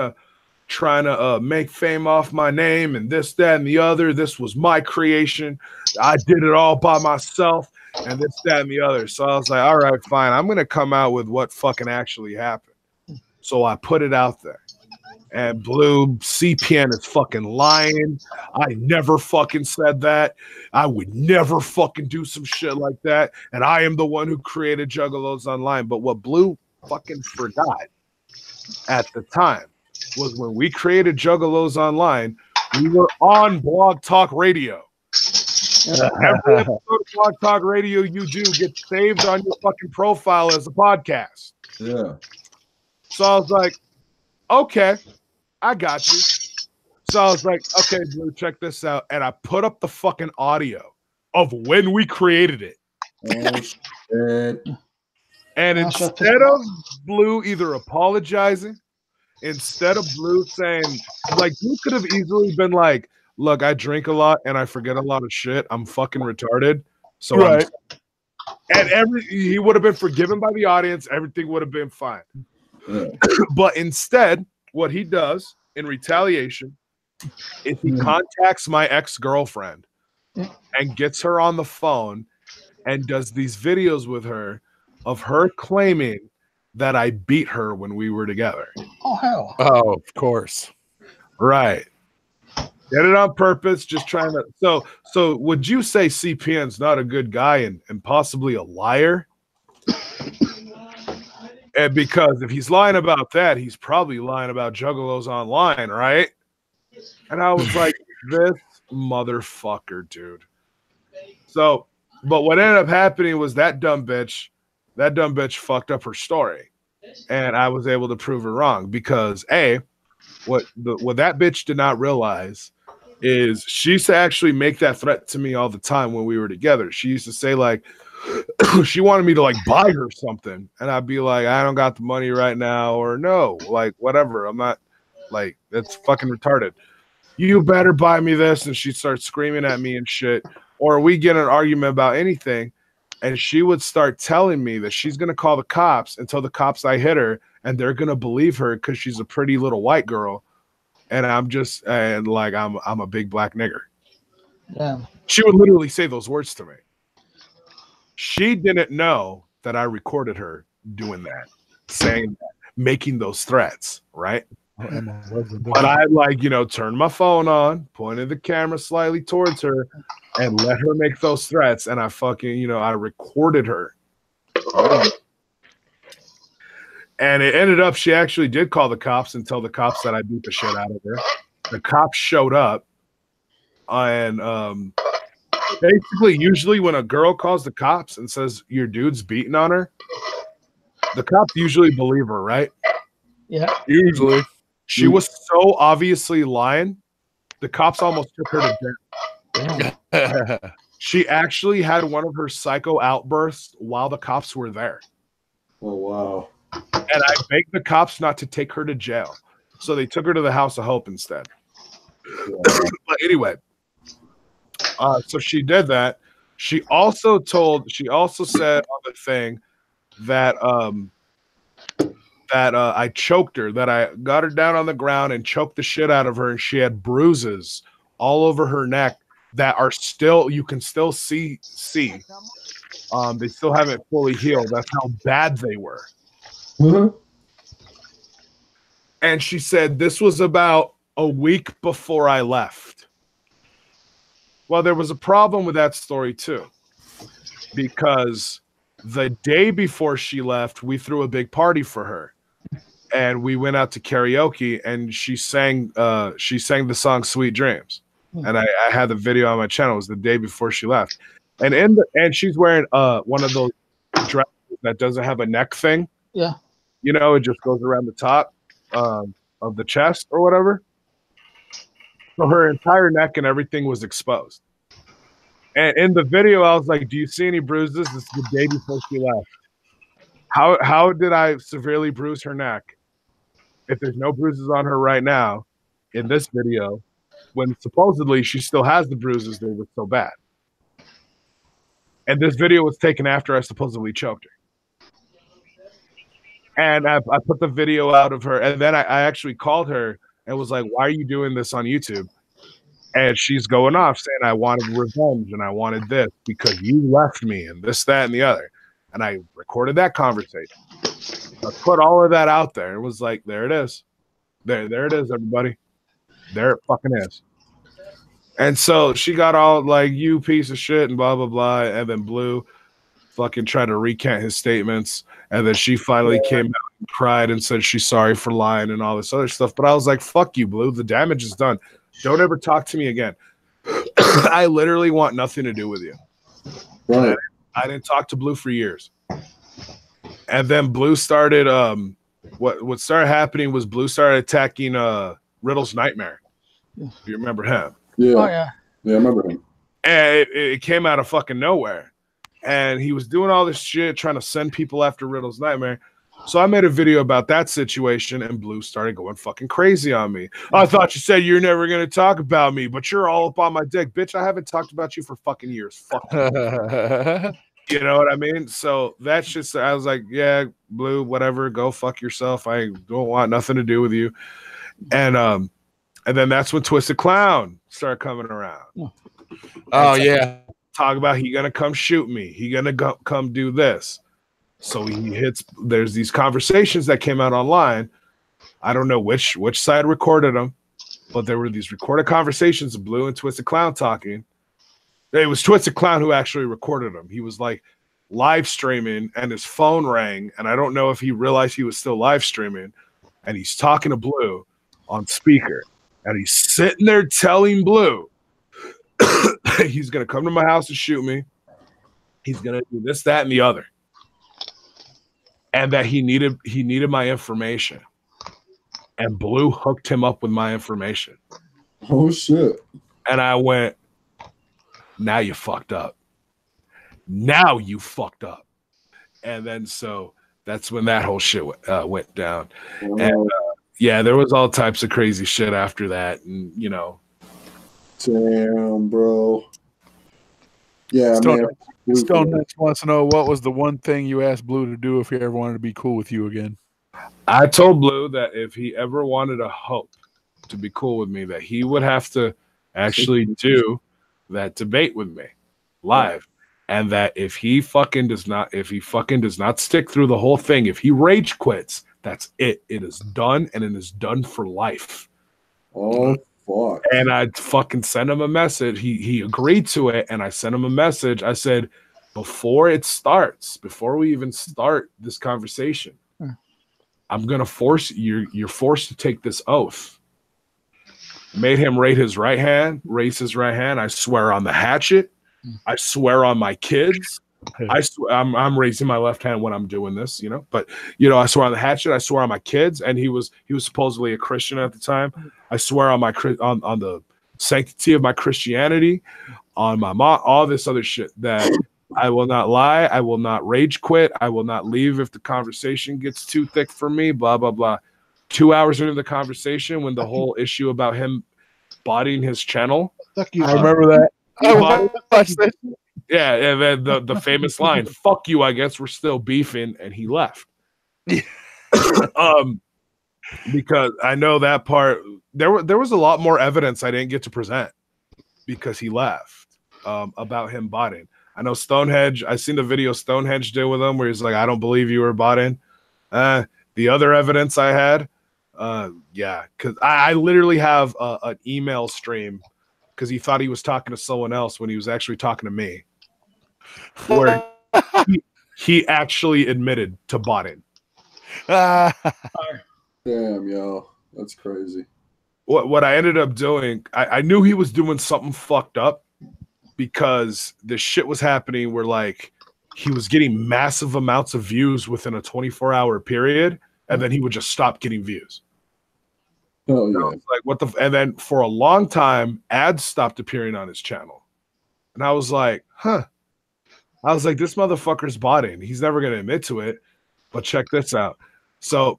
S6: to make fame off my name and this, that, and the other. This was my creation. I did it all by myself and this, that, and the other. So I was like, all right, fine. I'm going to come out with what fucking actually happened. So I put it out there. And Blue, CPN is fucking lying. I never fucking said that. I would never fucking do some shit like that. And I am the one who created Juggalos Online. But what Blue fucking forgot at the time was when we created Juggalos Online, we were on Blog Talk Radio. Every episode of Blog Talk Radio you do gets saved on your fucking profile as a podcast.
S1: Yeah.
S6: So I was like, okay, I got you. So I was like, okay, Blue, check this out. And I put up the fucking audio of when we created it.
S1: Oh, shit.
S6: And instead of Blue either apologizing, instead of Blue saying, like, Blue could have easily been like, look, I drink a lot and I forget a lot of shit. I'm fucking retarded. So
S4: Right.
S6: and he would have been forgiven by the audience. Everything would have been fine.
S1: Yeah.
S6: But instead, what he does in retaliation is he contacts my ex-girlfriend and gets her on the phone and does these videos with her of her claiming that I beat her when we were together.
S2: Oh, hell.
S4: Oh, of course.
S6: Right. Did it on purpose, just trying to. So would you say CPN's not a good guy and possibly a liar? And because if he's lying about that, he's probably lying about Juggalos Online, right? And I was like, this motherfucker, dude. So, but what ended up happening was that dumb bitch fucked up her story. And I was able to prove her wrong because what that bitch did not realize is she used to actually make that threat to me all the time when we were together. She used to say like, she wanted me to like buy her something, and I'd be like, I don't got the money right now, or no, like whatever. I'm not like, that's fucking retarded. You better buy me this, and she'd start screaming at me and shit. Or we get in an argument about anything, and she would start telling me that she's gonna call the cops and tell the cops I hit her, and they're gonna believe her because she's a pretty little white girl, and I'm a big black nigger.
S2: Yeah.
S6: She would literally say those words to me. She didn't know that I recorded her doing that, saying that, making those threats, right? But I turned my phone on, pointed the camera slightly towards her, and let her make those threats. And I fucking, I recorded her. And it ended up, she actually did call the cops and tell the cops that I beat the shit out of her. The cops showed up, and basically, usually when a girl calls the cops and says your dude's beating on her, the cops usually believe her, right?
S2: Yeah.
S6: Usually. She was so obviously lying, the cops almost took her to jail. She actually had one of her psycho outbursts while the cops were there.
S1: Oh, wow.
S6: And I begged the cops not to take her to jail. So they took her to the House of Hope instead. But anyway, so she did that. She also said on the thing that I choked her, that I got her down on the ground and choked the shit out of her, and she had bruises all over her neck that are still, you can still see. They still haven't fully healed. That's how bad they were.
S1: Mm-hmm.
S6: And she said this was about a week before I left. Well, there was a problem with that story too, because the day before she left, we threw a big party for her, and we went out to karaoke, and she sang the song "Sweet Dreams," and I had the video on my channel. It was the day before she left, and she's wearing one of those dresses that doesn't have a neck thing.
S2: Yeah,
S6: it just goes around the top of the chest or whatever. So her entire neck and everything was exposed. And in the video, I was like, do you see any bruises? This is the day before she left. How did I severely bruise her neck if there's no bruises on her right now in this video, when supposedly she still has the bruises that were so bad? And this video was taken after I supposedly choked her. And I put the video out of her, and then I actually called her and was like, why are you doing this on YouTube? And she's going off saying, I wanted revenge and I wanted this because you left me and this, that, and the other. And I recorded that conversation. I put all of that out there. It was like, there it is. There it is, everybody. There it fucking is. And so she got all like, you piece of shit and blah, blah, blah. And then Blue fucking tried to recant his statements. And then she finally came out and cried and said she's sorry for lying and all this other stuff. But I was like, fuck you, Blue. The damage is done. Don't ever talk to me again. I literally want nothing to do with you.
S1: Right.
S6: I didn't talk to Blue for years. And then Blue started what started happening was Blue started attacking Riddle's Nightmare. Do you remember him?
S1: Yeah.
S2: Oh yeah.
S1: Yeah, I remember him.
S6: And it came out of fucking nowhere. And he was doing all this shit trying to send people after Riddle's Nightmare. So I made a video about that situation, and Blue started going fucking crazy on me. I thought you said you're never going to talk about me, but you're all up on my dick. Bitch, I haven't talked about you for fucking years. Fuck you. You know what I mean? So that's just, I was like, yeah, Blue, whatever, go fuck yourself. I don't want nothing to do with you. And then that's when Twisted Clown started coming around.
S8: Oh, yeah.
S6: Talk about he going to come shoot me. He going to come do this. So he hits, there's these conversations that came out online. I don't know which side recorded them, but there were these recorded conversations of Blue and Twisted Clown talking. It was Twisted Clown who actually recorded them. He was like live streaming and his phone rang, and I don't know if he realized he was still live streaming, and he's talking to Blue on speaker, and he's sitting there telling Blue he's going to come to my house and shoot me. He's going to do this, that, and the other. And that he needed my information. And Blue hooked him up with my information.
S1: Oh, shit.
S6: And I went, now you fucked up. Now you fucked up. And then so that's when that whole shit went down. And yeah, there was all types of crazy shit after that. And, you know.
S1: Damn, bro. Yeah, man.
S4: Stonehenge wants to know what was the one thing you asked Blue to do if he ever wanted to be cool with you again.
S6: I told Blue that if he ever wanted a hope to be cool with me, that he would have to actually do that debate with me live. And that if he fucking does not stick through the whole thing, if he rage quits, that's it. It is done, and it is done for life.
S1: Oh, fuck.
S6: And I fucking sent him a message. He agreed to it, and I sent him a message. I said, before we even start this conversation, I'm gonna you're forced to take this oath. Made him raise his right hand. I swear on the hatchet. I swear on my kids. I'm raising my left hand when I'm doing this, you know. But you know, I swear on the hatchet. I swear on my kids. And he was supposedly a Christian at the time. I swear on on the sanctity of my Christianity, on my mom, all this other shit that I will not lie. I will not rage quit. I will not leave if the conversation gets too thick for me. Blah blah blah. 2 hours into the conversation, when the whole issue about him bodying his channel,
S2: Fuck you.
S4: I remember that.
S6: Yeah, and then the famous line, "Fuck you, I guess we're still beefing," and he left. Because I know that part. There was a lot more evidence I didn't get to present because he left about him botting. I know Stonehenge. I seen the video Stonehenge did with him where he's like, "I don't believe you were botting." The other evidence I had, because I literally have an email stream because he thought he was talking to someone else when he was actually talking to me, where he actually admitted to botting.
S1: Damn, yo, that's crazy.
S6: What I ended up doing, I knew he was doing something fucked up because the shit was happening where like he was getting massive amounts of views within a 24-hour period, and then he would just stop getting views.
S1: Oh yeah.
S6: Like what the? And then for a long time, ads stopped appearing on his channel, and I was like, huh. I was like, this motherfucker's botting. He's never gonna admit to it, but check this out. So,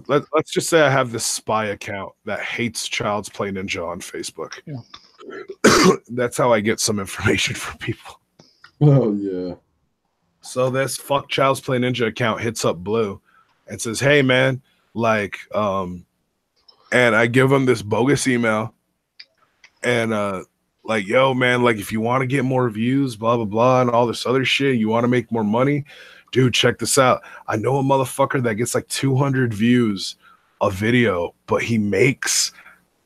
S6: let's just say I have this spy account that hates Child's Play Ninja on Facebook. Yeah. That's how I get some information from people.
S1: Oh yeah.
S6: So this fuck Child's Play Ninja account hits up Blue and says, "Hey man, like, and I give him this bogus email, and like, yo man, like if you want to get more views, blah blah blah, and all this other shit, you want to make more money, dude, check this out. I know a motherfucker that gets like 200 views a video, but he'll make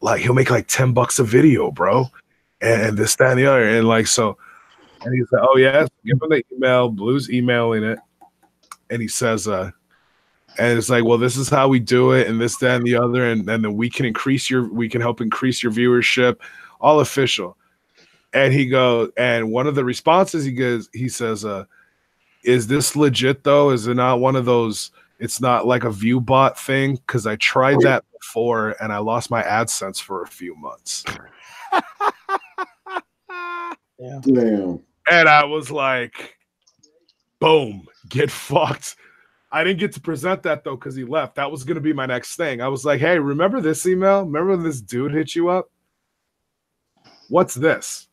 S6: like $10 a video, bro, and this, that, and the other, and like so." And he's like, "Oh yeah, give him the email." Blue's emailing it, and he says, and it's like, "Well, this is how we do it, and this, that, and the other, and then we can help increase your viewership, all official." And he goes, and one of the responses he says, "Is this legit though? Is it not one of those? It's not like a view bot thing? Because I tried that before, and I lost my AdSense for a few months."
S2: Yeah.
S1: Damn.
S6: And I was like, boom, get fucked. I didn't get to present that though because he left. That was going to be my next thing. I was like, hey, remember this email? Remember when this dude hit you up? What's this?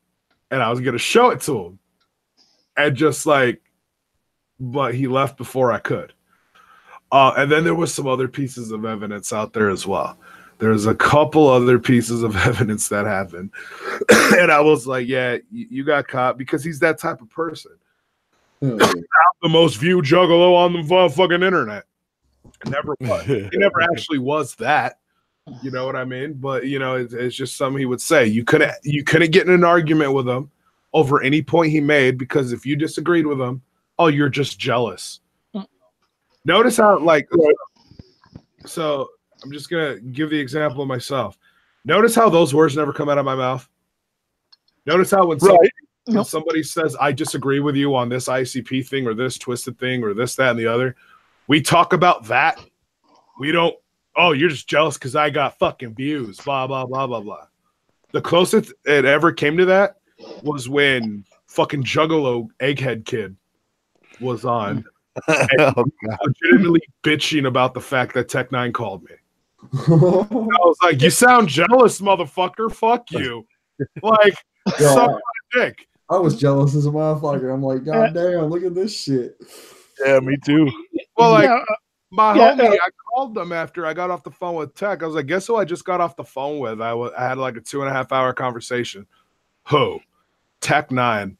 S6: And I was going to show it to him. And just like, but he left before I could. And then there was some other pieces of evidence out there as well. There's a couple other pieces of evidence that happened. And I was like, yeah, you got caught because he's that type of person. I'm the most viewed Juggalo on the fucking internet. Never was. He never actually was that. You know what I mean? But, you know, it's just something he would say. You couldn't get in an argument with him over any point he made because if you disagreed with him, oh, you're just jealous. Notice how, like, so I'm just going to give the example of myself. Notice how those words never come out of my mouth. Notice how when somebody says, I disagree with you on this ICP thing or this twisted thing or this, that, and the other, we talk about that. We don't, oh, you're just jealous because I got fucking views, blah, blah, blah, blah, blah. The closest it ever came to that was when fucking Juggalo egghead kid was on.
S8: Oh, God.
S6: Legitimately bitching about the fact that Tech 9 called me. I was like, you sound jealous, motherfucker. Fuck you. Like,
S1: Yo,
S6: suck my dick.
S1: I was jealous as a motherfucker. I'm like, God damn, look at this shit.
S8: Yeah, me too.
S6: Well, like,
S2: Yeah,
S6: my
S2: yeah,
S6: homie, I called them after I got off the phone with Tech. I was like, guess who I just got off the phone with? I had like a 2.5 hour conversation. Who? Tech 9.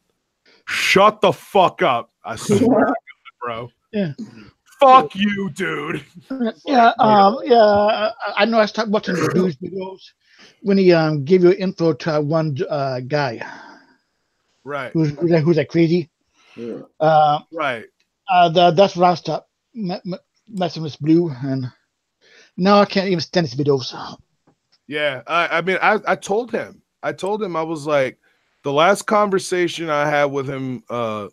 S6: Shut the fuck up. I swear to God, bro.
S2: Yeah.
S6: Fuck you, dude.
S2: yeah, I know I started watching the news videos when he gave you info to one guy
S6: Right.
S2: who's like crazy.
S1: Yeah.
S6: Right.
S2: That's where I stopped messing with Blue, and now I can't even stand his videos.
S6: Yeah. I mean, I told him. I was like, the last conversation I had with him,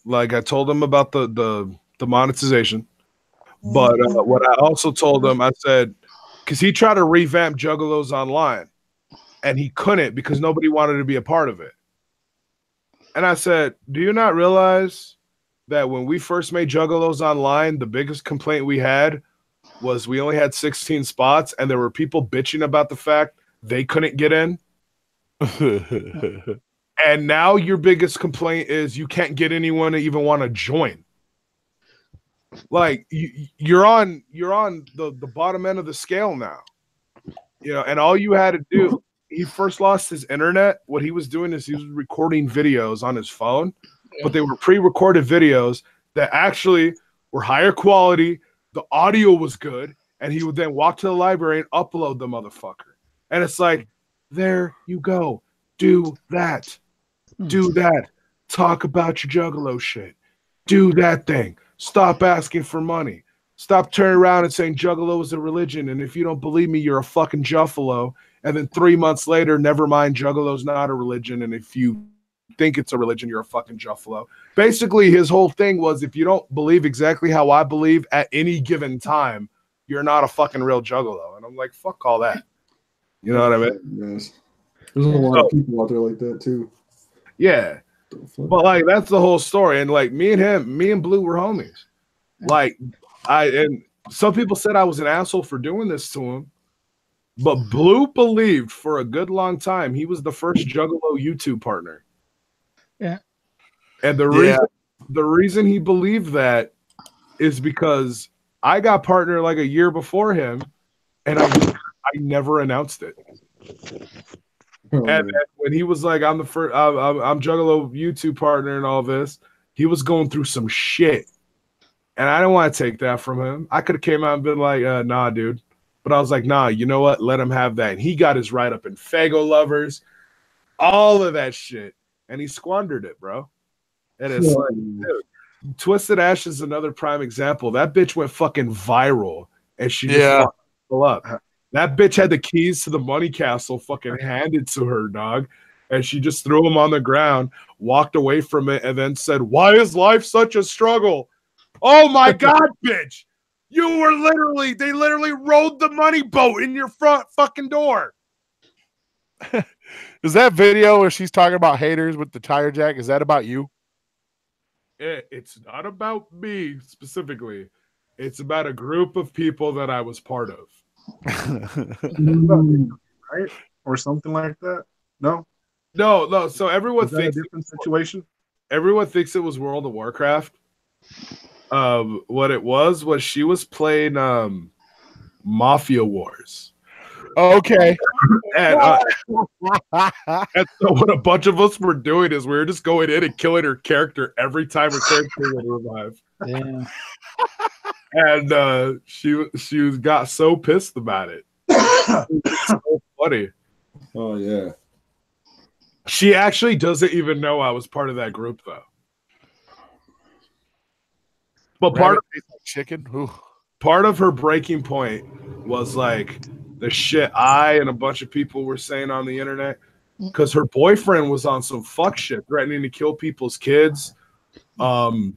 S6: like I told him about the monetization. But what I also told him, I said, because he tried to revamp Juggalos online, and he couldn't because nobody wanted to be a part of it. And I said, do you not realize that when we first made Juggalos online, the biggest complaint we had was we only had 16 spots, and there were people bitching about the fact they couldn't get in? And now your biggest complaint is you can't get anyone to even want to join. Like you're on the bottom end of the scale now, you know. And all you had to do, he first lost his internet. What he was doing is he was recording videos on his phone, but they were pre-recorded videos that actually were higher quality. The audio was good, and he would then walk to the library and upload the motherfucker. And it's like, there you go, do that, talk about your Juggalo shit, do that thing. Stop asking for money. Stop turning around and saying Juggalo is a religion, and if you don't believe me, you're a fucking Juffalo. And then 3 months later, never mind, Juggalo's not a religion, and if you think it's a religion, you're a fucking Juffalo. Basically, his whole thing was, if you don't believe exactly how I believe at any given time, you're not a fucking real Juggalo. And I'm like, fuck all that. You know what I mean?
S1: Yes. There's a lot of people out there like that too.
S6: Yeah. But like that's the whole story. And like me and Blue were homies. Like and some people said I was an asshole for doing this to him. But Blue believed for a good long time he was the first Juggalo YouTube partner.
S2: Yeah.
S6: And the reason he believed that is because I got partnered like a year before him, and I never announced it. And then when he was like, I'm the first, I'm Juggalo YouTube partner and all this, he was going through some shit. And I didn't want to take that from him. I could have came out and been like, nah, dude. But I was like, nah, you know what? Let him have that. And he got his write up in Fago Lovers, all of that shit. And he squandered it, bro. And it's like, dude, Twisted Ash is another prime example. That bitch went fucking viral. And she just fucked people up. That bitch had the keys to the money castle fucking handed to her, dog. And she just threw them on the ground, walked away from it, and then said, why is life such a struggle? Oh my God, bitch. You were they literally rode the money boat in your front fucking door.
S8: Is that video where she's talking about haters with the tire jack? Is that about you?
S6: It's not about me specifically. It's about a group of people that I was part of.
S9: Right? Or something like that? No?
S6: No. So everyone
S9: thinks a different situation.
S6: Everyone thinks it was World of Warcraft. What it was she was playing Mafia Wars.
S8: Okay.
S6: And so what a bunch of us were doing is we were just going in and killing her character every time her character would revive.
S2: Yeah.
S6: And she got so pissed about it. It's so funny.
S1: Oh yeah.
S6: She actually doesn't even know I was part of that group though. But part of her breaking point was like the shit I and a bunch of people were saying on the internet, because her boyfriend was on some fuck shit, threatening to kill people's kids. And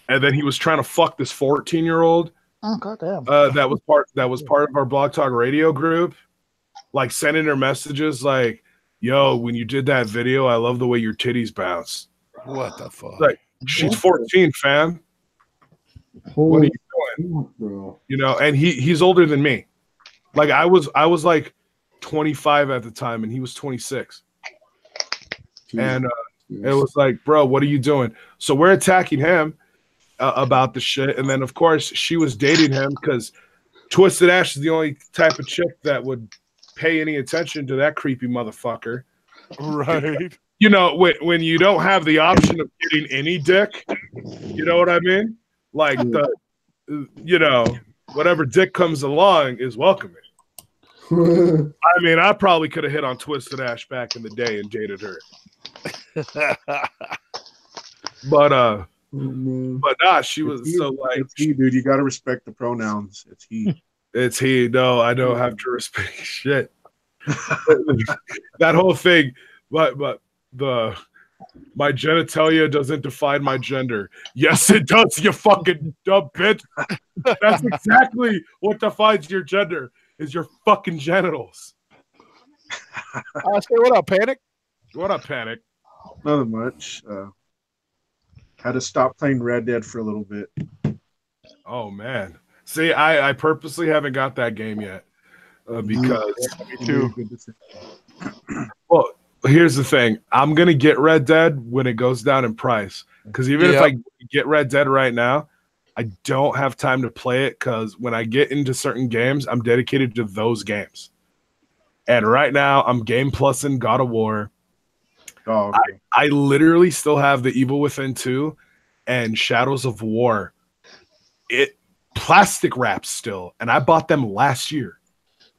S6: then he was trying to fuck this 14-year-old.
S2: Oh goddamn.
S6: That was part of our Blog Talk Radio group. Like sending her messages like, yo, when you did that video, I love the way your titties bounce.
S8: What the fuck?
S6: Like, she's 14, fam. What are you doing,
S1: bro?
S6: You know, and he's older than me. Like I was like 25 at the time, and he was 26. And it was like, bro, what are you doing? So we're attacking him about the shit, and then of course she was dating him because Twisted Ash is the only type of chick that would pay any attention to that creepy motherfucker.
S8: Right.
S6: You know, when you don't have the option of getting any dick, you know what I mean? Like you know, whatever dick comes along is welcoming. I mean, I probably could have hit on Twisted Ash back in the day and dated her. But nah, she was so like,
S9: it's he, dude. You got to respect the pronouns. It's he.
S6: It's he. No, I don't have to respect shit. That whole thing, but my genitalia doesn't define my gender. Yes, it does, you fucking dumb bitch. That's exactly what defines your gender, is your fucking genitals.
S8: I say, what up, Panic?
S6: What up, Panic?
S9: Nothing much. Had to stop playing Red Dead for a little bit.
S6: Oh, man. See, I purposely haven't got that game yet because...
S8: Me too.
S6: Well, here's the thing. I'm going to get Red Dead when it goes down in price. Because even if I get Red Dead right now, I don't have time to play it because when I get into certain games, I'm dedicated to those games. And right now, I'm Game Plus in God of War.
S9: Oh, okay.
S6: I literally still have the Evil Within 2 and Shadows of War. It plastic wraps still, and I bought them last year.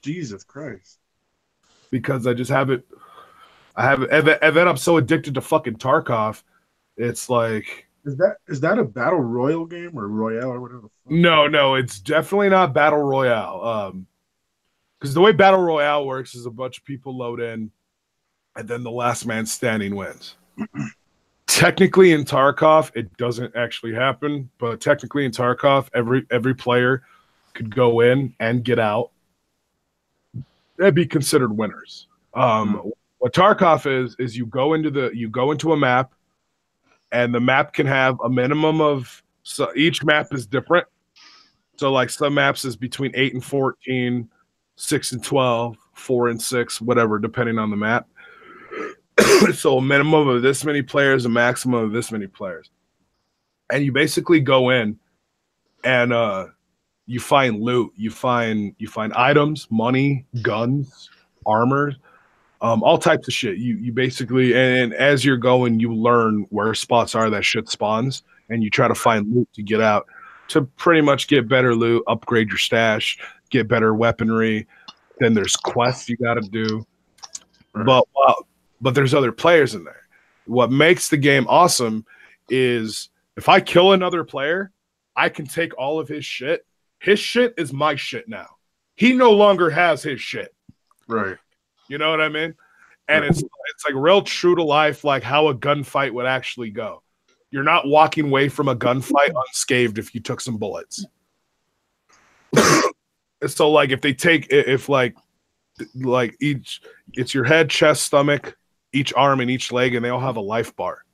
S9: Jesus Christ!
S6: Because I just have it. I have it, and then I'm so addicted to fucking Tarkov. It's like,
S9: is that a battle royale game or royale or whatever?
S6: No, it's definitely not battle royale. Because the way battle royale works is a bunch of people load in, and then the last man standing wins. Technically in Tarkov, it doesn't actually happen, but technically in Tarkov, every player could go in and get out. They'd be considered winners. What Tarkov is you go into a map, and the map can have a minimum of, so each map is different. So like some maps is between 8 and 14, 6 and 12, 4 and 6, whatever, depending on the map. So a minimum of this many players, a maximum of this many players. And you basically go in and you find loot, you find items, money, guns, armor, all types of shit. You basically, and as you're going, you learn where spots are that shit spawns, and you try to find loot to get out to pretty much get better loot, upgrade your stash, get better weaponry. Then there's quests you got to do. Right. But there's other players in there. What makes the game awesome is if I kill another player, I can take all of his shit. His shit is my shit now. He no longer has his shit.
S9: Right.
S6: You know what I mean? And it's like real true to life, like how a gunfight would actually go. You're not walking away from a gunfight unscathed if you took some bullets. So like if each, it's your head, chest, stomach, each arm and each leg, and they all have a life bar.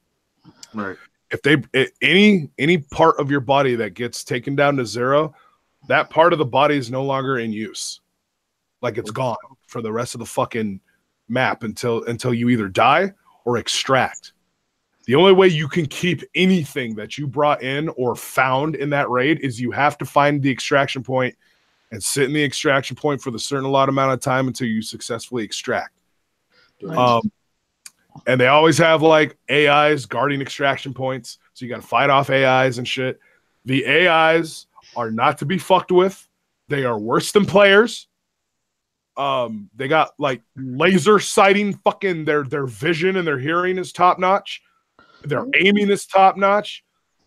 S9: Right.
S6: If any part of your body that gets taken down to 0, that part of the body is no longer in use. Like it's gone for the rest of the fucking map until you either die or extract. The only way you can keep anything that you brought in or found in that raid is you have to find the extraction point and sit in the extraction point for the certain amount of time until you successfully extract. Right. And they always have like AIs guarding extraction points. So you got to fight off AIs and shit. The AIs are not to be fucked with. They are worse than players. They got like laser sighting, fucking their vision and their hearing is top notch. Their aiming is top notch.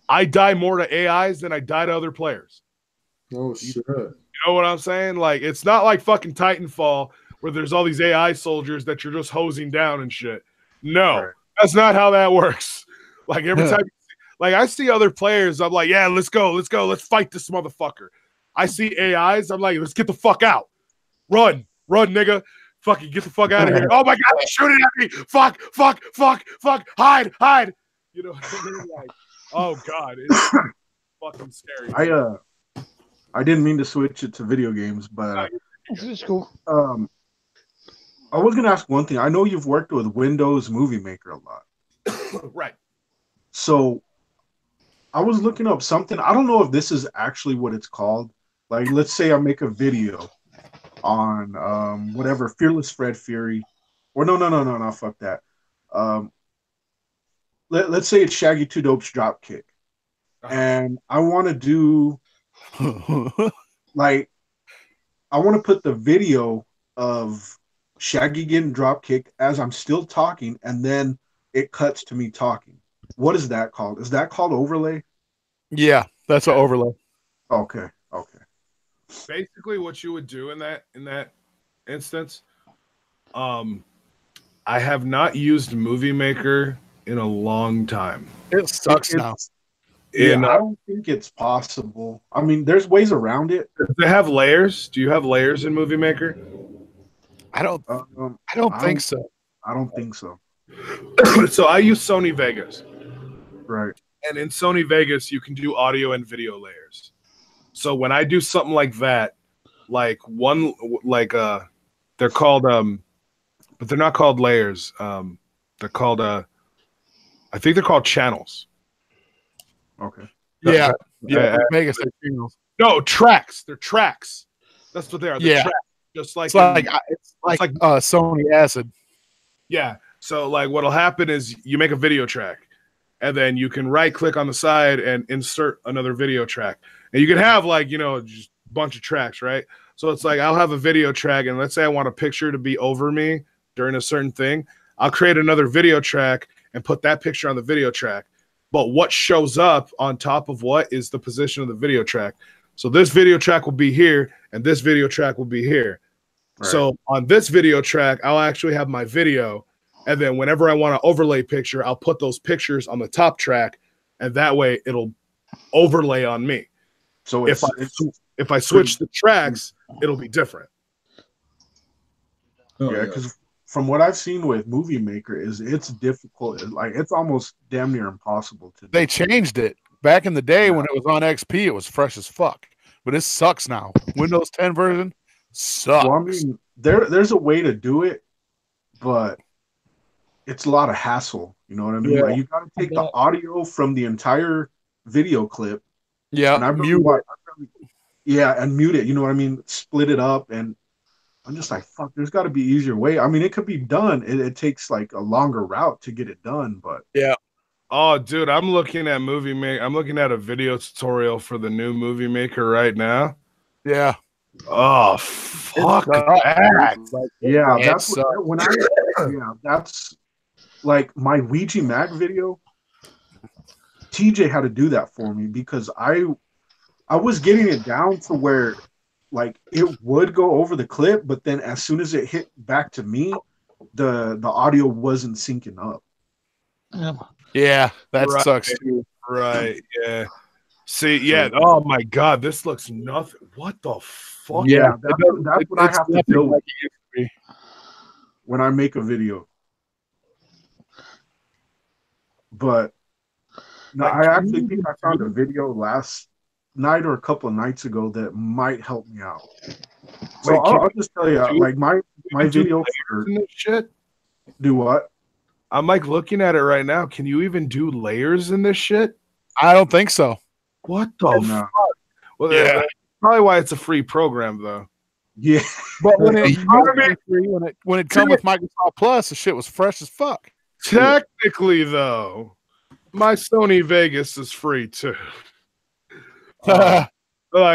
S6: I die more to AIs than I die to other players.
S1: Oh shit.
S6: You know what I'm saying? Like it's not like fucking Titanfall where there's all these AI soldiers that you're just hosing down and shit. No, that's not how that works. Like every time, like I see other players, I'm like, yeah, let's go, let's fight this motherfucker. I see AIs, I'm like, let's get the fuck out, run, nigga, fucking get the fuck out of here. Oh my god, they're shooting at me, fuck, hide. You know what I mean? Like, oh god, it's fucking scary.
S9: I didn't mean to switch it to video games, but
S2: This is cool.
S9: I was gonna ask one thing. I know you've worked with Windows Movie Maker a lot.
S6: Right.
S9: So I was looking up something. I don't know if this is actually what it's called. Like, let's say I make a video on whatever Fearless Fred Fury, or no, fuck that. Let's say it's Shaggy Two Dope's Dropkick, and I want to do like I want to put the video of Shaggy getting Dropkicked as I'm still talking, and then it cuts to me talking. What is that called? Is that called overlay?
S8: Yeah, that's an overlay.
S9: Okay.
S6: Basically, what you would do in that instance, I have not used Movie Maker in a long time.
S8: It sucks now.
S9: Yeah, I don't think it's possible. I mean, there's ways around it.
S6: Does it have layers? Do you have layers in Movie Maker?
S8: I don't think so.
S9: I don't think so.
S6: So I use Sony Vegas.
S9: Right.
S6: And in Sony Vegas, you can do audio and video layers. So when I do something like that, they're called but they're not called layers. They're called I think they're called channels.
S9: Okay.
S8: Yeah. Vegas channels.
S6: No, tracks. They're tracks. That's what they are. They're tracks. Just like
S8: it's like Sony Acid.
S6: Yeah. So like what'll happen is you make a video track, and then you can right click on the side and insert another video track. And you can have just a bunch of tracks, right? So it's like I'll have a video track, and let's say I want a picture to be over me during a certain thing. I'll create another video track and put that picture on the video track. But what shows up on top of what is the position of the video track. So this video track will be here, and this video track will be here. Right. So on this video track, I'll actually have my video, and then whenever I want to overlay picture, I'll put those pictures on the top track, and that way it'll overlay on me. So if I switch the tracks, it'll be different.
S9: Yeah, because from what I've seen with Movie Maker is it's difficult. Like it's almost damn near impossible to do.
S8: They changed it. Back in the day when it was on XP, it was fresh as fuck. But it sucks now. Windows 10 version sucks.
S9: Well, I mean, there's a way to do it, but it's a lot of hassle. You know what I mean? Yeah. Like you got to take the audio from the entire video clip.
S8: Yeah,
S9: and mute it. You know what I mean? Split it up, and I'm just like, fuck. There's got to be easier way. I mean, it could be done. It takes like a longer route to get it done, but
S8: yeah.
S6: Oh, dude, I'm looking at Movie Maker. I'm looking at a video tutorial for the new Movie Maker right now.
S8: Yeah.
S6: Oh, fuck that.
S9: Yeah, that's like my Ouija Mag video. TJ had to do that for me because I was getting it down to where like it would go over the clip, but then as soon as it hit back to me, the audio wasn't syncing up.
S8: Yeah, that sucks too.
S6: Right, yeah. See, yeah, oh my god, this looks nothing. What the fuck?
S9: Yeah, that's what I have to deal with when I make a video. But no, I actually think I found a video last night or a couple of nights ago that might help me out. So I'll just tell you, like my video for
S6: shit.
S9: Do what?
S6: I'm like looking at it right now. Can you even do layers in this shit?
S8: I don't think so.
S6: What the fuck? Well, yeah, that's probably why it's a free program, though.
S9: Yeah,
S8: but when it come with Microsoft Plus, the shit was fresh as fuck.
S6: Technically, though, my Sony Vegas is free too. Okay.
S8: I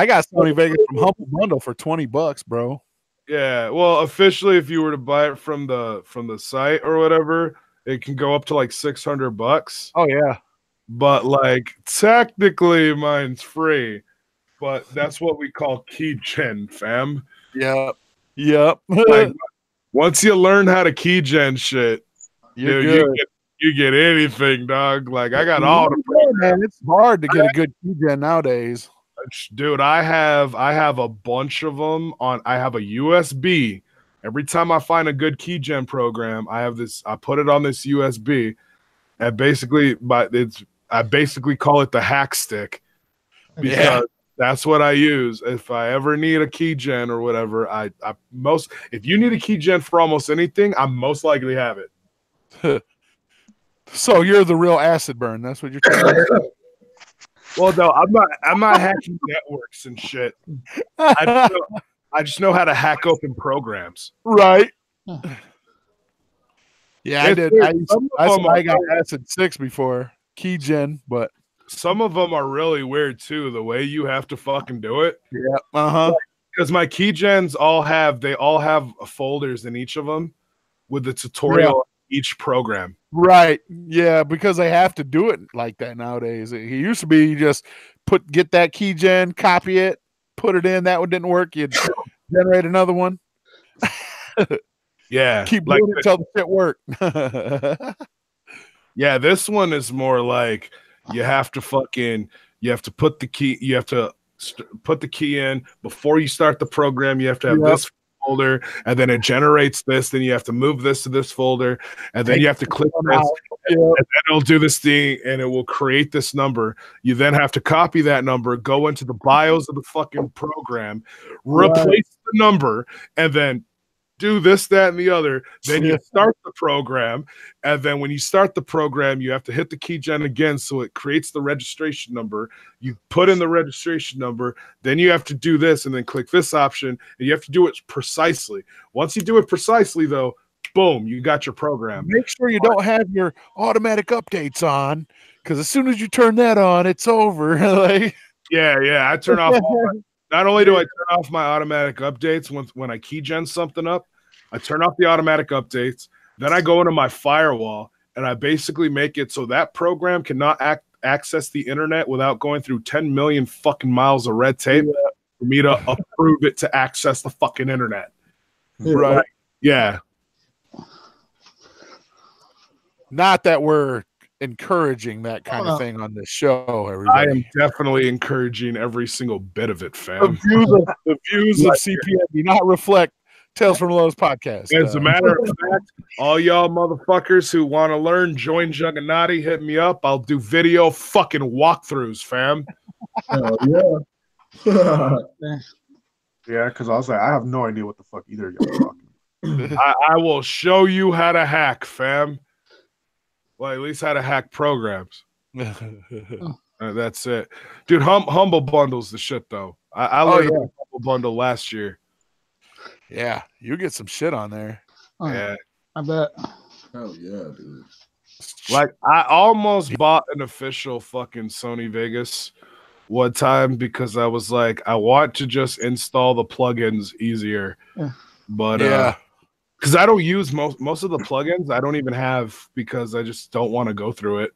S8: got Sony Vegas from Humble Bundle for $20, bro.
S6: Yeah, well, officially, if you were to buy it from the site or whatever, it can go up to like $600.
S8: Oh yeah,
S6: but like technically, mine's free. But that's what we call keygen, fam.
S8: Yep.
S6: Like, once you learn how to keygen shit, you get anything, dog. Like I got all the
S8: man. It's hard to get a good keygen nowadays.
S6: Dude, I have a bunch of them on. I have a USB. Every time I find a good keygen program, I put it on this USB, And basically, I basically call it the hack stick because that's what I use. If I ever need a key gen or whatever, if you need a key gen for almost anything, I most likely have it.
S8: So you're the real acid burn. That's what you're telling me.
S6: Well, no, I'm not hacking networks and shit. I just know how to hack open programs.
S8: Right. Yeah, I did. I got
S6: are-
S8: acid 6 before keygen, but
S6: Some of them are really weird too. The way you have to fucking do it.
S8: yeah,
S6: Because my keygens all have folders in each of them with the tutorial on each program.
S8: right. Yeah, because they have to do it like that nowadays. It used to be you just get that keygen, copy it, put it in. That one didn't work. You'd generate another one.
S6: Yeah,
S8: Keep doing it until the shit worked.
S6: Yeah, this one is more like you have to put the key, put the key in before you start the program. You have to have this folder, and then it generates this. Then you have to move this to this folder, and then you have to click this, and then it'll do this thing, and it will create this number. You then have to copy that number, go into the BIOS of the fucking program, replace the number, and then do this, that, and the other. Then you start the program, and then when you start the program, you have to hit the keygen again so it creates the registration number. You put in the registration number, then you have to do this and then click this option, and you have to do it precisely. Once you do it precisely, though, boom, you got your program.
S8: Make sure you don't have your automatic updates on, because as soon as you turn that on, it's over.
S6: Yeah, I turn off not only do I turn off my automatic updates when I keygen something up, I turn off the automatic updates. Then I go into my firewall and I basically make it so that program cannot access the internet without going through 10 million fucking miles of red tape for me to approve it to access the fucking internet.
S8: Right.
S6: Yeah.
S8: Not that we're encouraging that kind of thing on this show, everybody.
S6: I am definitely encouraging every single bit of it, fam.
S8: The views of CPN do not reflect Tales from the Lowe's podcast.
S6: As a matter of fact, all y'all motherfuckers who want to learn, join Jugganati, hit me up. I'll do video fucking walkthroughs, fam.
S1: Oh, yeah.
S9: Yeah, because I was like, I have no idea what the fuck either of y'all are talking.
S6: I will show you how to hack, fam. Well, at least how to hack programs. That's it. Dude, Humble Bundle's the shit, though. I learned about Humble Bundle last year.
S8: Yeah, you get some shit on there.
S6: Yeah.
S2: I bet.
S1: Hell yeah, dude.
S6: Like, I almost bought an official fucking Sony Vegas one time because I was like, I want to just install the plugins easier.
S2: Yeah.
S6: But because I don't use most of the plugins, I don't even have because I just don't want to go through it.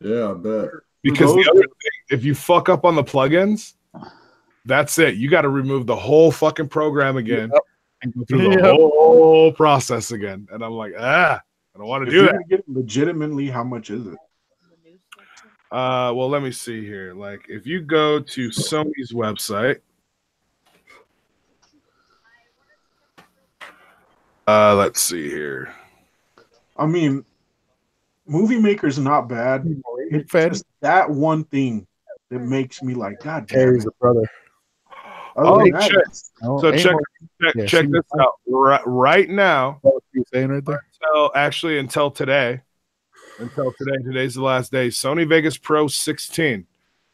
S1: Yeah, I bet.
S6: Because the other thing, if you fuck up on the plugins, that's it. You got to remove the whole fucking program again and go through the whole process again. And I'm like, I don't want to do that.
S9: Get legitimately, how much is it?
S6: Well, let me see here. Like, if you go to Sony's website, let's see here.
S9: I mean, Movie Maker's not bad. It's just that one thing that makes me like, God damn it.
S8: Brother.
S6: Check this out. Right now, until today, today's the last day. Sony Vegas Pro 16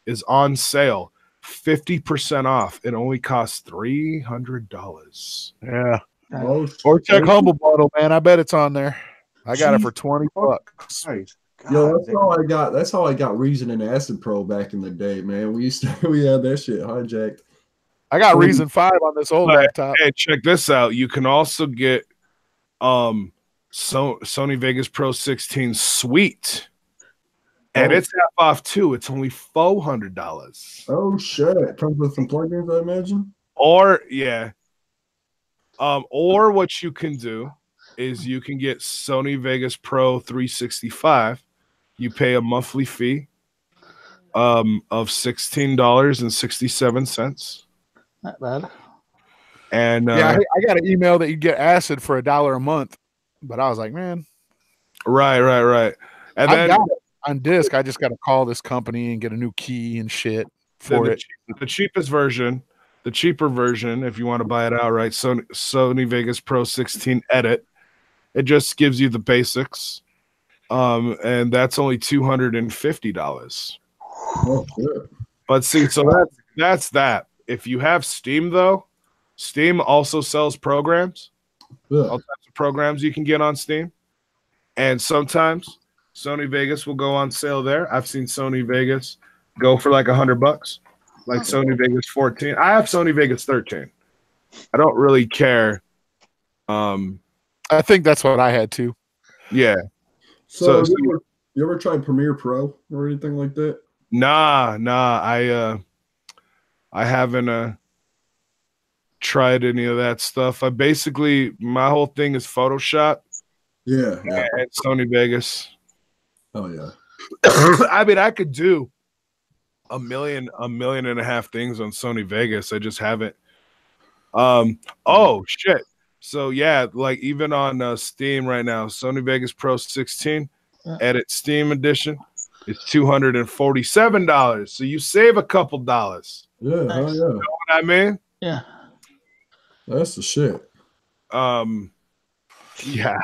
S6: is on sale, 50% off. It only costs $300.
S8: Yeah. Or check Humble Bundle, man. I bet it's on there. I got it for $20.
S1: Yo, that's how I got. That's how I got Reason and Acid Pro back in the day, man. We had that shit hijacked.
S8: I got Reason 5 on this old laptop.
S6: Hey, check this out. You can also get Sony Vegas Pro 16 Suite. And it's half off too. It's only $400.
S1: Oh shit. It comes with some plugins, I imagine.
S6: Or what you can do is you can get Sony Vegas Pro 365. You pay a monthly fee of $16.67.
S2: Not bad.
S8: And I got an email that you get acid for $1 a month, but I was like, man,
S6: right.
S4: And
S8: I've
S4: then
S8: got it on disc. I just got to call this company and get a new key and shit for it.
S4: the cheapest version, the cheaper version, if you want to buy it outright, Sony Vegas Pro 16 Edit. It just gives you the basics, and that's only $250.
S1: Oh, good.
S4: But see, so that's that. If you have Steam, though, Steam also sells programs,
S1: Yeah.
S4: all types of programs you can get on Steam, and sometimes Sony Vegas will go on sale there. I've seen Sony Vegas go for like $100, like Sony Vegas 14. I have Sony Vegas 13. I don't really care.
S8: I think that's what I had too.
S4: Yeah.
S1: So you ever tried Premiere Pro or anything like that?
S4: Nah. I haven't tried any of that stuff. My whole thing is Photoshop.
S1: Yeah.
S4: And Sony Vegas.
S1: Oh yeah.
S4: I mean, I could do a million and a half things on Sony Vegas. I just haven't. Oh shit. So yeah, like even on Steam right now, Sony Vegas Pro 16 Edit Steam Edition is $247. So you save a couple dollars.
S1: Yeah,
S2: Nice.
S1: yeah.
S4: You know what I mean?
S2: Yeah.
S1: That's the shit.
S4: Yeah.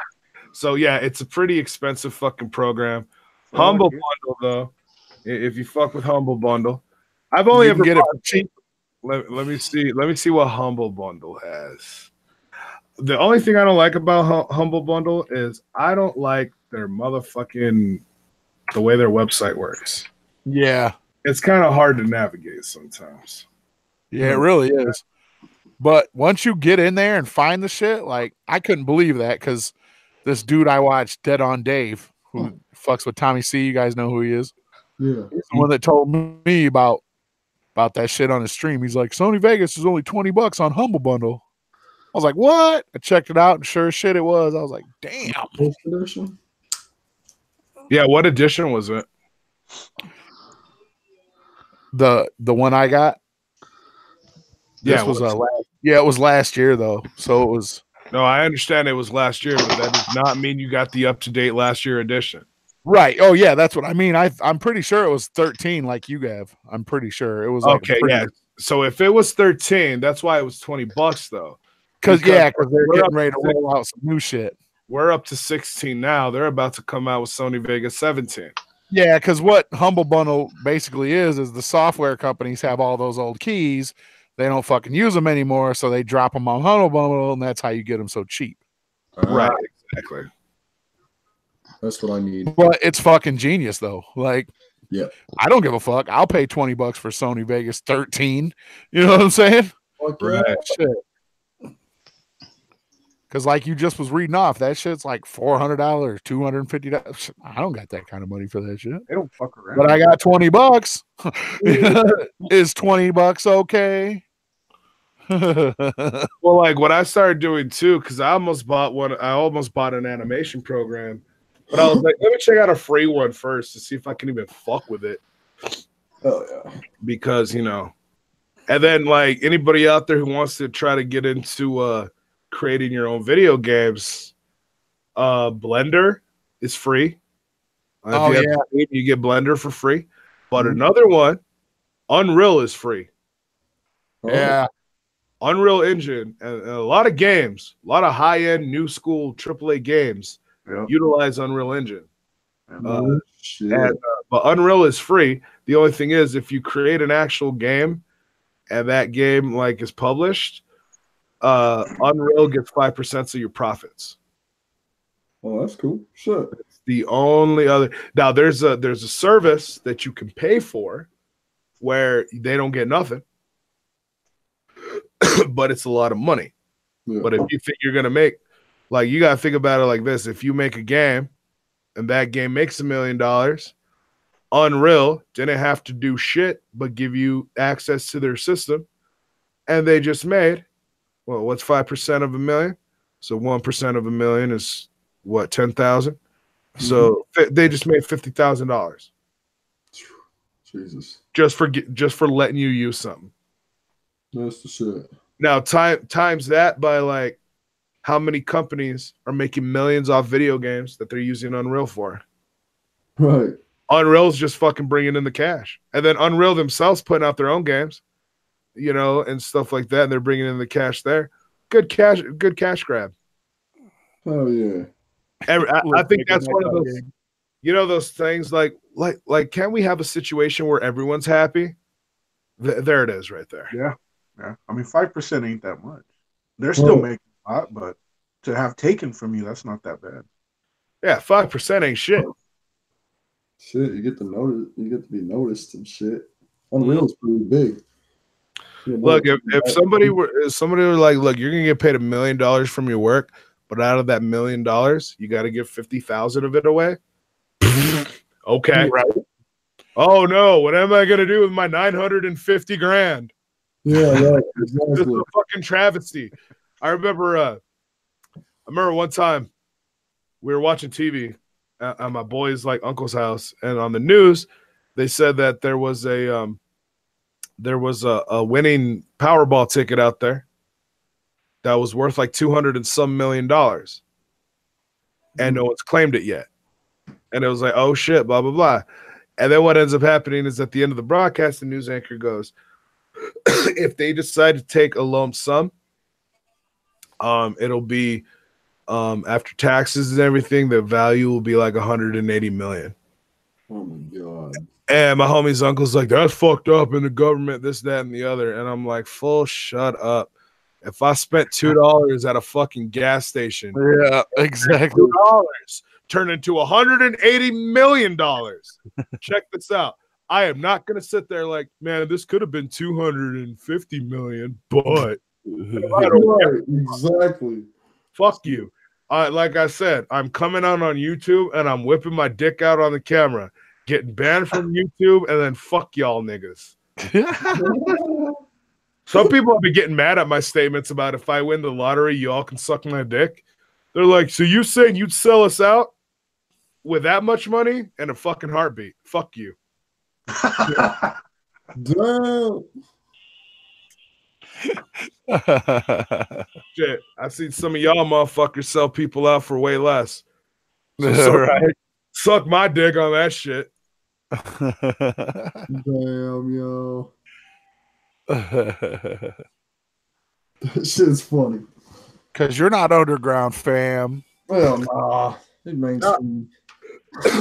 S4: So yeah, it's a pretty expensive fucking program. Humble Bundle though, if you fuck with Humble Bundle, I've only ever
S8: get it for
S4: cheap. Let me see what Humble Bundle has. The only thing I don't like about Humble Bundle is I don't like their motherfucking the way their website works.
S8: Yeah.
S4: It's kind of hard to navigate sometimes.
S8: Yeah, it really is. But once you get in there and find the shit, like I couldn't believe that because this dude I watched, Dead on Dave, who fucks with Tommy C, you guys know who he is.
S1: Yeah.
S8: He's the one that told me about that shit on his stream. He's like, Sony Vegas is only $20 on Humble Bundle. I was like, what? I checked it out, and sure as shit it was. I was like, damn.
S1: First edition?
S4: Yeah, what edition was it?
S8: The one I got. This was it was last year though, so it was.
S4: No, I understand it was last year, but that does not mean you got the up-to-date last year edition.
S8: Right. Oh yeah, that's what I mean. I'm pretty sure it was 13, like you have. I'm pretty sure it was. Like
S4: okay, yeah. So if it was 13, that's why it was $20 though.
S8: Because they're getting ready to roll out some new shit.
S4: We're up to 16 now. They're about to come out with Sony Vegas 17.
S8: Yeah, because what Humble Bundle basically is the software companies have all those old keys. They don't fucking use them anymore, so they drop them on Humble Bundle, and that's how you get them so cheap.
S4: Right, exactly.
S1: That's what I need.
S8: But it's fucking genius, though. Like,
S1: yeah,
S8: I don't give a fuck. I'll pay $20 for Sony Vegas 13. You know what I'm saying?
S4: Right.
S8: Shit. Because like you just was reading off, that shit's like $400, $250. I don't got that kind of money for that shit.
S9: They don't fuck around.
S8: But I got $20. Is $20 okay?
S4: Well, like what I started doing too, because I almost bought an animation program, but I was like, let me check out a free one first to see if I can even fuck with it.
S1: Oh yeah.
S4: Because and then like anybody out there who wants to try to get into creating your own video games, Blender is free. You get Blender for free. But another one, Unreal is free.
S8: Yeah.
S4: Unreal Engine and a lot of games, a lot of high-end new school AAA games utilize Unreal Engine. But Unreal is free. The only thing is if you create an actual game and that game like is published, Unreal gets 5% of your profits.
S1: Oh, that's cool. Sure.
S4: It's the only other. Now there's a service that you can pay for where they don't get nothing, but it's a lot of money. Yeah. But if you think you're gonna make, like, you gotta think about it like this: if you make a game and that game makes $1 million, Unreal didn't have to do shit but give you access to their system, and they just made. Well, what's 5% of $1 million? So 1% of $1 million is what, 10,000? So they just made $50,000.
S1: Jesus.
S4: Just for letting you use something.
S1: That's the shit.
S4: Now times that by like how many companies are making millions off video games that they're using Unreal for.
S1: Right.
S6: Unreal's just fucking bringing in the cash, and then Unreal themselves putting out their own games, you know, and stuff like that. And they're bringing in the cash there. Good cash grab.
S1: Oh yeah.
S6: I think that's one of those, you know, those things like, can we have a situation where everyone's happy? There it is, right there.
S9: Yeah. I mean, 5% ain't that much. They're still making a lot, but to have taken from you, that's not that bad.
S6: Yeah, 5% ain't shit.
S1: Shit, you get to notice. You get to be noticed and shit. Unreal's pretty big.
S6: Look, if somebody were like, look, you're gonna get paid $1 million from your work, but out of that $1 million, you got to give 50,000 of it away. Okay,
S8: right.
S6: Oh no, what am I gonna do with my 950 grand?
S1: Yeah, right.
S6: This
S1: Exactly.
S6: is a fucking travesty. I remember one time we were watching TV at my boy's like uncle's house, and on the news they said that there was a winning Powerball ticket out there that was worth like $200 and some million, and no one's claimed it yet. And it was like, oh shit, blah blah blah. And then what ends up happening is at the end of the broadcast, the news anchor goes, if they decide to take a lump sum, it'll be after taxes and everything, the value will be like 180 million.
S1: Oh my god.
S6: And my homie's uncle's like, that's fucked up in the government, this, that, and the other. And I'm like, full shut up. If I spent $2 at a fucking gas station,
S8: Yeah, exactly.
S6: $2 turned into $180 million. Check this out. I am not going to sit there like, man, this could have been 250 million, but I don't care.
S1: Exactly.
S6: Fuck you. Like I said, I'm coming out on YouTube and I'm whipping my dick out on the camera, getting banned from YouTube, and then fuck y'all niggas. Some people have been getting mad at my statements about if I win the lottery, y'all can suck my dick. They're like, so you saying you'd sell us out with that much money and a fucking heartbeat? Fuck you.
S1: Damn.
S6: Shit, I've seen some of y'all motherfuckers sell people out for way less.
S8: Right.
S6: Suck my dick on that shit.
S1: Damn, yo. That shit's funny.
S8: Because you're not underground, fam.
S1: Well, nah. It mainstream.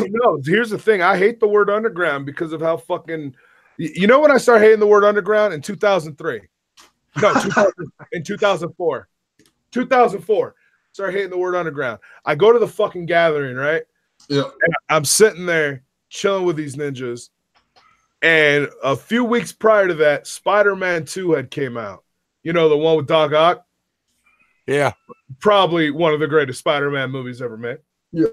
S6: No, here's the thing. I hate the word underground because of how fucking. You know when I started hating the word underground? In 2003. No, in 2004. 2004. Started hating the word underground. I go to the fucking gathering, right?
S1: Yeah.
S6: And I'm sitting there chilling with these ninjas. And a few weeks prior to that, Spider-Man 2 had came out. You know, the one with Doc Ock?
S8: Yeah.
S6: Probably one of the greatest Spider-Man movies ever made.
S1: Yeah.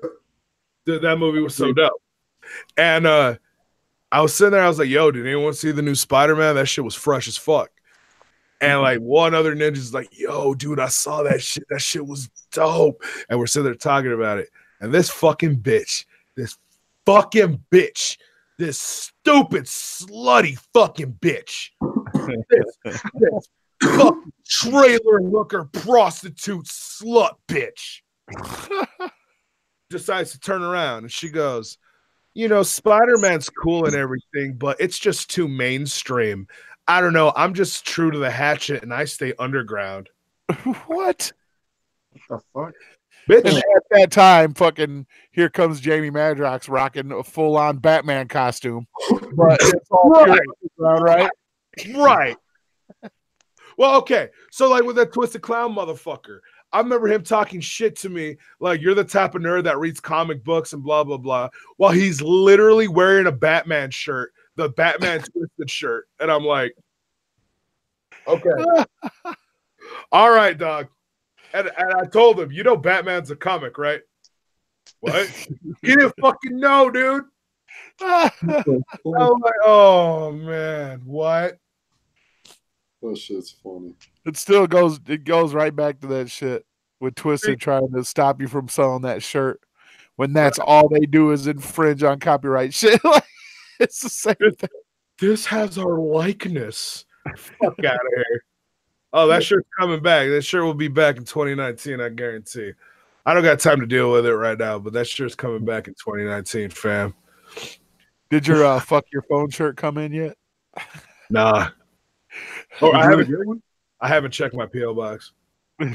S6: That movie was so dope. And I was sitting there, I was like, yo, did anyone see the new Spider-Man? That shit was fresh as fuck. And like one other ninja's like, yo, dude, I saw that shit. That shit was dope. And we're sitting there talking about it. And this fucking bitch, this stupid, slutty fucking bitch, this fucking trailer hooker, prostitute, slut bitch, decides to turn around and she goes, you know, Spider-Man's cool and everything, but it's just too mainstream. I don't know. I'm just true to the hatchet and I stay underground.
S8: What?
S9: What the fuck?
S6: Bitch.
S8: And at that time, fucking here comes Jamie Madrox rocking a full-on Batman costume. But it's all
S6: Right.
S8: pure, right?
S6: Right. Well, okay. So like with that Twisted Clown motherfucker, I remember him talking shit to me like you're the type of nerd that reads comic books and blah, blah, blah, while he's literally wearing a Batman shirt, the Batman Twisted shirt. And I'm like, okay. All right, dog. And I told him, you know Batman's a comic, right? What? He didn't fucking know, dude. I was like, oh, man, what?
S1: That shit's funny.
S8: It still goes right back to that shit with Twisted trying to stop you from selling that shirt when that's all they do is infringe on copyright shit. It's the same thing.
S6: This has our likeness. Fuck out of here. Oh, that shirt's coming back. That shirt will be back in 2019, I guarantee. I don't got time to deal with it right now, but that shirt's coming back in 2019, fam.
S8: Did your fuck your phone shirt come in yet?
S6: Nah.
S9: Did
S6: I
S9: you
S6: haven't.
S9: get one?
S6: I haven't checked my PO box.
S1: Like,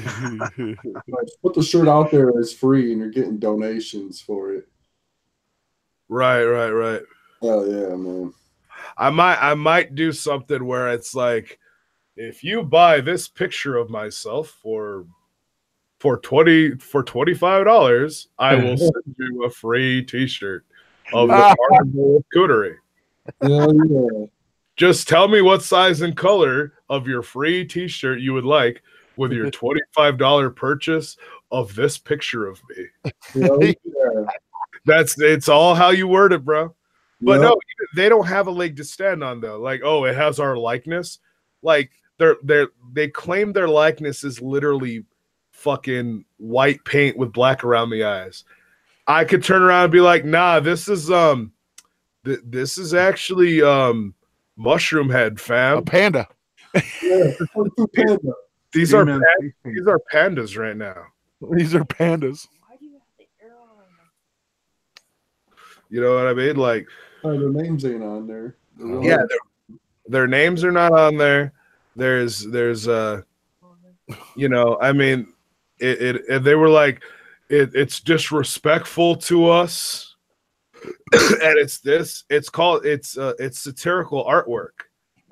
S1: put the shirt out there as free, and you're getting donations for it.
S6: Right.
S1: Hell yeah, man.
S6: I might do something where it's like, if you buy this picture of myself for $25, I will send you a free T-shirt of the Carnival of Cootery.
S1: Hell yeah.
S6: Just tell me what size and color of your free T-shirt you would like with your $25 purchase of this picture of me.
S1: Hell yeah.
S6: It's all how you word it, bro. But
S1: Yep.
S6: no, they don't have a leg to stand on though. Like, oh, it has our likeness. Like they claim their likeness is literally fucking white paint with black around the eyes. I could turn around and be like, nah, this is actually mushroom head, fam.
S8: A panda.
S1: Yeah, panda.
S6: These are pandas right now.
S8: These are pandas.
S7: Why do you have the arrow on them?
S6: You know what I mean? Like,
S1: Oh, their names ain't on there.
S6: yeah, their names are not on there. There's you know, I mean, it they were like, it's disrespectful to us, and it's satirical artwork.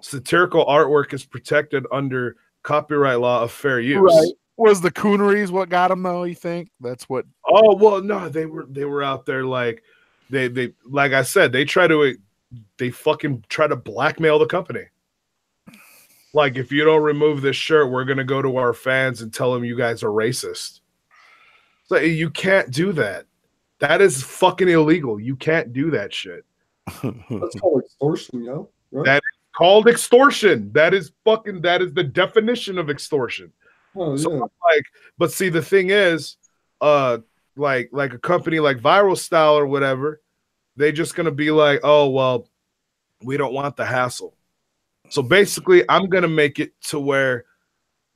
S6: Satirical artwork is protected under copyright law of fair use.
S8: Right. Was the cooneries what got them though? You think that's what?
S6: Oh well, no, they were out there like they like I said, they fucking try to blackmail the company. Like, if you don't remove this shirt, we're gonna go to our fans and tell them you guys are racist. So you can't do that. That is fucking illegal. You can't do that shit.
S1: That's called extortion, yo. Right?
S6: That is called extortion. That is the definition of extortion.
S1: Oh, yeah.
S6: So like, but see, the thing is, like a company like Viral Style or whatever, they just gonna be like, oh well, we don't want the hassle. So basically, I'm gonna make it to where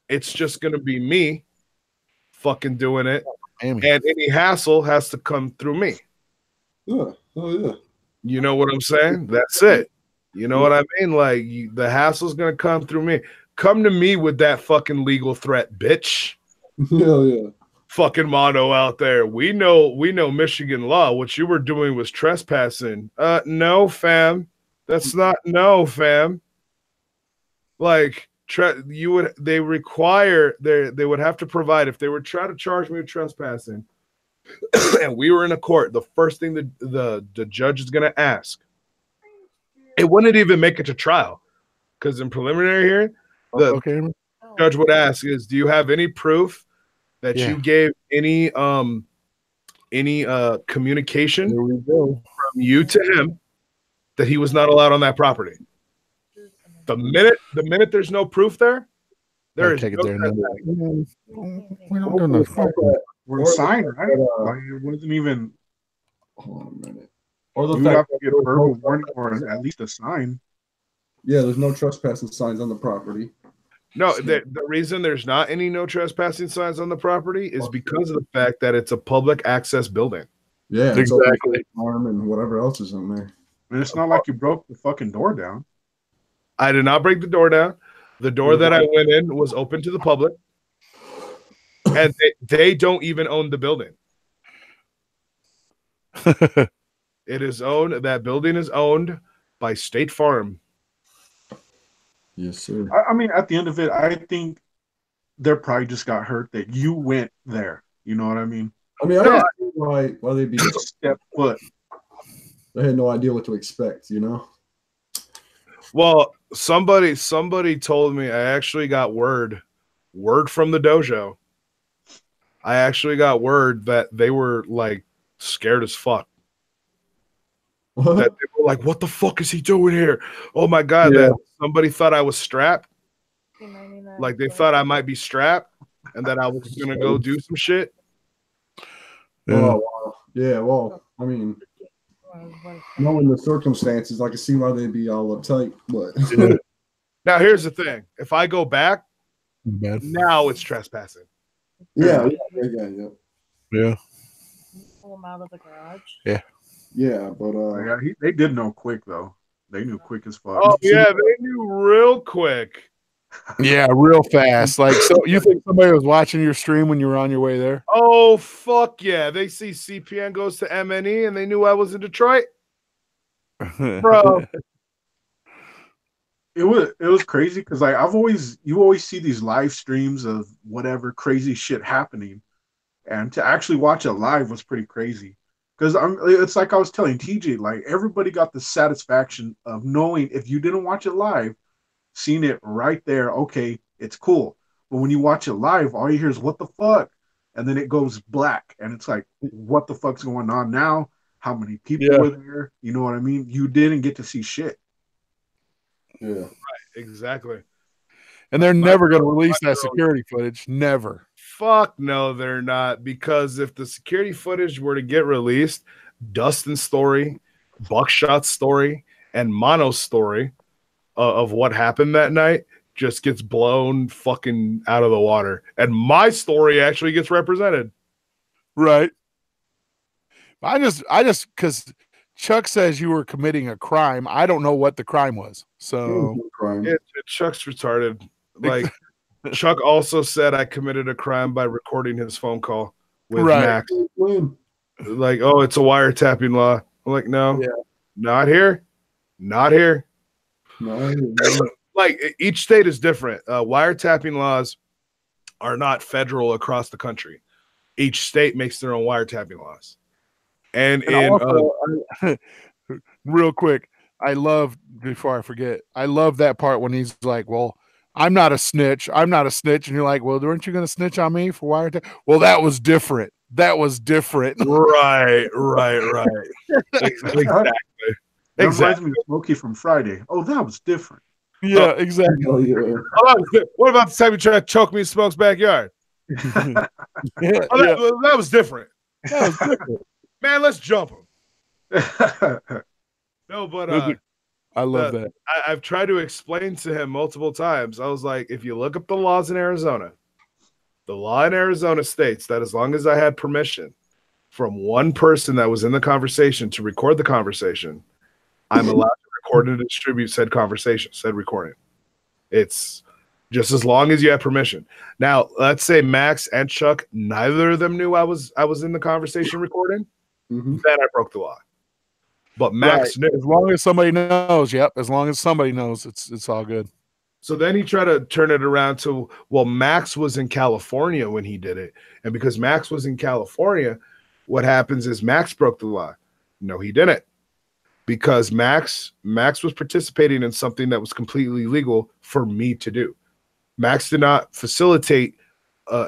S6: it's just gonna be me fucking doing it, and any hassle has to come through me.
S1: Yeah. Oh yeah.
S6: You know what I'm saying? That's it. You know what I mean? Like, the hassle's gonna come through me. Come to me with that fucking legal threat, bitch.
S1: Hell yeah.
S6: Fucking motto out there. We know Michigan law. What you were doing was trespassing. No, fam. That's not no, fam. Like, they would have to provide, if they were trying to charge me with trespassing and we were in a court, the first thing the judge is gonna ask, it wouldn't even make it to trial, because in preliminary hearing, the judge would ask is, do you have any proof that you gave any communication from you to him that he was not allowed on that property? The minute there's no proof there is no
S9: We're signed, right? Like, it wasn't even.
S1: Hold on a minute. Or the
S9: You
S1: fact
S9: have to get a verbal warning or at least a sign.
S1: Yeah, there's no trespassing signs on the property.
S6: No, the reason there's not any no trespassing signs on the property is because of the fact that it's a public access building.
S1: Yeah,
S8: exactly.
S1: Farm and whatever else is in there.
S9: And it's not like you broke the fucking door down.
S6: I did not break the door down. The door that I went in was open to the public, and they don't even own the building. It is owned. That building is owned by State Farm.
S1: Yes, sir.
S9: I mean, at the end of it, I think they probably just got hurt that you went there. You know what I mean?
S1: I mean, I don't know why they'd be
S9: step foot.
S1: They had no idea what to expect, you know?
S6: Well, somebody told me, I actually got word from the dojo. I actually got word that they were like scared as fuck. That they were like, what the fuck is he doing here? Oh my God, that somebody thought I was strapped. Like, they thought I might be strapped and that I was gonna go do some shit.
S1: Oh, wow. Yeah, well, I mean, knowing the circumstances, I can see why they'd be all uptight. But
S6: now here's the thing: if I go back, now it's trespassing.
S1: Yeah.
S7: Pull them out of the garage.
S8: Yeah.
S1: Yeah, but
S9: Yeah, they did know quick though. They knew quick as fuck.
S6: Oh yeah, they knew real quick.
S8: Yeah, real fast. Like, so you think somebody was watching your stream when you were on your way there?
S6: Oh fuck yeah! They see CPN goes to MNE and they knew I was in Detroit, bro.
S9: It was crazy because like you always see these live streams of whatever crazy shit happening, and to actually watch it live was pretty crazy. Because it's like I was telling TJ, like everybody got the satisfaction of knowing if you didn't watch it live, seeing it right there, okay, it's cool. But when you watch it live, all you hear is what the fuck, and then it goes black, and it's like, what the fuck's going on now? How many people were there? You know what I mean? You didn't get to see shit.
S1: yeah.
S6: Right, exactly.
S8: And they're never going to release that security footage. Never.
S6: Fuck no, they're not. Because if the security footage were to get released, Dustin's story, Buckshot's story, and Mono's story of what happened that night just gets blown fucking out of the water. And my story actually gets represented.
S8: Right. I just, because Chuck says you were committing a crime. I don't know what the crime was. So
S6: Chuck's retarded. Like, Chuck also said I committed a crime by recording his phone call with Max. Like, oh, it's a wiretapping law. I'm like, no, not here. Not here. Like, each state is different. Wiretapping laws are not federal across the country. Each state makes their own wiretapping laws. And
S8: also, real quick, before I forget, I love that part when he's like, well, I'm not a snitch. I'm not a snitch. And you're like, well, weren't you going to snitch on me for wiretap? Well, that was different. That was different.
S6: Right. Exactly.
S9: That reminds me of Smokey from Friday. Oh, that was different.
S8: Yeah, exactly.
S1: Oh, yeah.
S6: What about the time you tried to choke me in Smoke's backyard? That was different.
S8: That was different.
S6: Man, let's jump him. No, but
S8: I love that.
S6: I've tried to explain to him multiple times. I was like, if you look up the laws in Arizona, the law in Arizona states that as long as I had permission from one person that was in the conversation to record the conversation, I'm allowed to record and distribute said conversation, said recording. It's just as long as you have permission. Now, let's say Max and Chuck, neither of them knew I was in the conversation recording.
S1: Mm-hmm.
S6: Then I broke the law. But Max knew.
S8: As long as somebody knows, as long as somebody knows, it's all good.
S6: So then he tried to turn it around to, well, Max was in California when he did it. And because Max was in California, what happens is Max broke the law. No, he didn't. Because Max was participating in something that was completely legal for me to do. Max did not facilitate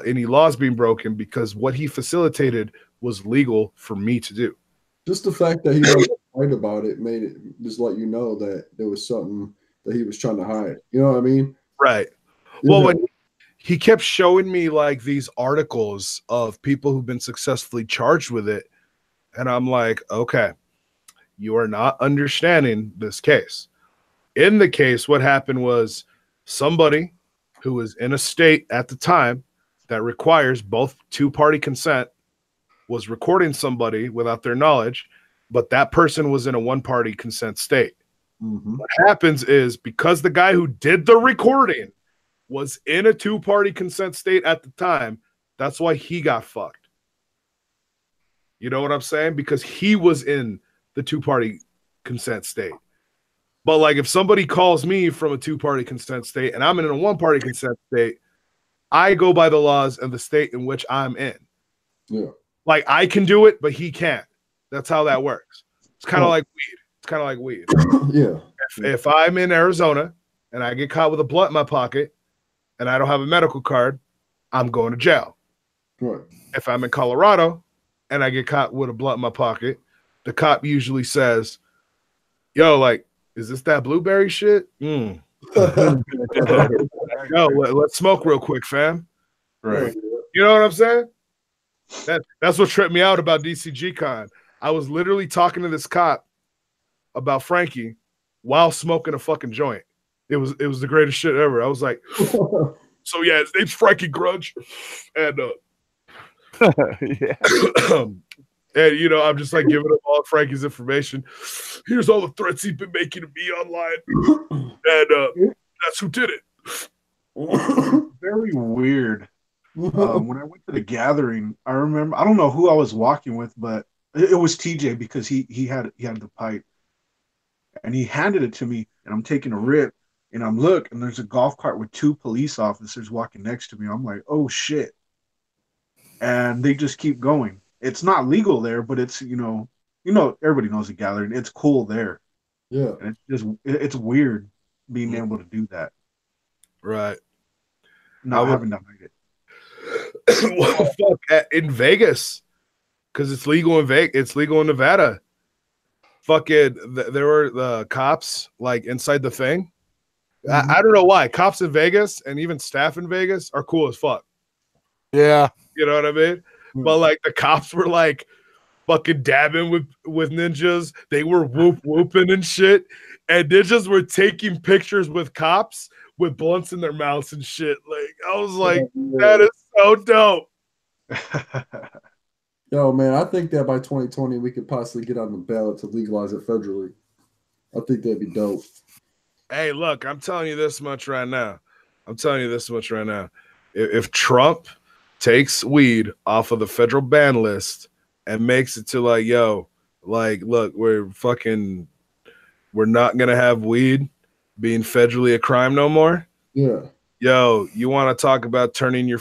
S6: any laws being broken because what he facilitated was legal for me to do.
S1: Just the fact that he wasn't right about it made it just let you know that there was something that he was trying to hide. You know what I mean?
S6: Right. Well, when he kept showing me like these articles of people who've been successfully charged with it, and I'm like, okay, you are not understanding this case. In the case, what happened was somebody who was in a state at the time that requires both two-party consent was recording somebody without their knowledge, but that person was in a one-party consent state.
S1: Mm-hmm.
S6: What happens is because the guy who did the recording was in a two-party consent state at the time, that's why he got fucked. You know what I'm saying? Because he was in the two-party consent state. But like if somebody calls me from a two-party consent state and I'm in a one-party consent state, I go by the laws of the state in which I'm in.
S1: Yeah.
S6: Like I can do it, but he can't. That's how that works. It's kind of like weed. It's kind of like weed.
S1: Yeah.
S6: If I'm in Arizona and I get caught with a blunt in my pocket and I don't have a medical card, I'm going to jail.
S1: Right.
S6: If I'm in Colorado and I get caught with a blunt in my pocket, the cop usually says, yo, like, is this that blueberry shit? Yo, let's smoke real quick, fam.
S9: Right.
S6: You know what I'm saying? That's what tripped me out about DCG Con. I was literally talking to this cop about Frankie while smoking a fucking joint. It was the greatest shit ever. I was like, so yeah, his name's Frankie Grudge. And And I'm just like giving him all of Frankie's information. Here's all the threats he's been making to me online, and that's who did it.
S9: Very weird. When I went to the gathering, I remember, I don't know who I was walking with, but it was TJ because he had the pipe, and he handed it to me, and I'm taking a rip, and and there's a golf cart with 2 police officers walking next to me. I'm like, oh shit, and they just keep going. It's not legal there, but it's everybody knows the gathering. It's cool there.
S1: Yeah,
S9: and it's weird being able to do that.
S6: Right.
S9: Not having to hide it.
S6: Well, fuck, in Vegas, because it's legal in Vegas. It's legal in Nevada. Fucking, there were the cops like inside the thing. I don't know why. Cops in Vegas and even staff in Vegas are cool as fuck.
S8: Yeah.
S6: You know what I mean? But like the cops were like fucking dabbing with ninjas. They were whooping and shit. And ninjas were taking pictures with cops with blunts in their mouths and shit. Like, I was like, that is so dope.
S1: Yo, man, I think that by 2020 we could possibly get on the ballot to legalize it federally. I think that'd be dope.
S6: Hey, look, I'm telling you this much right now. If Trump takes weed off of the federal ban list and makes it to like, yo, like, look, we're not gonna have weed being federally a crime no more.
S1: Yeah.
S6: Yo, you want to talk about turning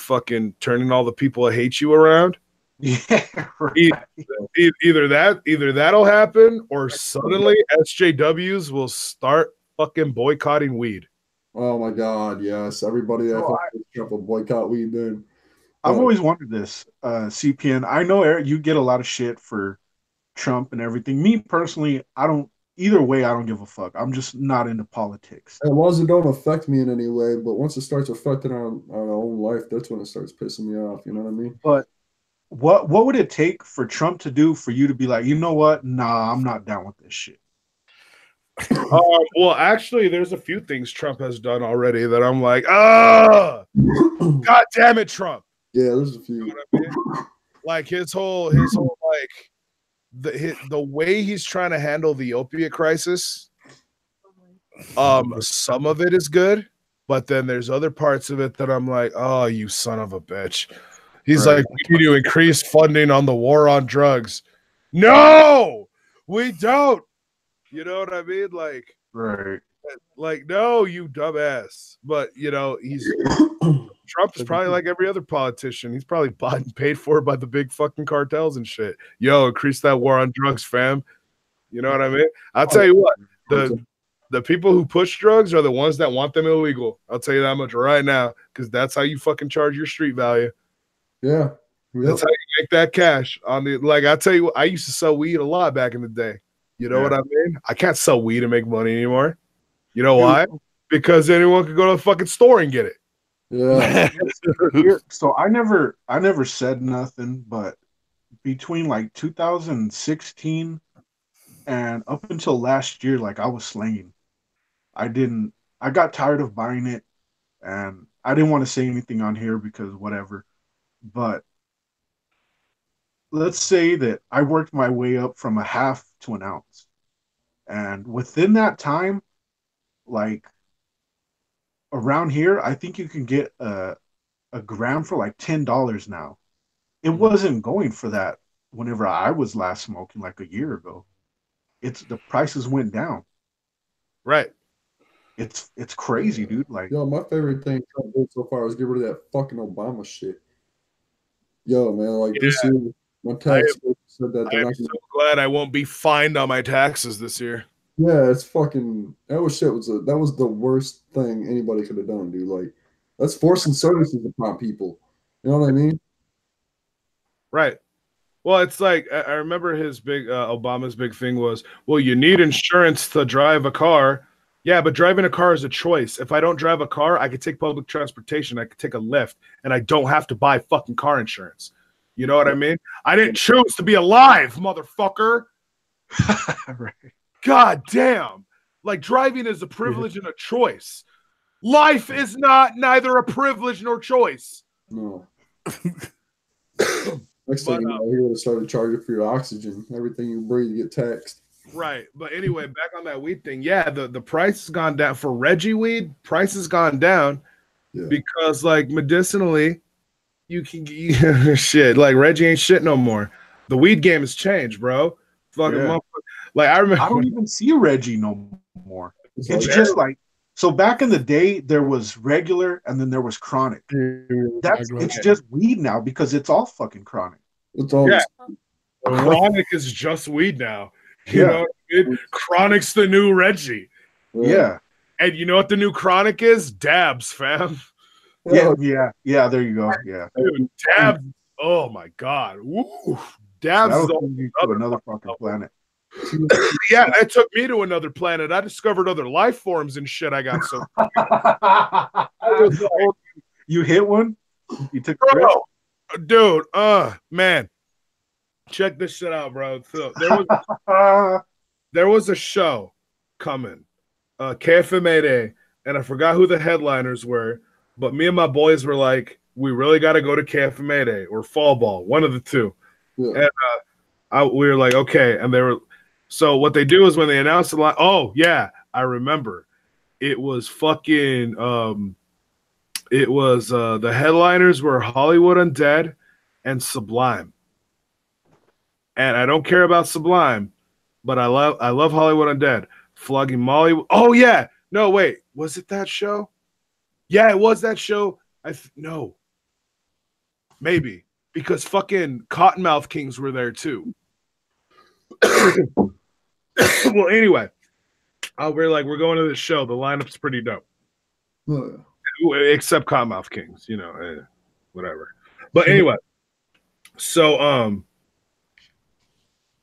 S6: all the people that hate you around?
S9: Yeah. Right.
S6: Either that'll happen, or suddenly SJWs will start fucking boycotting weed.
S1: Oh my God, yes. Everybody that Trump will boycott weed, dude.
S9: I've always wondered this, CPN. I know, Eric, you get a lot of shit for Trump and everything. Me personally, I don't give a fuck. I'm just not into politics.
S1: As long as it don't affect me in any way, but once it starts affecting our own life, that's when it starts pissing me off. You know what I mean?
S9: But what would it take for Trump to do for you to be like, you know what? Nah, I'm not down with this shit.
S6: Well, actually, there's a few things Trump has done already that I'm like, God damn it, Trump.
S1: Yeah, there's a few.
S6: You know what I mean? Like his whole like the way he's trying to handle the opiate crisis. Some of it is good, but then there's other parts of it that I'm like, oh, you son of a bitch. He's like, we need to increase funding on the war on drugs. No, we don't. You know what I mean? Like,
S9: right.
S6: Like, no, you dumbass. But Trump is probably like every other politician. He's probably bought and paid for by the big fucking cartels and shit. Yo, increase that war on drugs, fam. You know what I mean? I'll tell you what, the people who push drugs are the ones that want them illegal. I'll tell you that much right now, because that's how you fucking charge your street value.
S1: Yeah.
S6: That's how you make that cash. Like, I tell you what, I used to sell weed a lot back in the day. You know what I mean? I can't sell weed and make money anymore. You know why? Because anyone could go to the fucking store and get it.
S1: Yeah.
S9: So I never said nothing, but between like 2016 and up until last year, like I was slanging. I got tired of buying it, and I didn't want to say anything on here because whatever. But let's say that I worked my way up from a half to an ounce. And within that time, like around here, I think you can get a gram for like $10 now. It wasn't going for that whenever I was last smoking like a year ago. The prices went down.
S6: Right.
S9: It's crazy, dude. Like,
S1: yo, my favorite thing Trump did so far was get rid of that fucking Obama shit. Yo, man, like this year, my tax said that they're not
S6: so glad I won't be fined on my taxes this year.
S1: Yeah, it's fucking that was the worst thing anybody could have done, dude. Like, that's forcing services upon people. You know what I mean?
S6: Right. Well, it's like I remember his Obama's big thing was, well, you need insurance to drive a car. Yeah, but driving a car is a choice. If I don't drive a car, I could take public transportation. I could take a Lyft, and I don't have to buy fucking car insurance. You know what I mean? I didn't choose to be alive, motherfucker.
S9: Right.
S6: God damn. Like, driving is a privilege and a choice. Life is neither a privilege nor choice.
S1: No. Next thing you know, he would have started charging for your oxygen. Everything you breathe, you get taxed.
S6: Right. But anyway, back on that weed thing. Yeah, the price has gone down for Reggie weed. Price has gone down because, like, medicinally, you can shit. Like, Reggie ain't shit no more. The weed game has changed, bro. Fucking motherfucker. Like, I remember.
S9: I don't even see Reggie no more. It's just like, so back in the day, there was regular and then there was chronic. It's just weed now because it's all fucking chronic.
S1: It's all
S6: chronic is just weed now. You know what I mean? Chronic's the new Reggie.
S9: Yeah.
S6: And you know what the new chronic is? Dabs, fam.
S9: Yeah. There you go. Yeah.
S6: Dude, dabs. Oh my god. Woo. Dabs is
S9: another fucking planet.
S6: Yeah, that took me to another planet. I discovered other life forms and shit. I got so.
S9: You hit one? You took
S6: a dude. Man, check this shit out, bro. So there was a show coming, KFMA, and I forgot who the headliners were, but me and my boys were like, we really got to go to KFMA or Fall Ball, one of the two. Yeah. And we were like, okay, and they were. So what they do is when they announce the line, oh yeah, I remember. It was fucking the headliners were Hollywood Undead and Sublime. And I don't care about Sublime, but I love Hollywood Undead. Flogging Molly. Oh yeah. No, wait. Was it that show? Yeah, it was that show. No. Maybe. Because fucking Cottonmouth Kings were there too. Well, anyway, we're going to this show. The lineup's pretty dope. Except Cottonmouth Kings, whatever. But anyway, so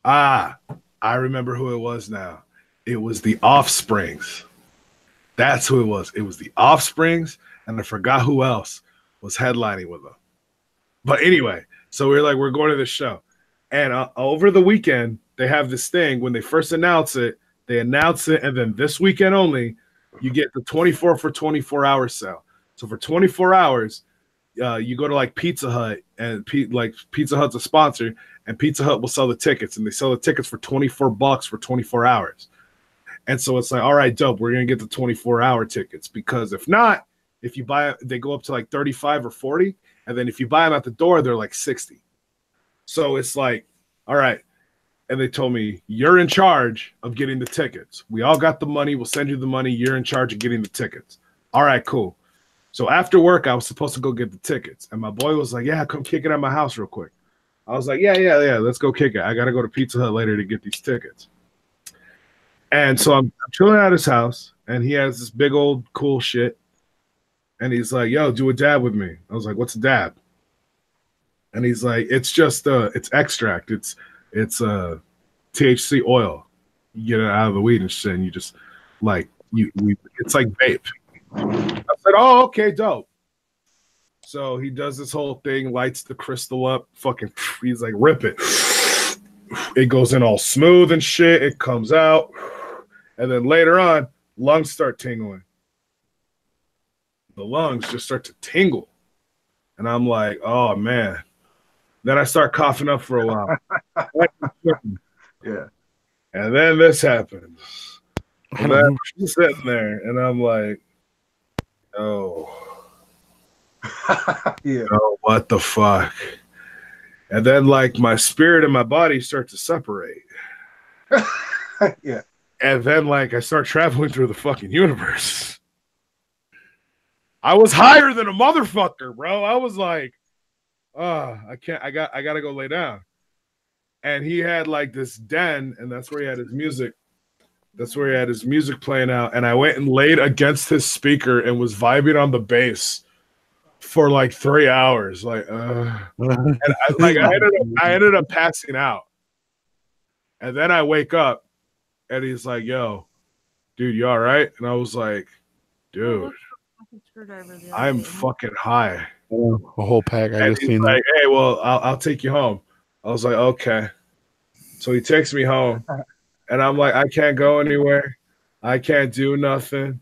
S6: I remember who it was now. It was the Offsprings. That's who it was. It was the Offsprings, and I forgot who else was headlining with them. But anyway, so we're going to this show. And over the weekend, they have this thing. When they first announce it, and then this weekend only, you get the 24 for 24 hour sale. So for 24 hours, you go to like Pizza Hut, and Pizza Hut's a sponsor, and Pizza Hut will sell the tickets, and they sell the tickets for $24 for 24 hours. And so it's like, all right, dope, we're gonna get the 24-hour tickets, because if not, if you buy, they go up to like 35 or 40, and then if you buy them at the door, they're like 60. So it's like, all right. And they told me, you're in charge of getting the tickets. We all got the money. We'll send you the money. You're in charge of getting the tickets. All right, cool. So after work, I was supposed to go get the tickets. And my boy was like, yeah, come kick it at my house real quick. I was like, yeah, let's go kick it. I got to go to Pizza Hut later to get these tickets. And so I'm chilling at his house, and he has this big old cool shit. And he's like, yo, do a dab with me. I was like, what's a dab? And he's like, it's just it's extract. It's THC oil. You get it out of the weed and shit, and you just it's like vape. I said, oh, okay, dope. So he does this whole thing, lights the crystal up, fucking, he's like, rip it. It goes in all smooth and shit. It comes out. And then later on, lungs start tingling. The lungs just start to tingle. And I'm like, oh, man. Then I start coughing up for a while.
S9: Yeah.
S6: And then this happens. And I'm sitting there, and I'm like, oh.
S9: Yeah.
S6: Oh, what the fuck? And then, like, my spirit and my body start to separate.
S9: Yeah.
S6: And then, like, I start traveling through the fucking universe. I was higher than a motherfucker, bro. I was like, I gotta go lay down. And he had like this den, and that's where he had his music. That's where he had his music playing out. And I went and laid against his speaker and was vibing on the bass for like 3 hours. Like, and I ended up passing out. And then I wake up, and he's like, yo, dude, you all right? And I was like, dude, I'm fucking high.
S8: A whole pack. I just seen
S6: like, hey, well, I'll take you home. I was like, okay. So he takes me home, and I'm like, I can't go anywhere. I can't do nothing.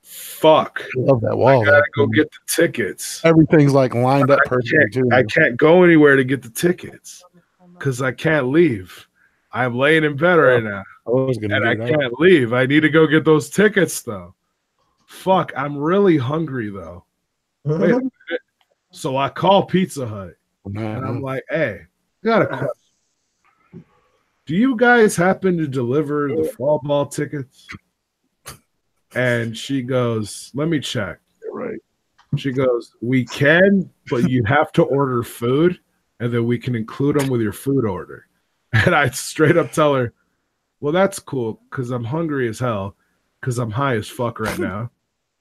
S6: fuck,
S8: I love that
S6: I
S8: wall.
S6: gotta
S8: though.
S6: go get the tickets.
S8: Everything's like lined up perfectly too.
S6: I can't go anywhere to get the tickets because I can't leave. I'm laying in bed right now,
S8: I was gonna
S6: and
S8: do
S6: I
S8: that.
S6: can't leave. I need to go get those tickets though. Fuck, I'm really hungry though. Wait a minute. So I call Pizza Hut, and I'm like, hey, I got a question. Do you guys happen to deliver the fall ball tickets? And she goes, let me check.
S8: Right.
S6: She goes, we can, but you have to order food, and then we can include them with your food order. And I straight up tell her, well, that's cool, because I'm hungry as hell, because I'm high as fuck right now.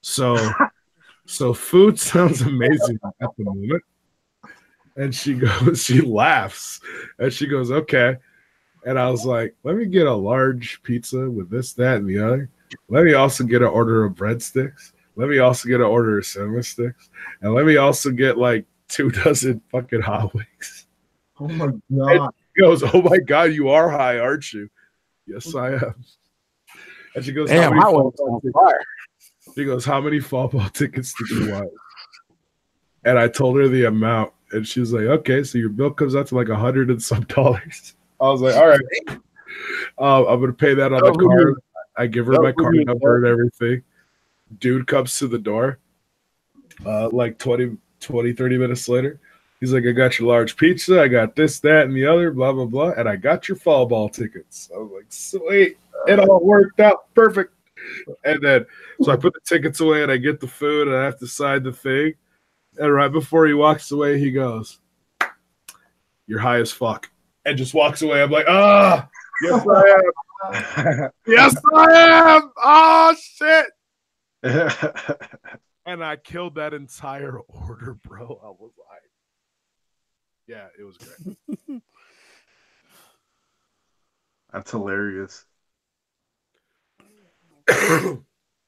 S6: So food sounds amazing at the moment. And she goes, she laughs, and she goes, okay. And I was like, let me get a large pizza with this, that, and the other. Let me also get an order of breadsticks. Let me also get an order of cinnamon sticks. And let me also get like 24 fucking hot wings.
S1: Oh my
S6: And
S1: god.
S6: she goes, oh my god, you are high, aren't you? Yes, I am. And she goes,
S8: Damn,
S6: how many
S8: hot
S6: fall
S8: wings
S6: ball
S8: on
S6: tickets?
S8: fire.
S6: She goes, how many fall ball tickets did you want? And I told her the amount. And she was like, okay, so your bill comes out to like $100 and some dollars. I was like, all right. I'm going to pay that on the card. I give her my card number and everything. Dude comes to the door like 20, 30 minutes later. He's like, I got your large pizza. I got this, that, and the other, blah, blah, blah. And I got your fall ball tickets. I was like, sweet. It all worked out perfect. And then, so I put the tickets away and I get the food and I have to sign the thing. And right before he walks away, he goes, you're high as fuck. And just walks away. I'm like, yes, I am. Yes, I am. Oh, shit. And I killed that entire order, bro. I was like, yeah, it was great.
S9: That's hilarious.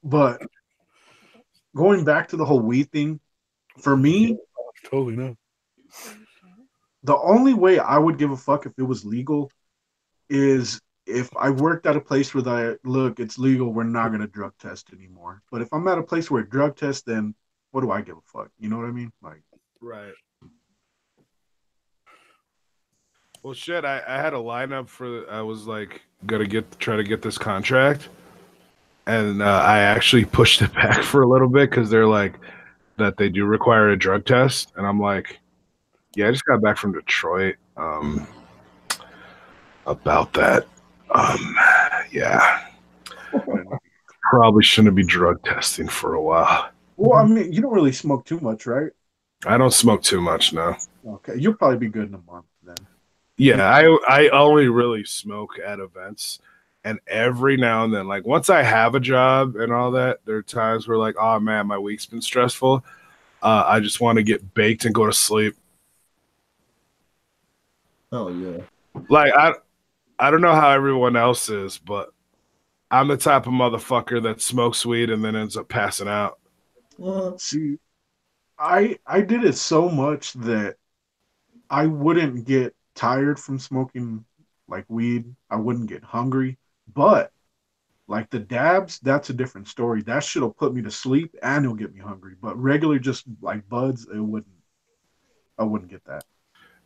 S9: But going back to the whole weed thing, for me,
S8: Totally no.
S9: the only way I would give a fuck if it was legal is if I worked at a place where look, it's legal, we're not going to drug test anymore. But if I'm at a place where it drug tests, then what do I give a fuck? You know what I mean? Like,
S6: right. Well, shit, I had a lineup for, I was like, try to get this contract. And I actually pushed it back for a little bit because they're like, that they do require a drug test. And I'm like, yeah, I just got back from Detroit about that. Yeah. Probably shouldn't be drug testing for a while.
S9: well, I mean, you don't really smoke too much, right?
S6: I don't smoke too much now.
S9: Okay, you'll probably be good in a month then.
S6: Yeah, I only really smoke at events. And every now and then, like once I have a job and all that, there are times where like, oh man, my week's been stressful. I just want to get baked and go to sleep.
S1: Oh yeah.
S6: Like I don't know how everyone else is, but I'm the type of motherfucker that smokes weed and then ends up passing out.
S9: See, I did it so much that I wouldn't get tired from smoking like weed. I wouldn't get hungry. But like the dabs, that's a different story. That shit'll put me to sleep and it'll get me hungry. But regular just like buds, I wouldn't get that.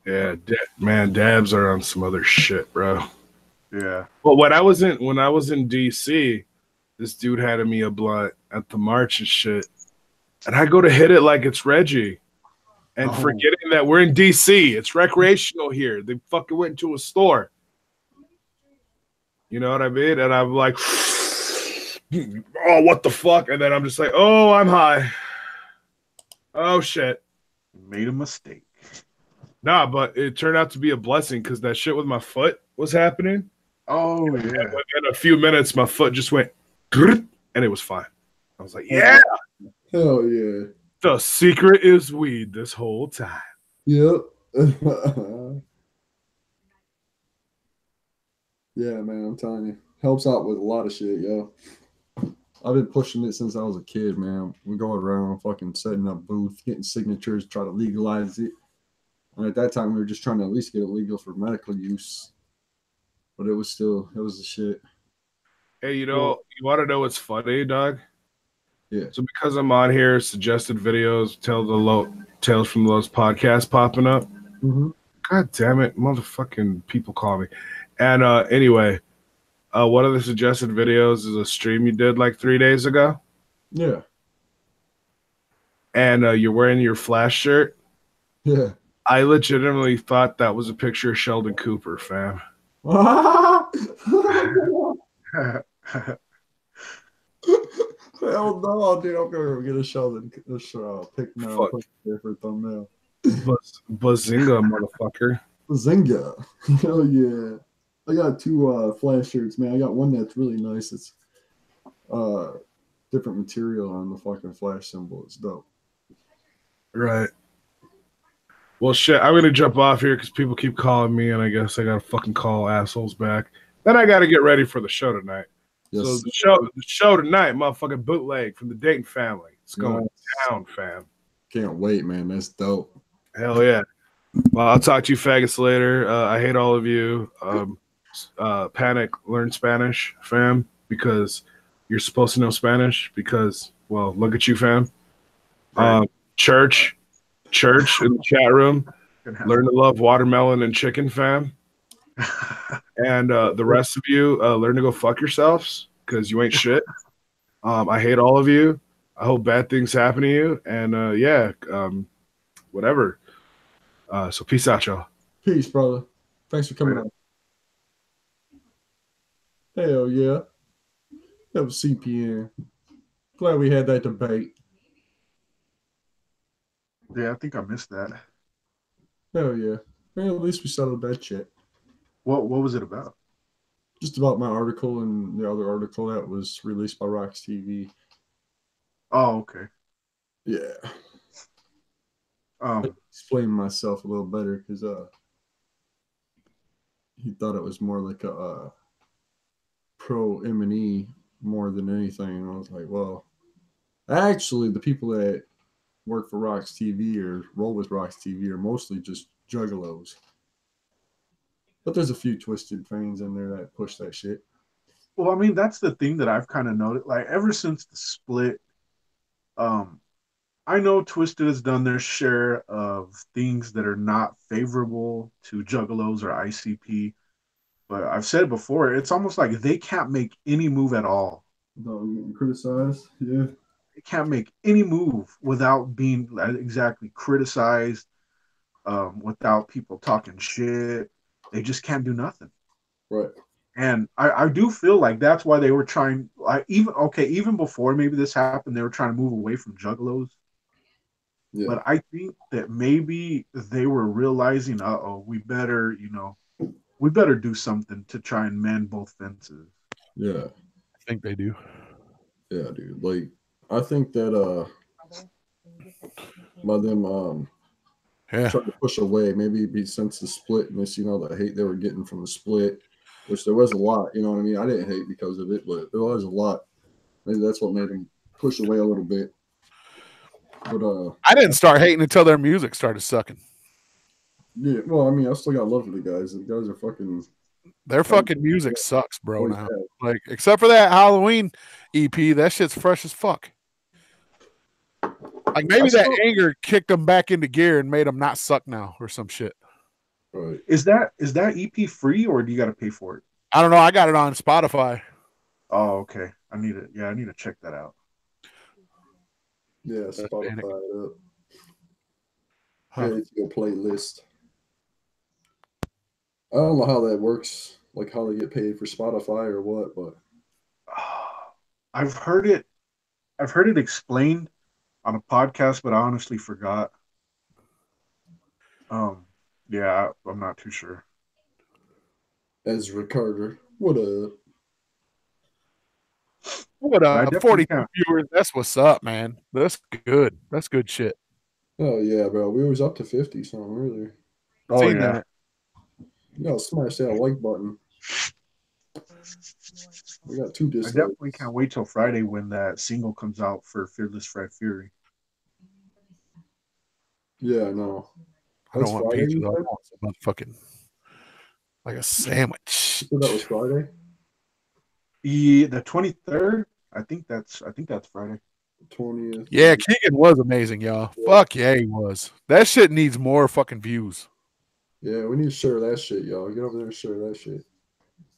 S6: Yeah, man, dabs are on some other shit, bro.
S9: Yeah.
S6: But when I was in DC, this dude handed me a blunt at the march and shit. And I go to hit it like it's Reggie. And forgetting that we're in DC. It's recreational here. They fucking went into a store. You know what I mean? And I'm like, oh, what the fuck? And then I'm just like, oh, I'm high. Oh, shit.
S9: Made a mistake.
S6: Nah, but it turned out to be a blessing because that shit with my foot was happening.
S9: Oh, yeah.
S6: And within a few minutes, my foot just went, and it was fine. I was like, yeah.
S1: Hell yeah.
S6: The secret is weed this whole time.
S1: Yep. Yeah, man, I'm telling you. Helps out with a lot of shit, yo. I've been pushing it since I was a kid, man. We go around fucking setting up booths, getting signatures, try to legalize it. And at that time, we were just trying to at least get it legal for medical use. But it was the shit.
S6: Hey, you want to know what's funny, dog?
S1: Yeah.
S6: So because I'm on here, suggested videos, Tales from the Lows podcast popping up.
S1: Mm-hmm.
S6: God damn it, motherfucking people call me. And anyway, one of the suggested videos is a stream you did like 3 days ago.
S1: Yeah.
S6: And you're wearing your Flash shirt.
S1: Yeah.
S6: I legitimately thought that was a picture of Sheldon Cooper, fam.
S1: Hell no, dude. I'm gonna get a Sheldon pick now.
S6: Fuck.
S1: For thumbnail.
S6: Bazinga, motherfucker.
S1: Bazinga. Hell yeah. I got two Flash shirts, man. I got one that's really nice. It's different material on the fucking Flash symbol. It's dope.
S6: Right. Well, shit, I'm going to jump off here because people keep calling me, and I guess I got to fucking call assholes back. Then I got to get ready for the show tonight.
S1: Yes.
S6: So the show tonight, motherfucking bootleg from the Dayton family. It's going down, fam.
S1: Can't wait, man. That's dope.
S6: Hell yeah. Well, I'll talk to you faggots later. I hate all of you. Panic, learn Spanish, fam, because you're supposed to know Spanish because, well, look at you, fam. Church in the chat room. Learn to love watermelon and chicken, fam. And the rest of you, learn to go fuck yourselves because you ain't shit. I hate all of you. I hope bad things happen to you. And whatever. So peace out, y'all.
S1: Peace, brother. Thanks for coming on. Hell yeah. That was CPN. Glad we had that debate.
S9: Yeah, I think I missed that.
S1: Hell yeah. Well, at least we settled that shit.
S9: What was it about?
S1: Just about my article and the other article that was released by RoxxTV.
S9: Oh, okay.
S1: Yeah. Explain myself a little better because he thought it was more like a pro M&E more than anything. And I was like, well, actually, the people that work for RoxxTV or roll with RoxxTV are mostly just juggalos. But there's a few twisted fans in there that push that shit.
S9: Well, I mean, that's the thing that I've kind of noticed. Like, ever since the split, I know Twisted has done their share of things that are not favorable to juggalos or ICP. But I've said it before, it's almost like they can't make any move at all.
S1: Without getting criticized, yeah.
S9: They can't make any move without being exactly criticized, without people talking shit. They just can't do nothing.
S1: Right.
S9: And I do feel like that's why they were trying, even before maybe this happened, they were trying to move away from juggalos. Yeah. But I think that maybe they were realizing, we better do something to try and mend both fences.
S1: Yeah.
S8: I think they do.
S1: Yeah, dude. Like, I think that by them trying to push away, maybe since the split and this, the hate they were getting from the split, which there was a lot, you know what I mean? I didn't hate because of it, but there was a lot. Maybe that's what made them push away a little bit. But
S8: I didn't start hating until their music started sucking.
S1: Yeah, well, I mean, I still got love for the guys. The guys are fucking.
S8: Their fucking music sucks, bro. Now, like, except for that Halloween EP, that shit's fresh as fuck. Like, maybe that anger kicked them back into gear and made them not suck now, or some shit.
S1: Right.
S9: Is that EP free or do you got to pay for it?
S8: I don't know. I got it on Spotify.
S9: Oh, okay. I need to check that out.
S1: Yeah, Spotify it up. Add it to your playlist. I don't know how that works, like how they get paid for Spotify or what, but
S9: I've heard it explained on a podcast, but I honestly forgot. Yeah, I'm not too sure.
S1: Ezra Carter, what up?
S8: What up? 42 viewers. That's what's up, man. That's good. That's good shit.
S1: Oh yeah, bro. We was up to 50 something earlier.
S9: Oh yeah.
S1: Smash that like button. We got 2 dislikes.
S9: I definitely can't wait till Friday when that single comes out for Fearless Fred Fury.
S1: Yeah, I know.
S8: I don't want pizza. I want some motherfucking like a sandwich.
S1: So that was Friday?
S9: Yeah, the 23rd. I think that's Friday.
S1: 20th.
S8: Yeah, Keegan was amazing, y'all. Fuck yeah, he was. That shit needs more fucking views.
S1: Yeah, we need to share that shit, y'all. Get over there and share that shit.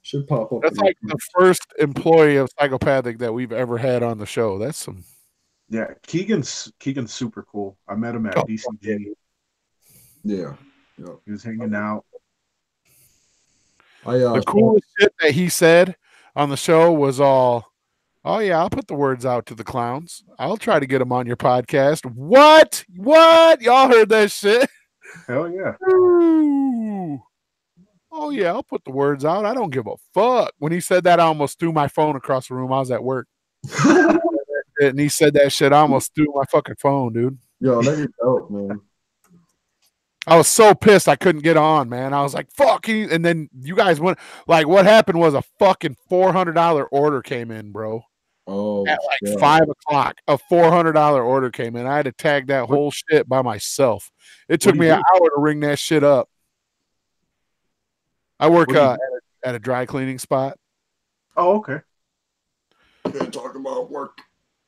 S1: Should pop up.
S8: That's like the first employee of Psychopathic that we've ever had on the show. That's some.
S9: Yeah, Keegan's super cool. I met him at
S8: Oh,
S9: DCG.
S1: Yeah.
S9: He was hanging out.
S8: The coolest shit that he said on the show was all, "Oh yeah, I'll put the words out to the clowns. I'll try to get them on your podcast." What? Y'all heard that shit?
S9: Hell yeah.
S8: Ooh. Oh yeah, I'll put the words out. I don't give a fuck. When he said that, I almost threw my phone across the room. I was at work. And he said that shit. I almost threw my fucking phone, dude.
S1: Yo, that is dope, man.
S8: I was so pissed I couldn't get on, man. I was like, fuck. And then you guys went, like, what happened was a fucking $400 order came in, bro.
S1: Oh,
S8: at like 5 o'clock. A $400 order came in. I had to tag that whole shit by myself. It took me an hour to ring that shit up. I work at a dry cleaning spot.
S9: Oh, okay.
S1: Can't talk about work.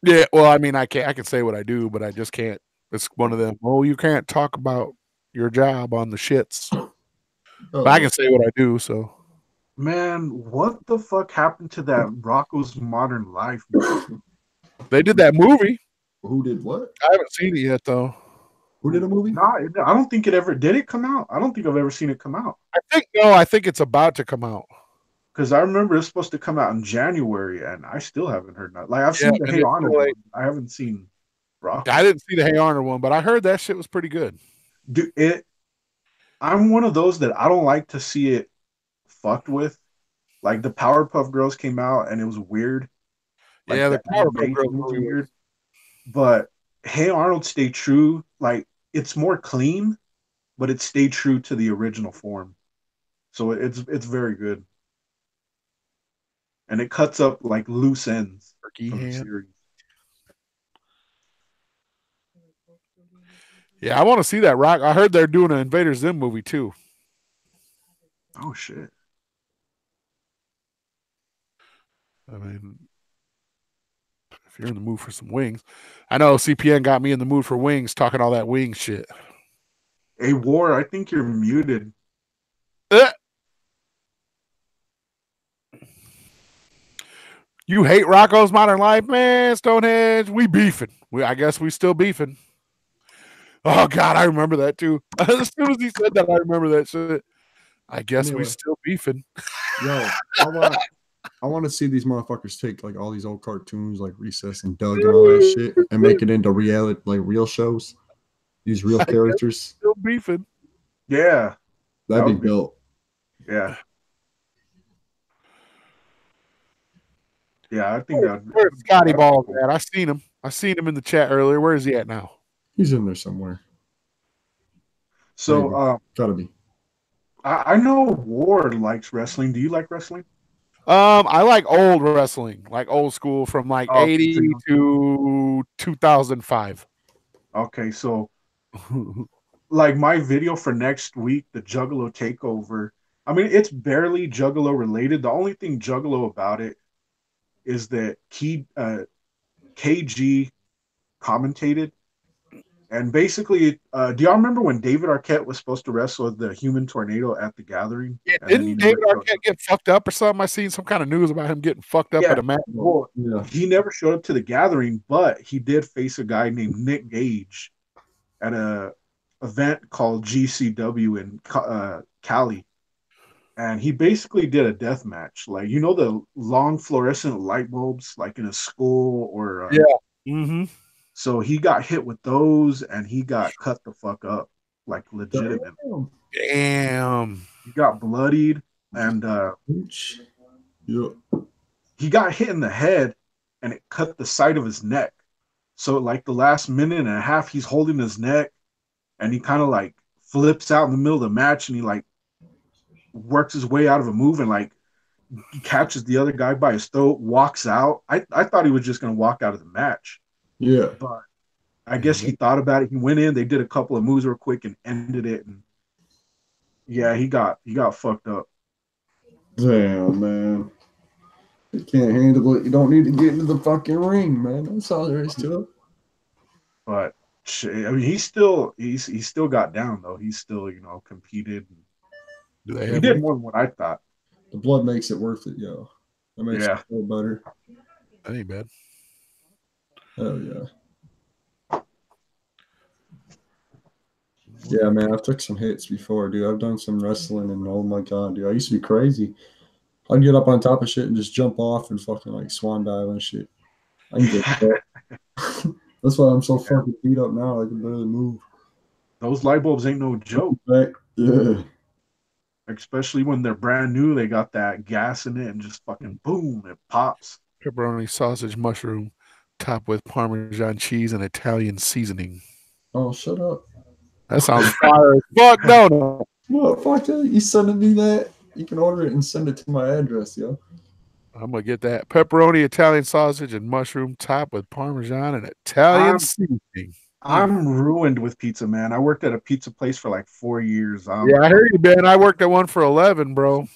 S8: Yeah, well, I mean, I can say what I do, but I just can't. It's one of them. Oh, you can't talk about your job on the shits. But I can say what I do. So,
S9: man, what the fuck happened to that Rocco's Modern Life?
S8: They did that movie.
S1: Who did what?
S8: I haven't seen it yet, though.
S1: Who did a movie?
S9: No, I don't think it ever did. It come out? I don't think I've ever seen it come out.
S8: I think it's about to come out.
S9: Because I remember it's supposed to come out in January, and I still haven't heard that. Like I've seen the Hey Arnold one. I haven't seen Rock.
S8: I didn't see the Hey Arnold one, but I heard that shit was pretty good.
S9: Dude, I'm one of those that I don't like to see it fucked with. Like the Powerpuff Girls came out, and it was weird. Like,
S8: yeah, the Powerpuff Girls
S9: was weird. But Hey Arnold stayed true. Like it's more clean, but it stayed true to the original form. So it's very good. And it cuts up like loose ends from the series.
S8: Yeah, I want to see that Rock. I heard they're doing an Invader Zim movie too.
S9: Oh shit!
S8: I mean, if you're in the mood for some wings, I know CPN got me in the mood for wings, talking all that wing shit.
S9: Hey, War, I think you're muted.
S8: You hate Rocco's Modern Life, man, Stonehenge. We beefing. I guess we still beefing. Oh God, I remember that too. As soon as he said that, I remember that shit. I guess we still beefing.
S1: Yo, I want to see these motherfuckers take like all these old cartoons like Recess and Doug and all that shit and make it into reality, like real shows. Use real characters.
S8: Still beefing.
S9: Yeah,
S1: that'd be dope.
S9: Yeah. Yeah, I think that.
S8: Where's Scotty Balls at? I seen him in the chat earlier. Where is he at now?
S1: He's in there somewhere.
S9: So,
S1: gotta be.
S9: I know Ward likes wrestling. Do you like wrestling?
S8: I like old wrestling, like old school from like 80 to 2005.
S9: Okay, so like my video for next week, the Juggalo takeover. I mean, it's barely Juggalo related. The only thing Juggalo about it is that KG commentated. And basically, do y'all remember when David Arquette was supposed to wrestle the Human Tornado at the Gathering?
S8: Yeah, didn't David Arquette get fucked up or something? I seen some kind of news about him getting fucked up at a match.
S9: Well, he never showed up to the Gathering, but he did face a guy named Nick Gage at a event called GCW in Cali. And he basically did a death match. Like, you know, the long fluorescent light bulbs, like in a school or...
S8: Mm-hmm.
S9: So he got hit with those and he got cut the fuck up, like legitimately.
S8: Damn.
S9: He got bloodied and he got hit in the head and it cut the side of his neck. So like the last minute and a half, he's holding his neck and he kind of like flips out in the middle of the match and he like works his way out of a move and like he catches the other guy by his throat, walks out. I thought he was just going to walk out of the match.
S1: Yeah.
S9: But I guess he thought about it. He went in, they did a couple of moves real quick and ended it. And yeah, he got fucked up.
S1: Damn, man. You can't handle it. You don't need to get into the fucking ring, man. That's all there is to it.
S9: But I mean, he's still got down though. He's still competed.
S8: Do they
S9: He
S8: have
S9: did
S8: rings?
S9: more than what I thought.
S1: The blood makes it worth it, yo. That makes
S9: Yeah.
S1: it feel better.
S8: That ain't bad.
S1: Hell yeah. Yeah, man, I've took some hits before, dude. I've done some wrestling, and oh my god, dude, I used to be crazy. I'd get up on top of shit and just jump off and fucking like swan dive and shit. I can get that. That's why I'm so fucking beat up now. I can barely move.
S9: Those light bulbs ain't no joke.
S1: Back. Yeah.
S9: Especially when they're brand new, they got that gas in it and just fucking boom, it pops.
S8: Pepperoni sausage mushroom, topped with Parmesan cheese and Italian seasoning.
S1: Oh, shut up.
S8: That sounds fire as fuck, don't it?
S1: Motherfucker, you sending me that? You can order it and send it to my address, yo.
S8: I'm gonna get that pepperoni, Italian sausage, and mushroom topped with Parmesan and Italian seasoning.
S9: I'm ruined with pizza, man. I worked at a pizza place for like 4 years.
S8: Yeah, I heard you, Ben. I worked at one for 11, bro.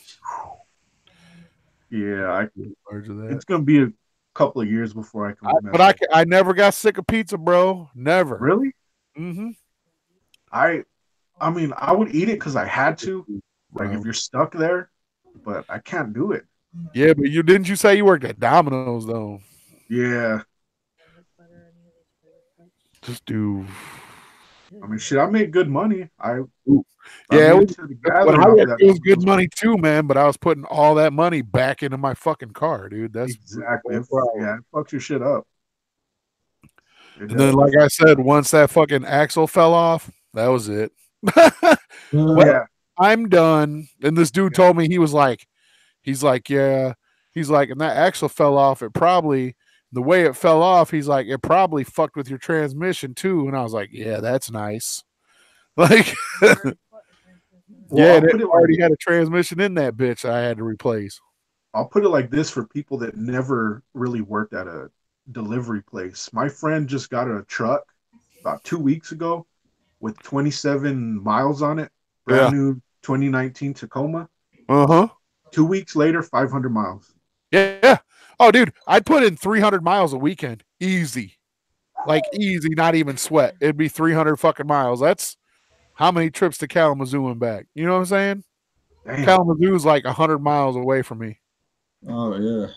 S9: Yeah,
S8: It's
S9: it's gonna be a couple of years before I can.
S8: But I never got sick of pizza, bro. Never.
S9: Really?
S8: Mm-hmm.
S9: I mean, I would eat it because I had to. Like
S8: Right.
S9: if you're stuck there, but I can't do it.
S8: Yeah, but you say you worked at Domino's though?
S9: Yeah.
S8: Just do.
S9: I mean, shit, I make good money.
S8: Yeah, it was good
S9: money.
S8: money too, man. But I was putting all that money back into my fucking car, dude. That's
S9: Exactly.
S8: right.
S9: Yeah, it fucks your shit up.
S8: And then, like I said, once that fucking axle fell off, that was it. Well,
S9: Yeah.
S8: I'm done. And this dude told me he's like, yeah. He's like, and that axle fell off. It probably, the way it fell off, he's like, it probably fucked with your transmission too. And I was like, yeah, that's nice. Like, yeah, it already had a transmission in that bitch I had to replace.
S9: I'll put it like this for people that never really worked at a delivery place. My friend just got a truck about 2 weeks ago with 27 miles on it. Brand new 2019 Tacoma. 2 weeks later, 500 miles.
S8: Yeah. Oh, dude, I'd put in 300 miles a weekend. Easy. Like, easy, not even sweat. It'd be 300 fucking miles. That's how many trips to Kalamazoo and back. You know what I'm saying?
S9: Damn.
S8: Kalamazoo is like 100 miles away from me.
S1: Oh, yeah.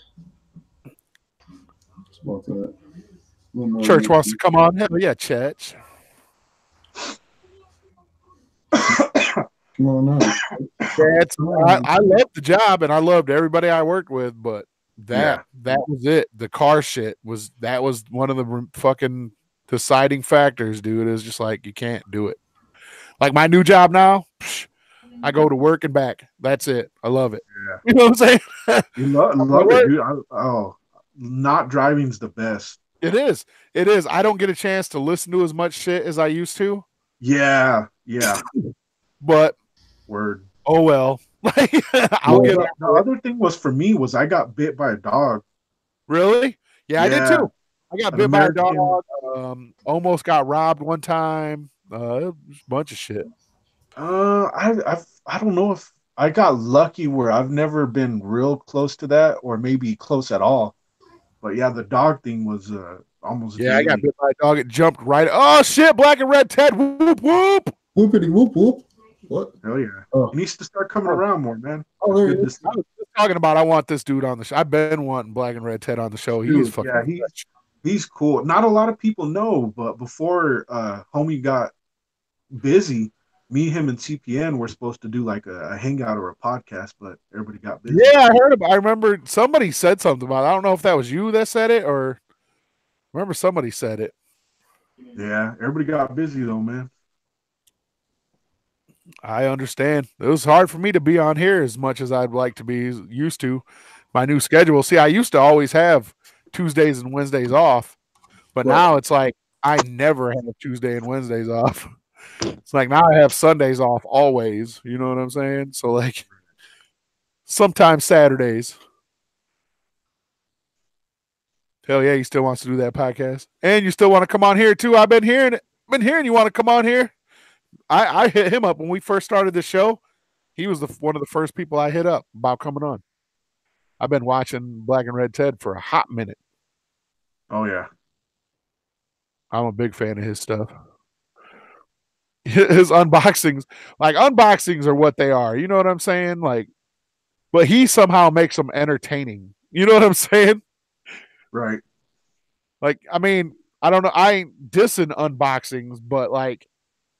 S1: It's about that.
S8: Church wants to come on. Hell yeah, church.
S1: Come on now.
S8: I loved the job and I loved everybody I worked with, but that was it. The car shit was one of the fucking deciding factors, dude. It was just like you can't do it. Like my new job now, I go to work and back. That's it. I love it.
S9: Yeah.
S8: You know what I'm saying?
S9: You love it, dude. Not driving's the best.
S8: It is. It is. I don't get a chance to listen to as much shit as I used to.
S9: Yeah.
S8: But
S9: word.
S8: Oh well.
S9: The other thing was for me was I got bit by a dog.
S8: Really? Yeah, I did too. I got bit by a dog. Almost got robbed one time. It was a bunch of shit.
S9: I don't know if I got lucky where I've never been real close to that, or maybe close at all. But yeah, the dog thing was almost.
S8: Yeah, I got bit by a dog. It jumped right. Oh shit! Black and red Ted. Whoop whoop.
S1: Whoopity whoop whoop. What?
S9: Hell yeah! He needs to start coming around more, man.
S1: Oh, there he is.
S8: I was just talking about. I want this dude on the show. I've been wanting Black and Red Ted on the show. He's fucking.
S9: Yeah, he's cool. Not a lot of people know, but before homie got busy, me, him, and CPN were supposed to do like a hangout or a podcast, but everybody got busy.
S8: Yeah, I heard about. I remember somebody said something about it. I don't know if that was you that said it or. I remember somebody said it.
S9: Yeah, everybody got busy though, man.
S8: I understand. It was hard for me to be on here as much as I'd like to be used to. My new schedule. See, I used to always have Tuesdays and Wednesdays off, but now it's like I never have Tuesday and Wednesdays off. It's like now I have Sundays off always. You know what I'm saying? So like sometimes Saturdays. Hell yeah, he still wants to do that podcast. And you still want to come on here too. I've been hearing you want to come on here. I hit him up when we first started the show. He was one of the first people I hit up about coming on. I've been watching Black and Red Ted for a hot minute.
S9: Oh yeah.
S8: I'm a big fan of his stuff. His unboxings, like unboxings are what they are. You know what I'm saying? Like, but he somehow makes them entertaining. You know what I'm saying?
S9: Right.
S8: Like, I mean, I don't know. I ain't dissing unboxings, but like,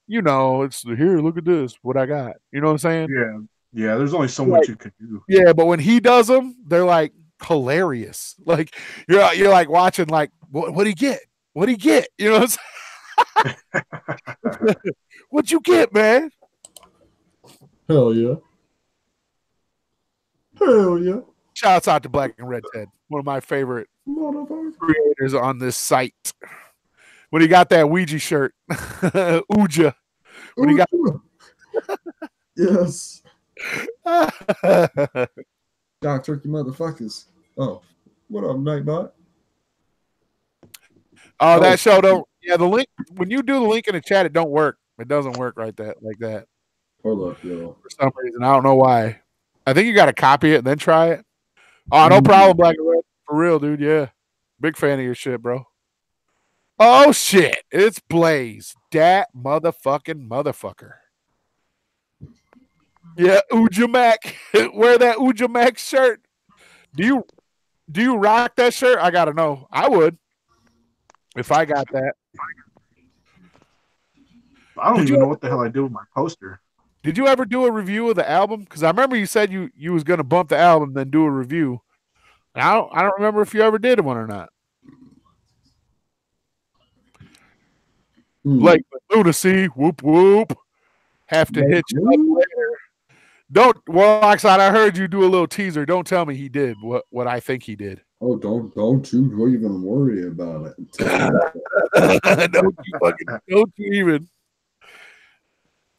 S8: you know, it's here, look at this, what I got. You know what I'm saying?
S9: Yeah. Yeah. There's only so
S8: Like,
S9: much you can do.
S8: yeah, but when he does them, they're like hilarious. Like you're like watching, like, what'd he get? What'd he get? You know what I'm saying? What'd you get, man?
S1: Hell yeah. Hell yeah.
S8: Shouts out to Black and Red Ted, one of my favorite creators on this site. When he got that Ouija shirt, Ouija. When he got
S1: yes. Dog turkey motherfuckers. Oh, what up, Nightbot?
S8: Oh, that show don't. Yeah, the link, when you do the link in the chat, it don't work. It doesn't work like that.
S1: Hold up, yo.
S8: For some reason, I don't know why. I think you got to copy it and then try it. Oh, no problem, Black and Red. For real, dude. Yeah, big fan of your shit, bro. Oh shit, it's Blaze, that motherfucker. Yeah, Uja Mac. Wear that Uja Mac shirt. Do you rock that shirt? I gotta know. I would. If I got that.
S9: I don't even know what the hell I do with my poster.
S8: Did you ever do a review of the album? Because I remember you said you was gonna bump the album, then do a review. I don't remember if you ever did one or not. Like lunacy, whoop whoop. Have to hit you up later. Don't Warloxide, I heard you do a little teaser. Don't tell me he did what I think he did.
S1: Oh, don't you even worry about it.
S8: don't you even.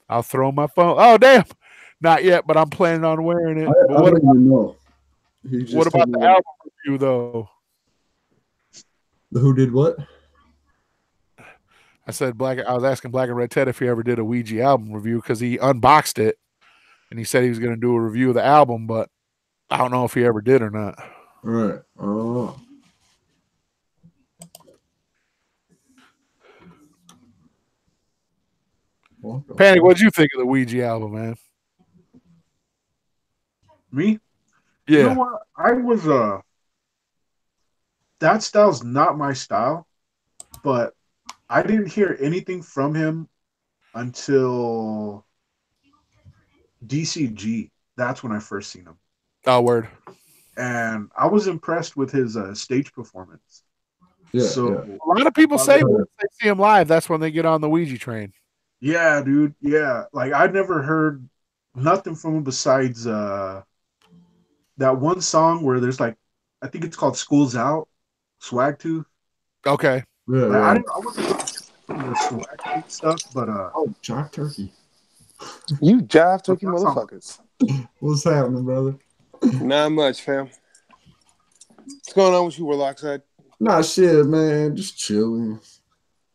S8: I'll throw my phone. Oh damn. Not yet, but I'm planning on wearing it.
S1: I don't even know.
S8: What about the album review though?
S1: Who did what?
S8: I said I was asking Black and Red Ted if he ever did a Ouija album review because he unboxed it and he said he was going to do a review of the album, but I don't know if he ever did or not.
S1: Right. Oh.
S8: Panic, what'd you think of the Ouija album, man?
S9: Me?
S8: Yeah.
S9: You know what? I was that style's not my style, but I didn't hear anything from him until DCG. That's when I first seen him.
S8: Oh, word.
S9: And I was impressed with his stage performance.
S1: Yeah,
S9: so
S8: a lot of people say when they see him live, that's when they get on the Ouija train.
S9: Yeah, dude. Yeah. Like I'd never heard nothing from him besides that one song where there's like, I think it's called School's Out, Swag Tooth.
S8: Okay.
S1: Yeah,
S9: like, I wasn't the Swag Tooth stuff, but
S1: oh, Jive Turkey.
S10: You Jive Turkey motherfuckers.
S1: What's happening, brother?
S10: Not much, fam. What's going on with you, Warloxide?
S1: Nah, shit, man. Just chilling.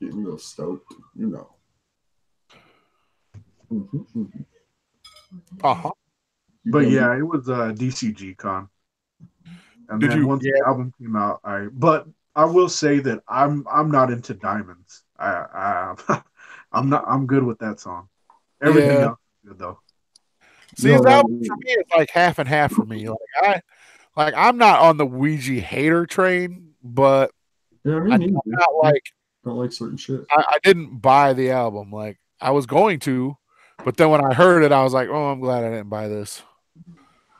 S1: Getting a little stoked, you know.
S8: Uh-huh.
S9: But yeah, it was DCG Con. And then once the album came out, but I will say that I'm not into Diamonds. I'm good with that song. Everything else is good though.
S8: See, his album for me is like half and half for me. Like I'm not on the Ouija hater train, but
S1: I'm
S8: not like
S1: don't like certain shit.
S8: I didn't buy the album. Like I was going to, but then when I heard it, I was like, oh, I'm glad I didn't buy this.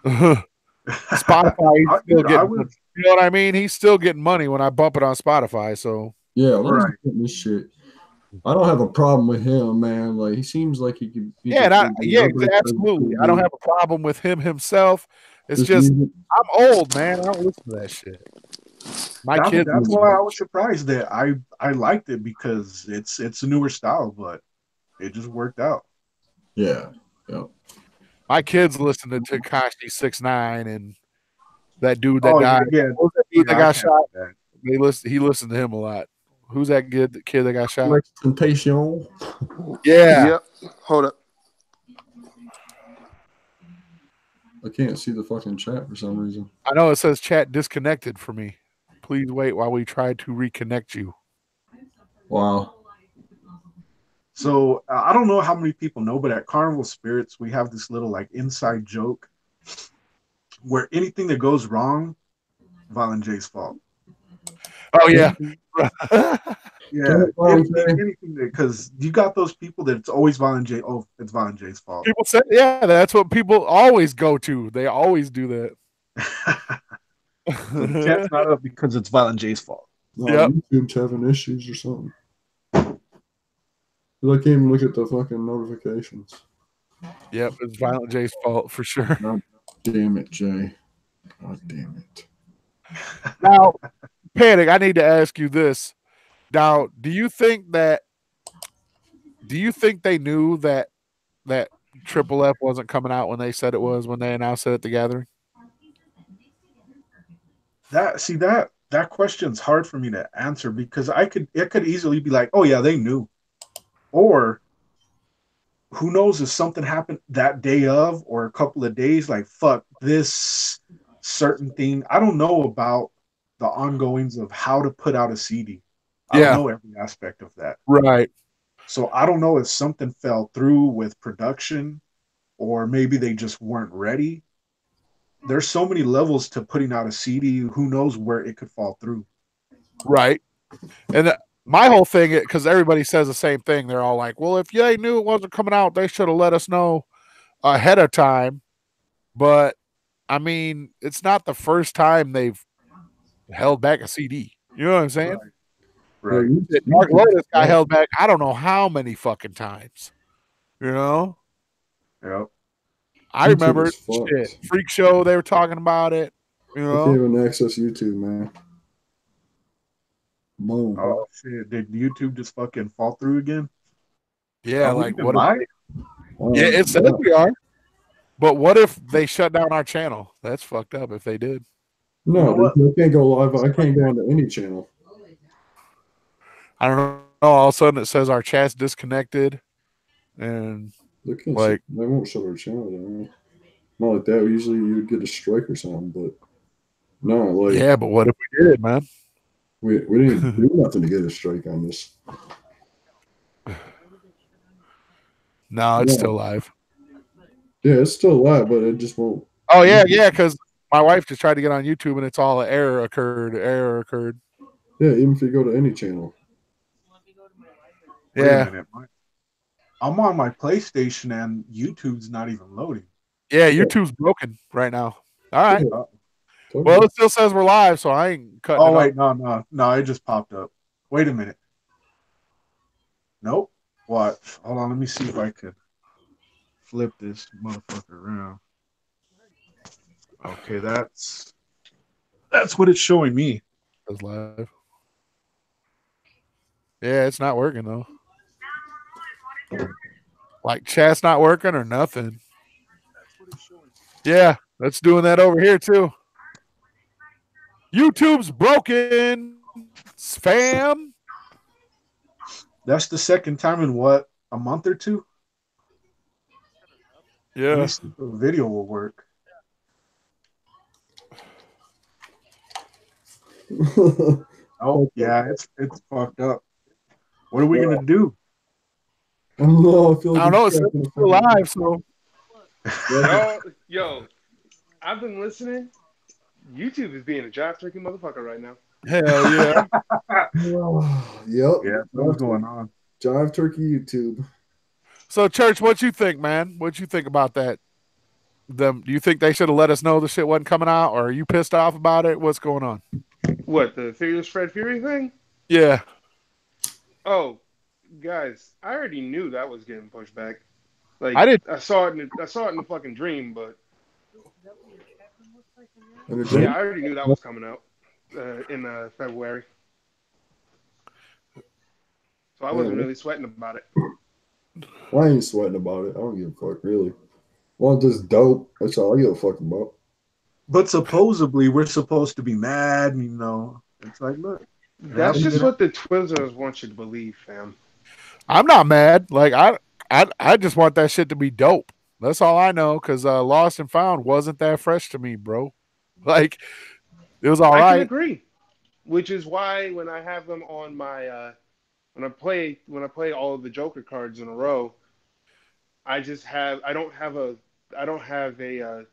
S8: Spotify, he's still getting, you know what I mean? He's still getting money when I bump it on Spotify. So
S1: yeah, right. This shit. I don't have a problem with him, man. Like he seems like he could.
S8: Absolutely. I don't have a problem with him himself. It's just I'm old, man. I don't listen to that shit.
S9: That's why I was surprised that I liked it because it's a newer style, but it just worked out.
S1: Yeah. Yep.
S8: My kids listen to Tekashi 6ix9ine and that dude that died.
S9: Yeah.
S8: What was that dude that got shot? He listened to him a lot. Who's that kid that got shot?
S1: Temptation.
S8: Yeah.
S10: Yep. Hold up.
S1: I can't see the fucking chat for some reason.
S8: I know it says chat disconnected for me. Please wait while we try to reconnect you.
S1: Wow.
S9: So I don't know how many people know, but at Carnival Spirits, we have this little like inside joke where anything that goes wrong, Violent J's fault.
S8: Oh yeah.
S9: Yeah, anything because you got those people that it's always Violent J. Oh, it's Violent J's fault.
S8: People say, yeah, that's what people always go to. They always do that.
S9: So the chat's not up because it's Violent J's fault.
S1: No,
S8: Yep.
S1: YouTube's having issues or something. I can't even look at the fucking notifications.
S8: Yep, it's Violent J's fault for sure.
S1: God damn it, Jay. God damn it.
S8: Now, Panic, I need to ask you this. Now, do you think they knew that Triple F wasn't coming out when they said it was, when they announced it at the gathering?
S9: That question's hard for me to answer because it could easily be like, oh yeah, they knew. Or who knows if something happened that day of or a couple of days, like fuck this certain thing. I don't know about the ongoings of how to put out a CD. I don't know every aspect of that.
S8: Right.
S9: So I don't know if something fell through with production or maybe they just weren't ready. There's so many levels to putting out a CD. Who knows where it could fall through?
S8: Right. And my whole thing, because everybody says the same thing. They're all like, well, if they knew it wasn't coming out, they should have let us know ahead of time. But, I mean, it's not the first time they've held back a CD. You know what I'm saying?
S9: Right.
S8: Mark Lotus got held back I don't know how many fucking times. You know?
S9: Yep.
S8: I remember shit. Freak Show, they were talking about it. You know?
S1: I can't even access YouTube, man. Boom.
S9: Oh shit! Did YouTube just fucking fall through again?
S8: Yeah, like what?
S1: If
S8: yeah, it says we are. But what if they shut down our channel? That's fucked up if they did.
S1: No, I can't go live. I can't go onto any channel.
S8: I don't know. All of a sudden it says our chat's disconnected. And
S1: like they won't shut our channel down. Not like that. Usually you would get a strike or something, but no, like
S8: yeah, but what if we did, man?
S1: We didn't do nothing to get a strike on this.
S8: No, it's still live.
S1: Yeah, it's still live, but it just won't.
S8: Oh yeah, because my wife just tried to get on YouTube and it's all error occurred.
S1: Yeah, even if you go to any channel.
S8: Yeah.
S9: I'm on my PlayStation and YouTube's not even loading.
S8: Yeah, YouTube's broken right now. All right.
S1: Yeah.
S8: Well, it still says we're live, so I ain't cutting it.
S9: Oh, wait, no, it just popped up. Wait a minute. Nope. What? Hold on, let me see if I could flip this motherfucker around. Okay, that's what it's showing me.
S8: It's live. Yeah, it's not working though. Like chat's not working or nothing. Yeah, that's doing that over here too. YouTube's broken, spam.
S9: That's the second time in what, a month or two?
S8: Yeah.
S9: Let me see if the video will work. Oh yeah, it's fucked up. What are we gonna do?
S1: I don't know.
S8: I don't know. It's still live, so.
S10: Yo, I've been listening. YouTube is being a jive turkey motherfucker right now.
S8: Hell yeah.
S1: Yep.
S9: Yeah, what's going on?
S1: Jive Turkey YouTube.
S8: So, Church, what you think, man? What you think about that? Do you think they should have let us know the shit wasn't coming out, or are you pissed off about it? What's going on?
S10: What, the Furious Fred Fury thing?
S8: Yeah.
S10: Oh, guys, I already knew that was getting pushed back. Like I saw it in the fucking dream, but yeah, I already knew that was coming out in February. So I wasn't really sweating about it.
S1: Well, I ain't sweating about it. I don't give a fuck, really. Well, just dope. That's all I give a fuck about.
S9: But supposedly we're supposed to be mad, you know. It's like, look.
S10: That's just what the Twizzlers want you to believe, fam.
S8: I'm not mad. Like I just want that shit to be dope. That's all I know. Because Lost and Found wasn't that fresh to me, bro. Like it was all
S10: I
S8: right.
S10: can agree, which is why when I have them on my when I play all of the Joker cards in a row, I don't have a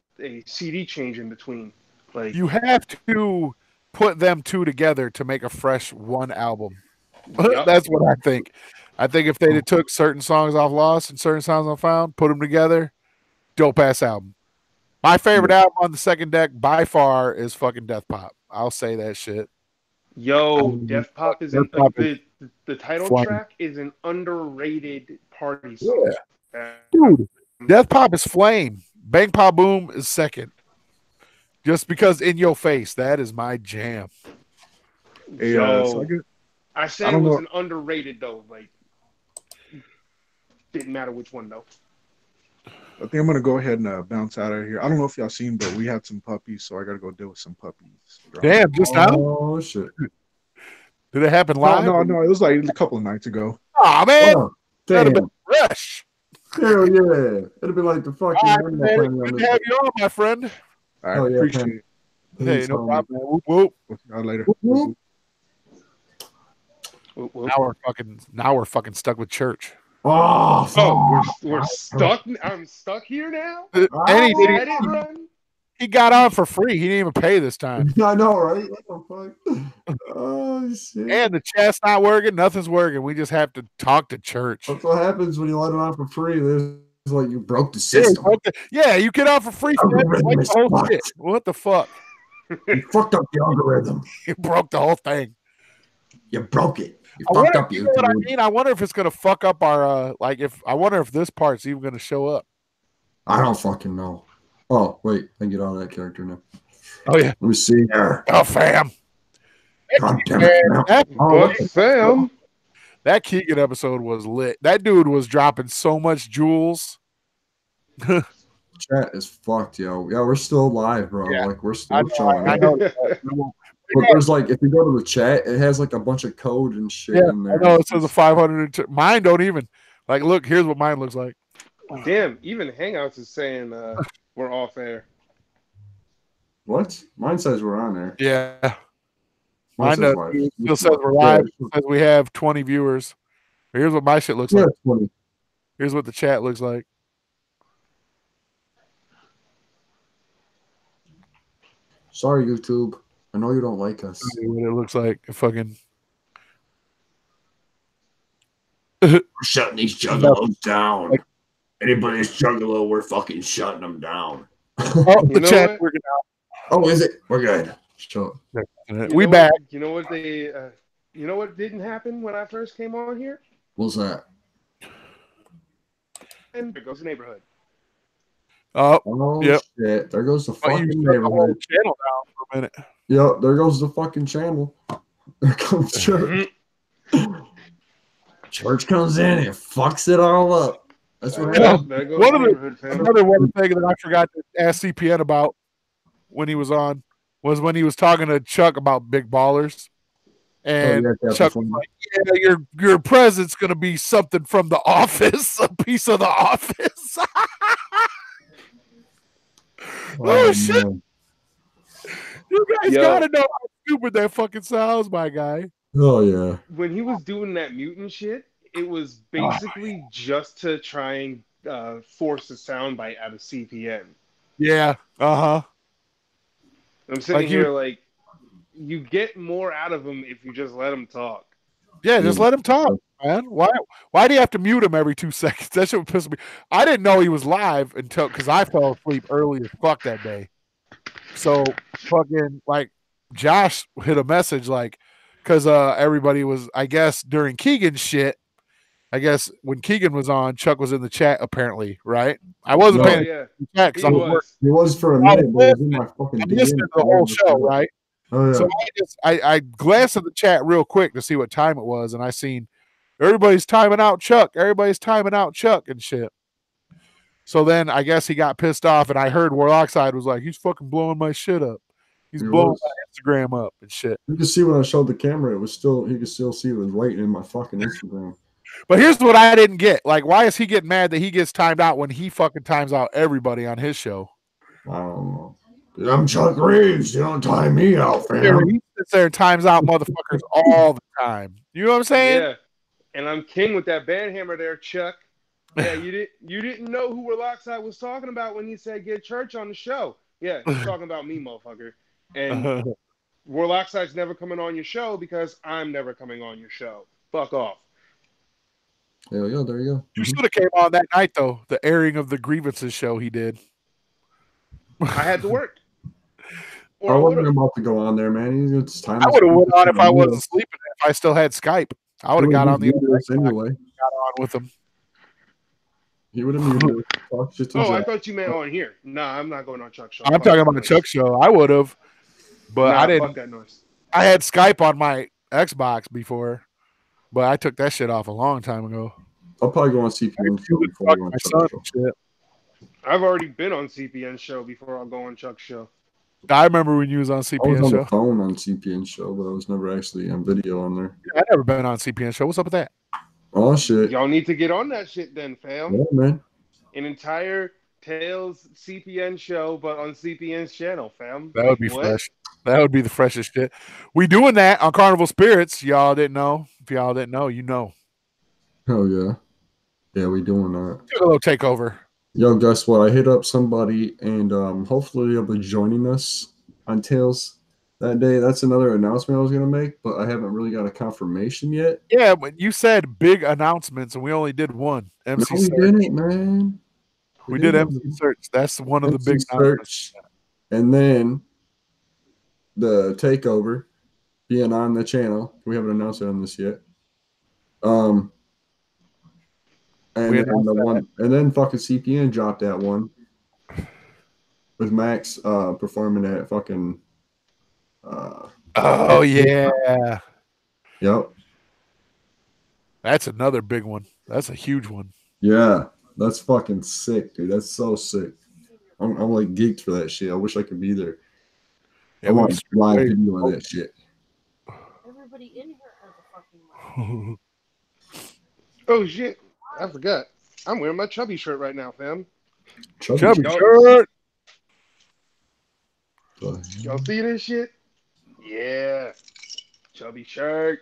S10: CD change in between. Like
S8: You have to put them two together to make a fresh one album.
S10: Yup.
S8: That's what I think. I think if they took certain songs off Lost and certain songs on Found, put them together, dope ass album. My favorite album on the second deck by far is fucking Death Pop. I'll say that shit.
S10: Yo, Death Pop is
S8: Death Pop
S10: the title
S8: flame.
S10: track is an underrated party song.
S8: Dude, Death Pop is flame. Bang Pop Boom is second. Just because In Your Face, that is my jam.
S9: Hey,
S10: Yo,
S9: so
S10: I said it was an underrated though. Like, didn't matter which one though.
S9: I think I'm gonna go ahead and bounce out of here. I don't know if y'all seen, but we had some puppies, so I gotta go deal with some puppies.
S8: Damn, just now?
S1: Oh shit!
S8: Did it happen live?
S9: No, it was like a couple of nights ago.
S8: Oh man,
S1: Oh,
S8: that'd have
S1: damn.
S8: been fresh.
S1: Hell yeah! It'd be like the fucking.
S8: All right, man, good to have you on, my friend.
S9: I
S1: Oh, yeah,
S9: appreciate
S1: man.
S9: it.
S8: Hey, no problem, man. Whoop, whoop.
S9: We'll see y'all later.
S1: Whoop, whoop.
S8: Now we're fucking stuck with church.
S1: Oh,
S10: We're stuck. I'm stuck here now.
S8: And
S10: Let it run.
S8: he got on for free. He didn't even pay this time.
S1: I know, right? What the fuck? Oh shit!
S8: And the chat's not working. Nothing's working. We just have to talk to church.
S1: That's what happens when you let it on for free. It's like you broke the system.
S8: Yeah, you get on for free.
S1: Algorithm
S8: Like
S1: is
S8: the whole
S1: fucked.
S8: shit. What the fuck?
S1: You fucked up the algorithm.
S8: You broke the whole thing.
S1: You broke it. You
S8: I
S1: fucked
S8: wonder,
S1: up
S8: you
S1: YouTube.
S8: know what I mean? I wonder if it's gonna fuck up our I wonder if this part's even gonna show up.
S1: I don't fucking know. Oh wait, I can get on that character now.
S8: Oh yeah.
S1: Let me see here.
S8: Oh fam.
S1: God damn it.
S8: That,
S10: But fam,
S8: that Keegan episode was lit. That dude was dropping so much jewels.
S1: Chat is fucked, yo. Yeah, we're still live, bro.
S8: Yeah.
S1: Like we're still showing.
S8: I know.
S1: But there's like, if you go to the chat, it has like a bunch of code and shit in there.
S8: I know it says a 500. Mine don't even. Like, look, here's what mine looks like.
S10: damn. Even Hangouts is saying we're off air.
S1: What? Mine says we're on there.
S8: Yeah.
S1: Mine
S8: Mine
S1: says
S8: does.
S1: live.
S8: It still says we're live. It says we have 20 viewers. Here's what my shit looks
S1: Yeah,
S8: like.
S1: 20.
S8: Here's what the chat looks like.
S1: Sorry, YouTube. I know you don't like us.
S8: See what it looks like. It fucking.
S1: We're shutting these juggalos down. Anybody that's juggalo, we're fucking shutting them down.
S8: Oh, the
S10: know
S8: chat
S10: what?
S8: working
S1: Oh, is it? We're good. Sure.
S8: out. We back.
S10: You know what you know what didn't happen when I first came on here?
S1: What's that?
S10: And there goes the neighborhood.
S1: Oh,
S8: Yep.
S1: shit. There goes the
S8: Oh, you
S1: fucking
S8: shut the whole
S1: neighborhood.
S8: channel down for a minute.
S1: Yep, there goes the fucking channel. There comes church. Church comes in and fucks it all up. That's what happens.
S10: There goes
S8: One
S10: the
S8: of the-
S10: neighborhood, fam.
S8: Another one thing that I forgot to ask CPN about when he was on was when he was talking to Chuck about big ballers. And
S1: yeah,
S8: Chuck was like, yeah, your present's gonna be something from The Office, a piece of The Office. Oh, shit.
S1: man.
S8: You guys
S10: Yo.
S8: gotta know how stupid that fucking sounds, my guy.
S1: Oh, yeah.
S10: When he was doing that mutant shit, it was basically just to try and force a soundbite out of CPN.
S8: Yeah. Uh-huh.
S10: I'm sitting
S8: Like
S10: here like, you get more out of him if you just let him talk.
S8: Yeah, just let him talk, man. Why do you have to mute him every 2 seconds? That shit would piss me. I didn't know he was live until because I fell asleep early as fuck that day. So fucking like Josh hit a message like because everybody was, I guess, during Keegan's shit. I guess when Keegan was on, Chuck was in the chat apparently, right? I wasn't
S1: No.
S10: Oh
S8: paying
S10: yeah,
S8: chat because
S10: he
S8: I was working.
S1: He was for a minute, but it was in my fucking
S8: I listened to the whole show, right?
S1: Oh, yeah.
S8: So I glanced at the chat real quick to see what time it was, and I seen everybody's timing out Chuck. Everybody's timing out Chuck and shit. So then I guess he got pissed off, and I heard Warloxide was like, he's fucking blowing my shit up. He's
S1: He
S8: blowing
S1: was.
S8: my Instagram up and shit.
S1: You can see when I showed the camera, it was still, you could still see it was waiting in my fucking Instagram.
S8: But here's what I didn't get. Like, why is he getting mad that he gets timed out when he fucking times out everybody on his show?
S1: I don't know. I'm Chuck Reeves. You don't time me out,
S8: Yeah,
S1: fam.
S8: he sits there and times out motherfuckers all the time. You know what I'm saying?
S10: Yeah, and I'm king with that band hammer there, Chuck. Yeah, you didn't know who Warloxide was talking about when he said get church on the show. Yeah, he's talking about me, motherfucker. And Warloxide's never coming on your show because I'm never coming on your show. Fuck off.
S1: There you go. There you go.
S8: You should have came on that night though. The airing of the grievances show he did.
S10: I had to work.
S1: I wasn't about to go on there, man. It's time.
S8: I would have went on if I wasn't sleeping. If I still had Skype, I would have got on the
S1: anyway.
S8: Got on with him.
S1: He would have muted.
S10: I thought you meant on here. Nah, I'm not going on Chuck's show.
S8: I'm talking about the Chuck show. I would have, but I didn't.
S10: Fuck that noise.
S8: I had Skype on my Xbox before, but I took that shit off a long time ago.
S1: I'll probably go on CPN show before I go on Chuck's show.
S10: I've already been on CPN show before I'll go on Chuck's show.
S8: I remember when you was on CPN
S1: I was on
S8: show.
S1: the phone on CPN show, but I was never actually on video on there.
S8: Yeah, I never been on CPN show. What's up with that?
S1: Oh shit!
S10: Y'all need to get on that shit then, fam.
S1: Yeah, man.
S10: An entire Tails CPN show, but on CPN's channel, fam.
S8: That would be fresh. That would be the freshest shit. We doing that on Carnival Spirits. Y'all didn't know. If y'all didn't know, you know.
S1: Hell yeah. Yeah, we doing that.
S8: Juggalo takeover.
S1: Yo, guess what? I hit up somebody, and hopefully they'll be joining us on Tails that day. That's another announcement I was going to make, but I haven't really got a confirmation yet.
S8: Yeah, but you said big announcements, and we only did one. MC
S1: Search.
S8: We
S1: didn't, man.
S8: We did MC Search. That's one of the big
S1: announcements. And then the takeover being on the channel. We haven't announced it on this yet. And then fucking CPN dropped that one with Max performing at fucking.
S8: Oh yeah.
S1: Yep.
S8: That's another big one. That's a huge one.
S1: Yeah, that's fucking sick, dude. That's so sick. I'm like geeked for that shit. I wish I could be there.
S8: Yeah,
S1: I want live video of that shit.
S7: Everybody in here has a fucking mic.
S10: Oh shit. I forgot. I'm wearing my chubby shirt right now, fam.
S8: Chubby shirt.
S10: Y'all see this shit? Yeah. Chubby shirt.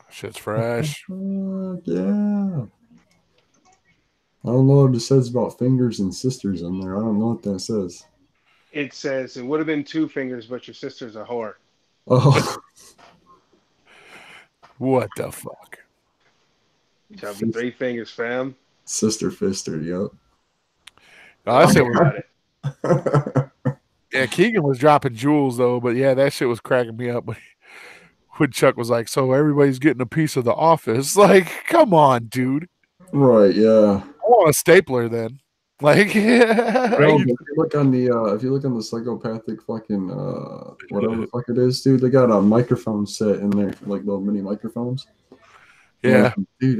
S8: Shit's fresh.
S1: Yeah. I don't know what it says about fingers and sisters in there. I don't know what that says.
S10: It says it would have been 2 fingers, but your sister's a whore.
S1: Oh.
S8: What the fuck?
S10: Chubby 3 fingers, fam.
S1: Sister Fister, yep.
S8: Oh, that shit was, yeah, Keegan was dropping jewels though, but yeah, that shit was cracking me up when Chuck was like, "So everybody's getting a piece of the office." Like, come on, dude.
S1: Right? Yeah.
S8: I want a stapler then. Like, yeah.
S1: Well, if you look on the psychopathic fucking whatever the fuck it is, dude, they got a microphone set in there, like little mini microphones.
S8: Yeah,
S1: dude,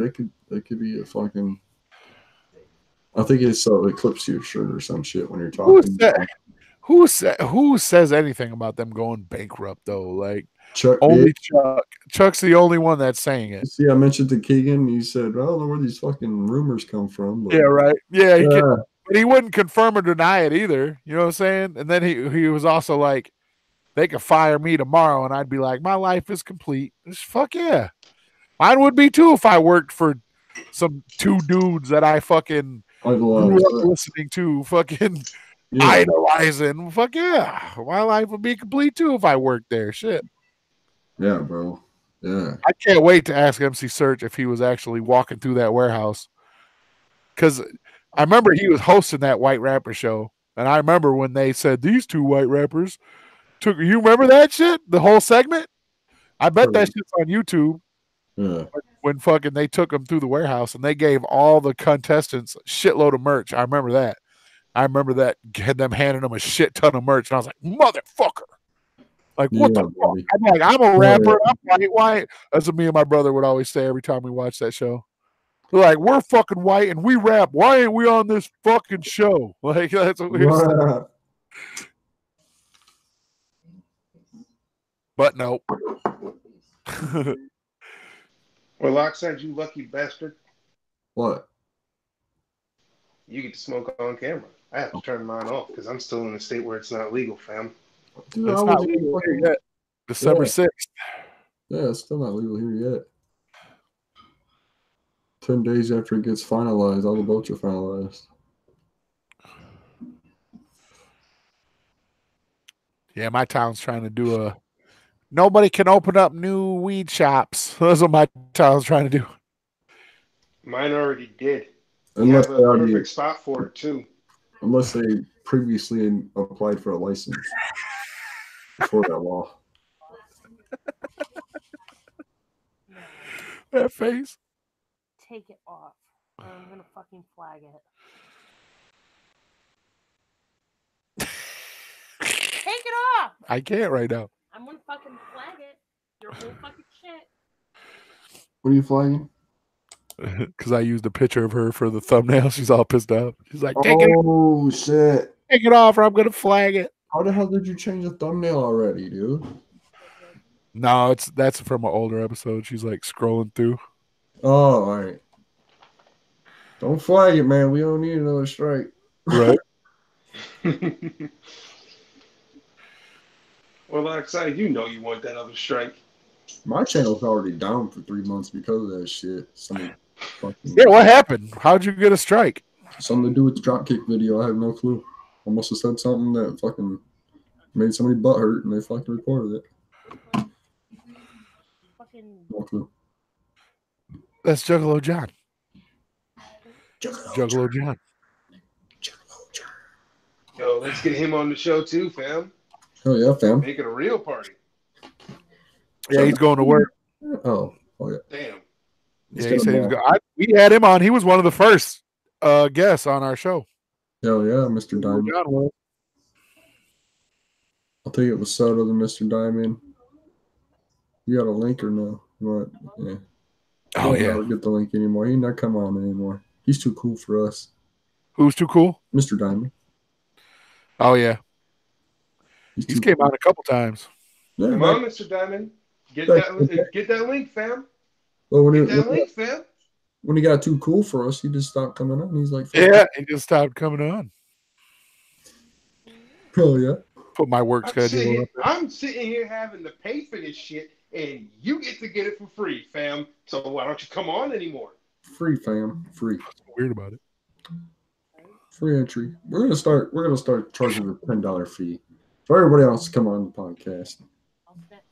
S1: that could be a fucking. I think it's so it clips your shirt or some shit when you're talking.
S8: Who says anything about them going bankrupt though? Like
S1: Chuck.
S8: Only Chuck. Chuck's the only one that's saying it.
S1: See, I mentioned to Keegan. He said, "I don't know where these fucking rumors come from." But,
S8: yeah, right. Yeah, but he wouldn't confirm or deny it either. You know what I'm saying? And then he was also like, "They could fire me tomorrow," and I'd be like, "My life is complete." Fuck yeah, mine would be too if I worked for some 2 dudes that I fucking grew up listening to, fucking idolizing. Fuck yeah, my life would be complete too if I worked there. Shit.
S1: Yeah, bro. Yeah.
S8: I can't wait to ask MC Search if he was actually walking through that warehouse. Because I remember he was hosting that white rapper show. And I remember when they said these 2 white rappers took. You remember that shit? The whole segment? I bet that shit's on YouTube.
S1: Yeah.
S8: When fucking they took them through the warehouse and they gave all the contestants a shitload of merch. I remember that. Them handing them a shit ton of merch. And I was like, motherfucker. Like, what the fuck? I'm like, I'm a rapper. I'm white. That's what me and my brother would always say every time we watch that show. They're like, we're fucking white and we rap. Why ain't we on this fucking show? Like, that's what we were saying. But no.
S10: Warloxide, you lucky bastard.
S1: What?
S10: You get to smoke on camera. I have to turn mine off because I'm still in a state where it's not legal, fam.
S1: Dude,
S8: It's
S1: I
S8: not
S1: wasn't
S8: legal here
S1: fucking-
S8: yet. December
S1: Yeah.
S8: 6th.
S1: Yeah, it's still not legal here yet. 10 days after it gets finalized, all the votes are finalized.
S8: Yeah, my town's trying to do a. Nobody can open up new weed shops. That's what my town's trying to do.
S10: Mine already did. You
S1: Unless
S10: have
S1: they,
S10: a
S1: already,
S10: perfect spot for it, too.
S1: unless they previously applied for a license before that law.
S8: That face.
S7: Take it off, or I'm gonna fucking flag it. Take it off!
S8: I can't right now.
S7: I'm gonna fucking flag it. Your whole fucking shit.
S1: What are you flagging?
S8: Because I used a picture of her for the thumbnail. She's all pissed off. She's like, take
S1: Shit.
S8: it off or I'm going to flag it.
S1: How the hell did you change the thumbnail already, dude?
S8: No, that's from an older episode. She's like scrolling through.
S1: Oh, all right. Don't flag it, man. We don't need another strike.
S8: Right.
S10: Warloxide, you know you want that other strike.
S1: My channel's already down for 3 months because of that shit. Something
S8: Yeah, what happened? How'd you get a strike?
S1: Something to do with the dropkick video. I have no clue. I must have said something that fucking made somebody butt hurt and they fucking reported it. No clue.
S8: That's Juggalo John. Juggalo John.
S10: Yo, let's get him on the show too, fam.
S1: Oh yeah, fam.
S10: Make it a real party.
S8: Yeah, he's going to work.
S1: Oh yeah.
S10: Damn.
S8: Yeah, he said he was we had him on. He was one of the first guests on our show.
S1: Hell yeah, Mr. Diamond.
S8: John was.
S1: I'll tell you it was Soto than Mr. Diamond. You got a link or no? What? Yeah.
S8: Oh, yeah.
S1: Don't get the link anymore. He not come on anymore. He's too cool for us.
S8: Who's too cool?
S1: Mr. Diamond.
S8: Oh yeah. He's came
S1: cool.
S8: out a couple times.
S1: Yeah,
S10: Come on, Mr. Diamond. Get that link, fam.
S1: Well,
S10: Get that link, fam.
S1: when he got too cool for us, he just stopped coming on. He's like,
S8: yeah, he just stopped coming on.
S1: Hell yeah.
S8: Put my work schedule up.
S10: I'm sitting here having to pay for this shit, and you get to get it for free, fam. So why don't you come on anymore?
S1: Free, fam. Free.
S8: What's weird about it?
S1: Free entry. We're gonna start charging a $10 fee for everybody else to come on the podcast.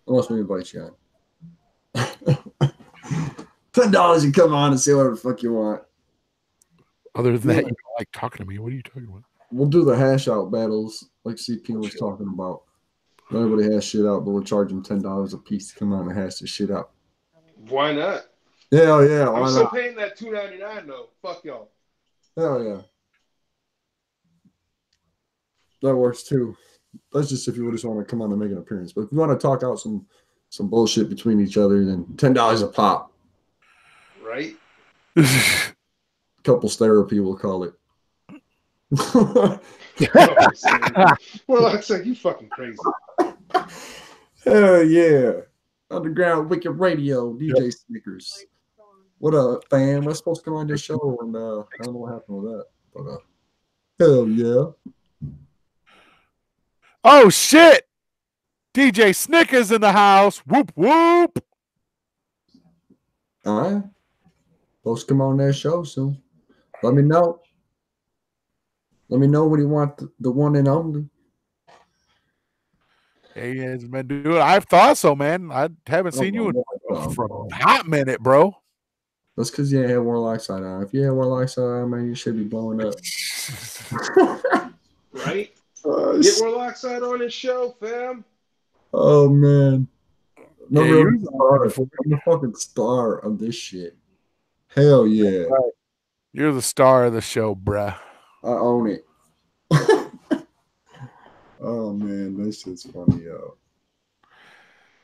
S1: Unless we invite you on. $10 you come on and say whatever the fuck you want.
S8: Other than that, you don't like talking to me. What are you talking about?
S1: We'll do the hash out battles like CPN was talking about. Everybody has shit out, but we'll charge them $10 a piece to come on and hash this shit out.
S10: Why not?
S1: Hell yeah. Why
S10: I'm still
S1: not?
S10: paying that $2.99 though. Fuck y'all.
S1: Hell yeah. That works too. That's just if you just want to come on and make an appearance. But if you want to talk out some bullshit between each other, then $10 a pop.
S10: Right?
S1: Couples therapy, we'll call it.
S10: Well, that's like you fucking crazy.
S1: Hell yeah. Underground Wicked Radio, DJ Snickers. What up, fam? We're supposed to come on this show, and I don't know what happened with that. But hell yeah.
S8: Oh shit! DJ Snickers in the house. Whoop whoop.
S1: All right. Supposed to come on that show soon. Let me know. Let me know what you want, the one and only.
S8: Hey, he has been doing it. I thought so, man. I haven't seen you for a hot minute, bro.
S1: That's because you ain't had Warloxide on. If you had Warloxide on, man, you should be blowing up.
S10: Right? Get Warloxide on this show, fam.
S1: Oh, man. No,
S8: Yeah,
S1: really, I'm the fucking star of this shit. Hell yeah.
S8: Right. You're the star of the show, bruh.
S1: I own it. Oh, man, this shit's funny, yo.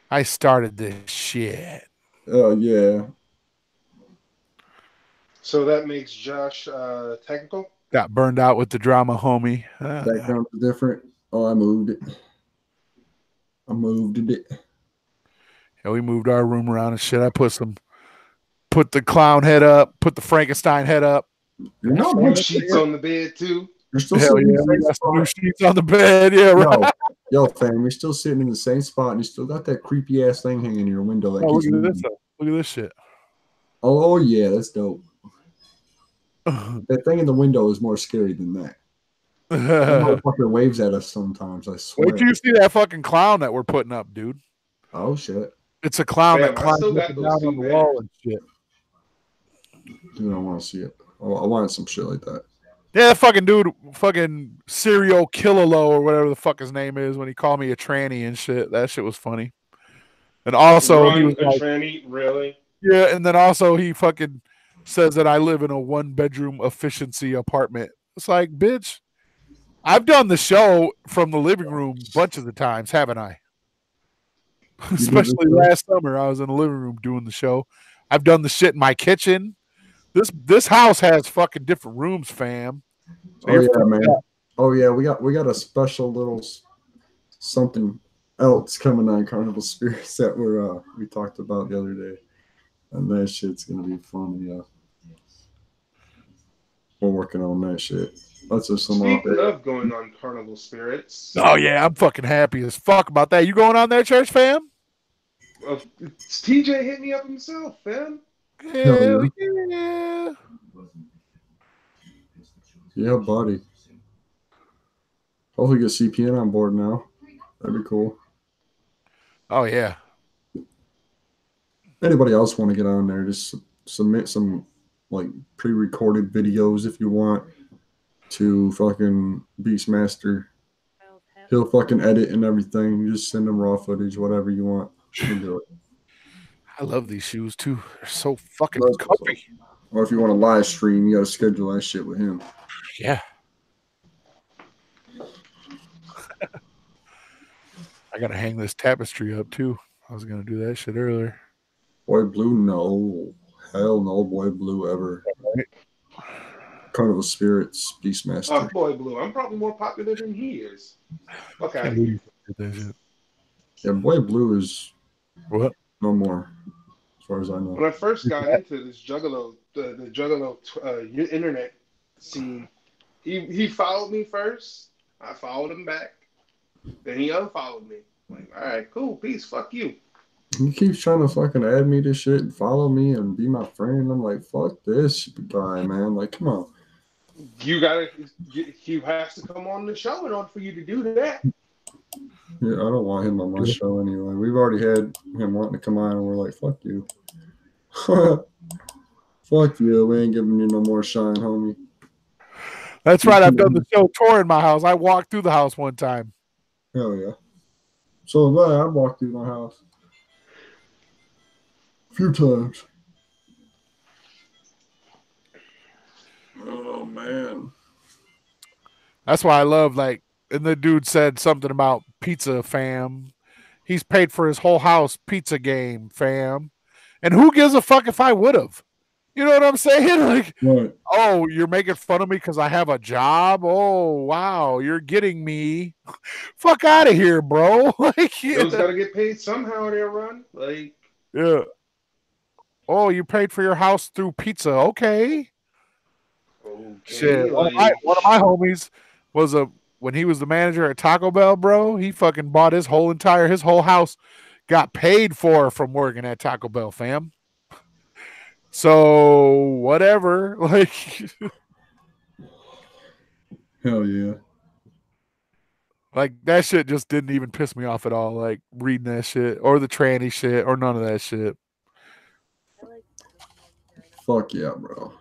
S8: I started this shit.
S1: Oh, yeah.
S10: So that makes Josh technical?
S8: Got burned out with the drama, homie.
S1: Background is different. Oh, I moved it.
S8: Yeah, we moved our room around and shit. I put some Put the clown head up. Put the Frankenstein head up.
S1: No,
S10: New sheets on the bed too.
S1: You're still
S8: Hell
S1: sitting
S8: yeah,
S1: in
S8: we
S1: the
S8: got
S1: same
S8: some new
S1: spot.
S8: sheets on the bed. Yeah, right.
S1: Yo, fam, you're still sitting in the same spot, and you still got that creepy ass thing hanging in your window. That
S8: Oh, look
S1: keeps
S8: at
S1: moving.
S8: this. Look at this shit.
S1: Oh yeah, that's dope. That thing in the window is more scary than that. That motherfucker waves at us sometimes. I swear.
S8: Wait till you see that fucking clown that we're putting up, dude.
S1: Oh shit.
S8: It's a clown
S10: Fam,
S8: that
S10: I
S8: climbs
S10: still
S8: up
S10: got
S8: and
S10: those
S8: down
S10: two
S8: on the wall
S10: banners.
S8: and shit.
S1: Dude, I want to see it. I want some shit like that.
S8: Yeah, that fucking dude, fucking serial Killalo or whatever the fuck his name is, when he called me a tranny and shit. That shit was funny. And also, he
S10: Run
S8: was
S10: a
S8: like,
S10: tranny, really?
S8: yeah, and then also he fucking says that I live in a 1-bedroom efficiency apartment. It's like, bitch, I've done the show from the living room bunches of times, haven't I? Especially last summer, I was in the living room doing the show. I've done the shit in my kitchen. This house has fucking different rooms, fam. So
S1: Oh yeah, man. Oh yeah, we got a special little something else coming on Carnival Spirits that we talked about the other day, and that shit's gonna be fun. Yeah, we're working on that shit. That's just some.
S10: Speaking of going on Carnival Spirits.
S8: Oh yeah, I'm fucking happy as fuck about that. You going on there, church fam?
S10: TJ hit me up himself, fam.
S8: Hell yeah.
S1: Yeah, buddy. Hopefully get CPN on board now. That'd be cool.
S8: Oh yeah.
S1: Anybody else want to get on there? Just submit some like pre-recorded videos if you want to fucking Beastmaster. He'll fucking edit and everything. You just send him raw footage, whatever you want. We'll do it.
S8: I love these shoes too. They're so fucking comfy.
S1: Or if you want to live stream, you got to schedule that shit with him.
S8: Yeah. I gotta hang this tapestry up too. I was gonna do that shit earlier.
S1: Boy Blue, no. Hell no, Boy Blue ever. Carnival Spirits, Beastmaster.
S10: Oh, Boy Blue. I'm probably more popular than he is. Fuck out of here.
S1: Yeah, Boy Blue is
S8: what?
S1: No more, as far as I know.
S10: When I first got into this Juggalo, the Juggalo internet scene, he followed me first. I followed him back. Then he unfollowed me. Like, all right, cool, peace, fuck you.
S1: He keeps trying to fucking add me to shit and follow me and be my friend. I'm like, fuck this guy, man. Like, come on.
S10: He has to come on the show in order for you to do that.
S1: Yeah, I don't want him on my show anyway. We've already had him wanting to come on, and we're like, fuck you. Fuck you. We ain't giving you no more shine, homie.
S8: That's right. I've done the show tour in my house. I walked through the house one time.
S1: Hell yeah. So I walked through my house a few times. Oh, man.
S8: That's why I love, like, and the dude said something about pizza, fam. He's paid for his whole house pizza game, fam. And who gives a fuck if I would have? You know what I'm saying? Like,
S1: right.
S8: Oh, you're making fun of me because I have a job? Oh, wow, you're getting me. Fuck out of here, bro. Like,
S10: Those got to get paid somehow in their run. Like,
S8: yeah. Oh, you paid for your house through pizza. Okay. Shit. One of my homies was when he was the manager at Taco Bell, bro, he fucking bought his whole house, got paid for from working at Taco Bell, fam. So whatever. Like
S1: hell yeah.
S8: Like that shit just didn't even piss me off at all. Like reading that shit or the tranny shit or none of that shit.
S1: Fuck yeah, bro.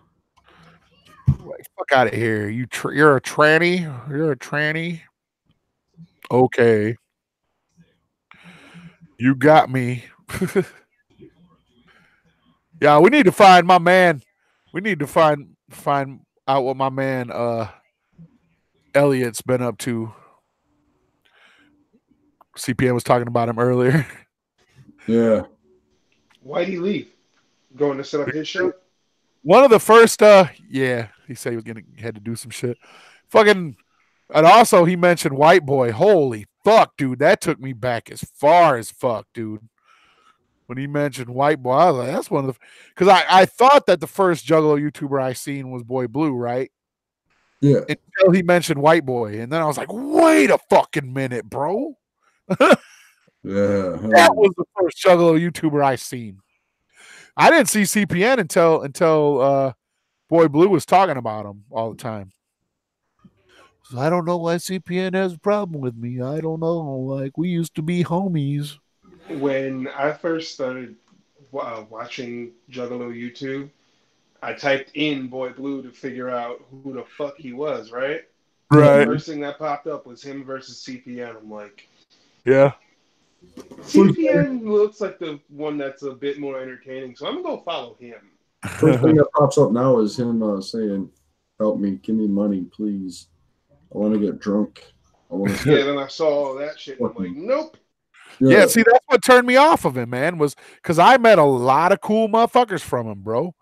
S8: Like, fuck out of here. You're a tranny? You're a tranny? Okay. You got me. Yeah, we need to find my man. We need to find out what my man Elliot's been up to. CPN was talking about him earlier.
S1: Yeah.
S10: Why'd he leave? Going to set up his show?
S8: One of the first, yeah, he said he was had to do some shit. Fucking, and also he mentioned White Boy. Holy fuck, dude, that took me back as far as fuck, dude. when he mentioned White Boy, I was like, that's one of the, because I thought that the first Juggalo YouTuber I seen was Boy Blue, right?
S1: Yeah.
S8: Until he mentioned White Boy, and then I was like, wait a fucking minute, bro.
S1: Yeah.
S8: That was the first Juggalo YouTuber I seen. I didn't see CPN until Boy Blue was talking about him all the time. So I don't know why CPN has a problem with me. I don't know. Like, we used to be homies.
S10: When I first started watching Juggalo YouTube, I typed in Boy Blue to figure out who the fuck he was, right?
S8: Right.
S10: The first thing that popped up was him versus CPN. I'm like,
S8: yeah.
S10: CPN looks like the one that's a bit more entertaining, so I'm gonna go follow him.
S1: First thing that pops up now is him saying, "Help me, give me money, please. I want to get drunk. I want to."
S10: Yeah, then I saw all that shit, and I'm like, nope.
S8: Yeah, see, that's what turned me off of him, man, was because I met a lot of cool motherfuckers from him, bro.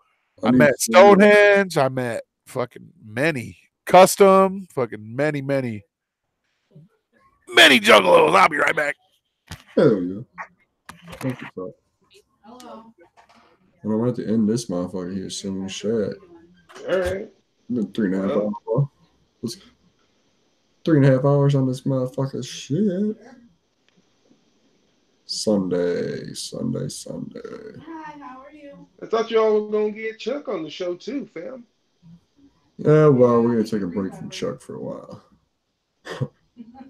S8: I met Stonehenge. I met fucking many custom, fucking many juggalos. I'll be right back.
S1: Hell yeah. Thank you, fuck. And I'm going to end this motherfucker here soon. Shit.
S10: All right.
S1: Been 3.5 hours. Bro. 3.5 hours on this motherfucker. Shit. Sunday.
S7: Hi, how are you?
S10: I thought y'all were gonna get Chuck on the show too, fam.
S1: Yeah, well, we're gonna take a break from Chuck for a while.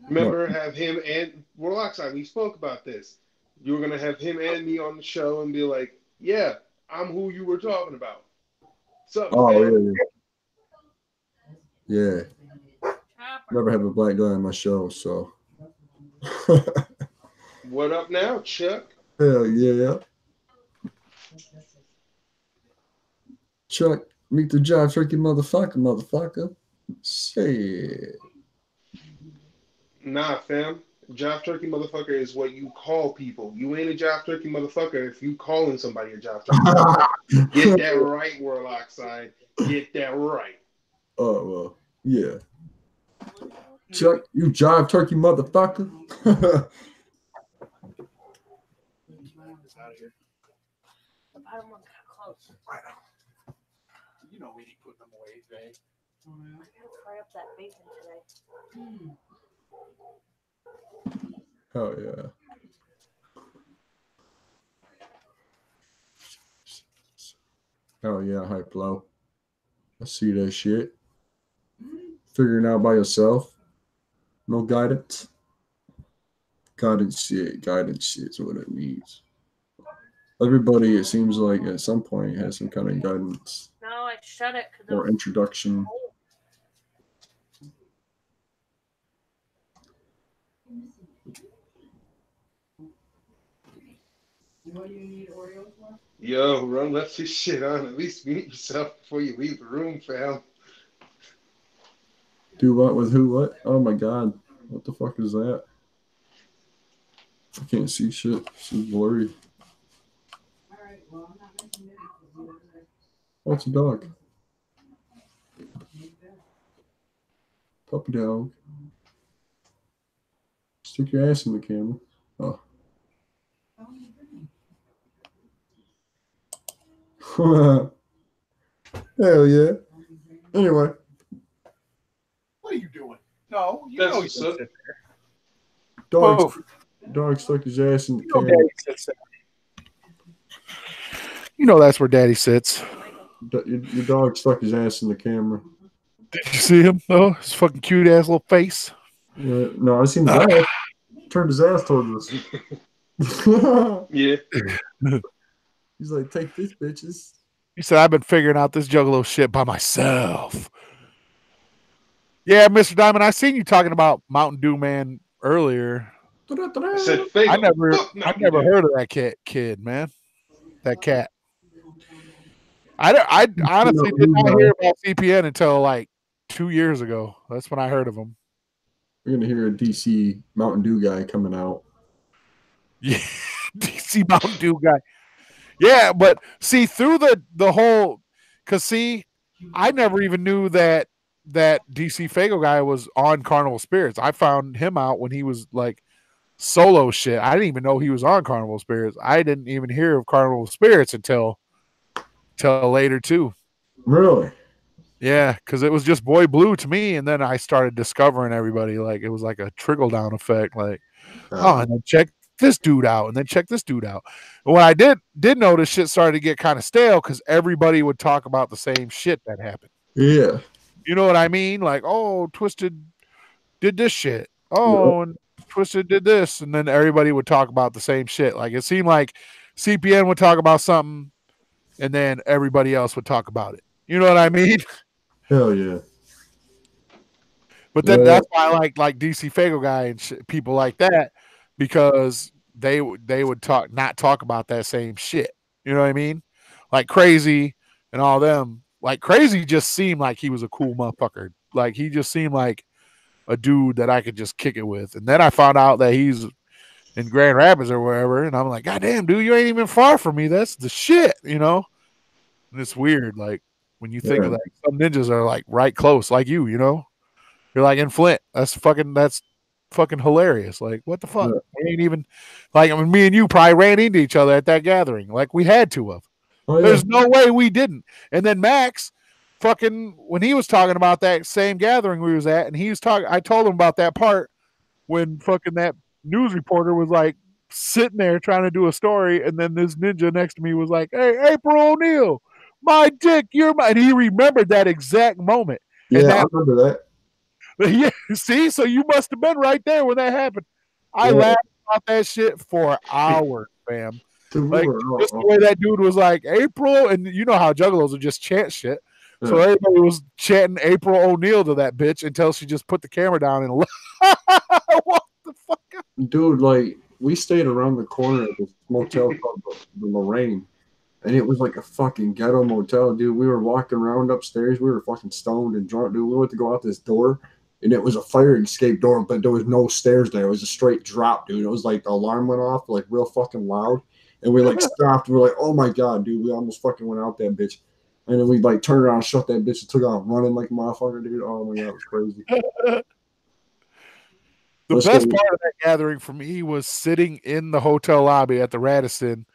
S10: Remember, have him and Warloxide. We spoke about this. You were gonna have him and me on the show and be like, "Yeah, I'm who you were talking about." What's up,
S1: oh yeah. Never have a black guy on my show, so.
S10: What up now, Chuck?
S1: Hell yeah. Chuck, meet the Jive Turkey motherfucker. Shit.
S10: Nah, fam. Jive Turkey motherfucker is what you call people. You ain't a Jive Turkey motherfucker if you calling somebody a Jive Turkey motherfucker. Get that right, Warloxide. Get that right.
S1: Oh, well, yeah. Chuck, you Jive Turkey motherfucker.
S7: I don't want that close.
S8: I know. You know we need to put them away, Jay.
S7: I gotta fry up that bacon today.
S1: Hell yeah. Hell yeah, hype low. I see that shit. Figuring out by yourself. No guidance. Guidance shit is what it needs. Everybody, it seems like at some point has some kind of guidance.
S7: No, I shut it.
S1: Or introduction.
S10: Yo, run, left this shit on. At least mute yourself before you leave the room, fam.
S1: Do what with who? What? Oh my god. What the fuck is that? I can't see shit. This is blurry. Oh, it's a dog. Puppy dog. Stick your ass in the camera. Oh. Hell yeah. Anyway.
S8: What are you doing? No, you
S10: That's
S8: know
S10: what's
S8: you
S10: up.
S8: sit there.
S1: Dog stuck his ass in the
S8: You know
S1: camera.
S8: Daddy sits there. You know that's where Daddy sits.
S1: Your dog stuck his ass in the camera.
S8: Did you see him? Oh, his fucking cute ass little face.
S1: Yeah, no, I seen his ass. Turned his ass towards us.
S10: Yeah.
S1: He's like, take this, bitches.
S8: He said, I've been figuring out this Juggalo shit by myself. Yeah, Mr. Diamond, I seen you talking about Mountain Dew Man earlier.
S10: I said,
S8: I never heard of that kid, man. That cat. I honestly did not hear about CPN until like 2 years ago. That's when I heard of him.
S1: We're gonna hear a DC Mountain Dew guy coming out.
S8: Yeah, DC Mountain Dew guy. Yeah, but see through the whole, cause see, I never even knew that DC Fago guy was on Carnival Spirits. I found him out when he was like solo shit. I didn't even know he was on Carnival Spirits. I didn't even hear of Carnival Spirits until later too.
S1: Really?
S8: Yeah, because it was just Boy Blue to me, and then I started discovering everybody. Like it was like a trickle down effect. Like, oh, and then check this dude out, and then check this dude out. And when I did notice, shit started to get kind of stale because everybody would talk about the same shit that happened.
S1: Yeah.
S8: You know what I mean? Like, oh, Twisted did this shit. Oh, and Twisted did this, and then everybody would talk about the same shit. Like it seemed like CPN would talk about something, and then everybody else would talk about it. You know what I mean?
S1: Hell yeah.
S8: But then that's why I like DC Fago guy and people like that, because they would not talk about that same shit. You know what I mean? Like Crazy and all them. Like Crazy just seemed like he was a cool motherfucker. Like he just seemed like a dude that I could just kick it with. And then I found out that he's in Grand Rapids or wherever, and I'm like, God damn, dude, you ain't even far from me. That's the shit, you know? And it's weird, like when you think of that, some ninjas are like right close, like you know? You're like in Flint. That's fucking hilarious. Like, what the fuck? Yeah. We ain't even like, I mean, me and you probably ran into each other at that gathering. Like we had to have. Oh, yeah. There's no way we didn't. And then Max, fucking, when he was talking about that same gathering we was at, and he was talking, I told him about that part when fucking that news reporter was like sitting there trying to do a story, and then this ninja next to me was like, "Hey, April O'Neil, my dick, you're my," and he remembered that exact moment.
S1: Yeah, I remember that.
S8: Yeah, see, so you must have been right there when that happened. I laughed about that shit for hours, fam. Like just the way that dude was like April, and you know how juggalos would just chant shit. Yeah. So everybody was chanting April O'Neil to that bitch until she just put the camera down and what the fuck?
S1: Dude, like we stayed around the corner at this motel called the Lorraine, and it was like a fucking ghetto motel, dude. We were walking around upstairs. We were fucking stoned and drunk, dude. We went to go out this door, and it was a fire escape door, but there was no stairs there. It was a straight drop, dude. It was like the alarm went off, like real fucking loud. And we like stopped. We're like, oh my God, dude. We almost fucking went out that bitch. And then we like turned around, shut that bitch, and took off running like a motherfucker, dude. Oh my God, it was crazy.
S8: The best part of that gathering for me was sitting in the hotel lobby at the Radisson,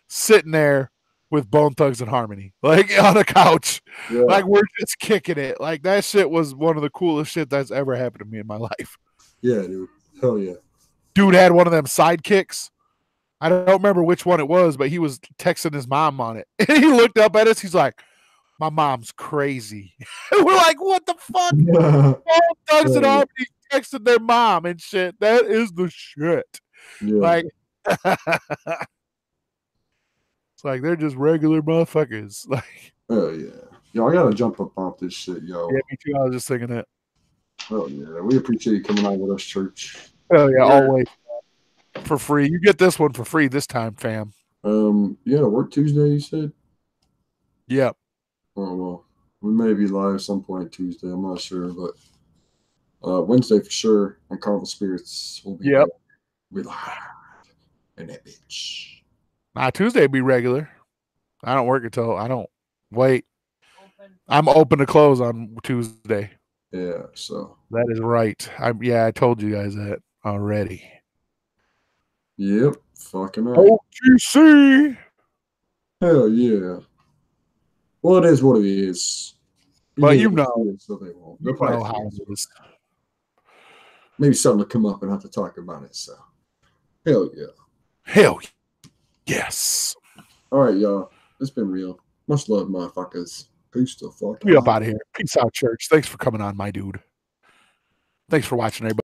S8: sitting there with Bone Thugs and Harmony, like on a couch. Yeah. Like we're just kicking it. Like that shit was one of the coolest shit that's ever happened to me in my life.
S1: Yeah, dude. Hell yeah.
S8: Dude had one of them sidekicks. I don't remember which one it was, but he was texting his mom on it. And he looked up at us. He's like, my mom's crazy. We're like, what the fuck? Bone Thugs and Harmony texting their mom and shit. That is the shit. Yeah. Like, it's like they're just regular motherfuckers. Like,
S1: oh yeah. Yo, I gotta jump up off this shit, yo.
S8: Yeah, me too. I was just thinking that.
S1: Oh yeah. We appreciate you coming out with us, church.
S8: Oh yeah, always. For free. You get this one for free this time, fam.
S1: Yeah, work Tuesday, you said?
S8: Yep.
S1: Oh well. We may be live some point Tuesday, I'm not sure, but Wednesday for sure on Carnival Spirits will be live in that bitch.
S8: Tuesday be regular. I don't work until I'm open to close on Tuesday.
S1: Yeah, so
S8: that is right. I told you guys that already.
S1: Yep, fucking right.
S8: OGC.
S1: Hell yeah. Well, it is what it is.
S8: But you know,
S1: so they won't.
S8: You know how it is.
S1: Maybe something to come up and have to talk about it. So, hell yeah.
S8: Hell yes.
S1: All right, y'all. It's been real. Much love, motherfuckers. Peace the fuck.
S8: We up out of here. Peace out, church. Thanks for coming on, my dude. Thanks for watching, everybody.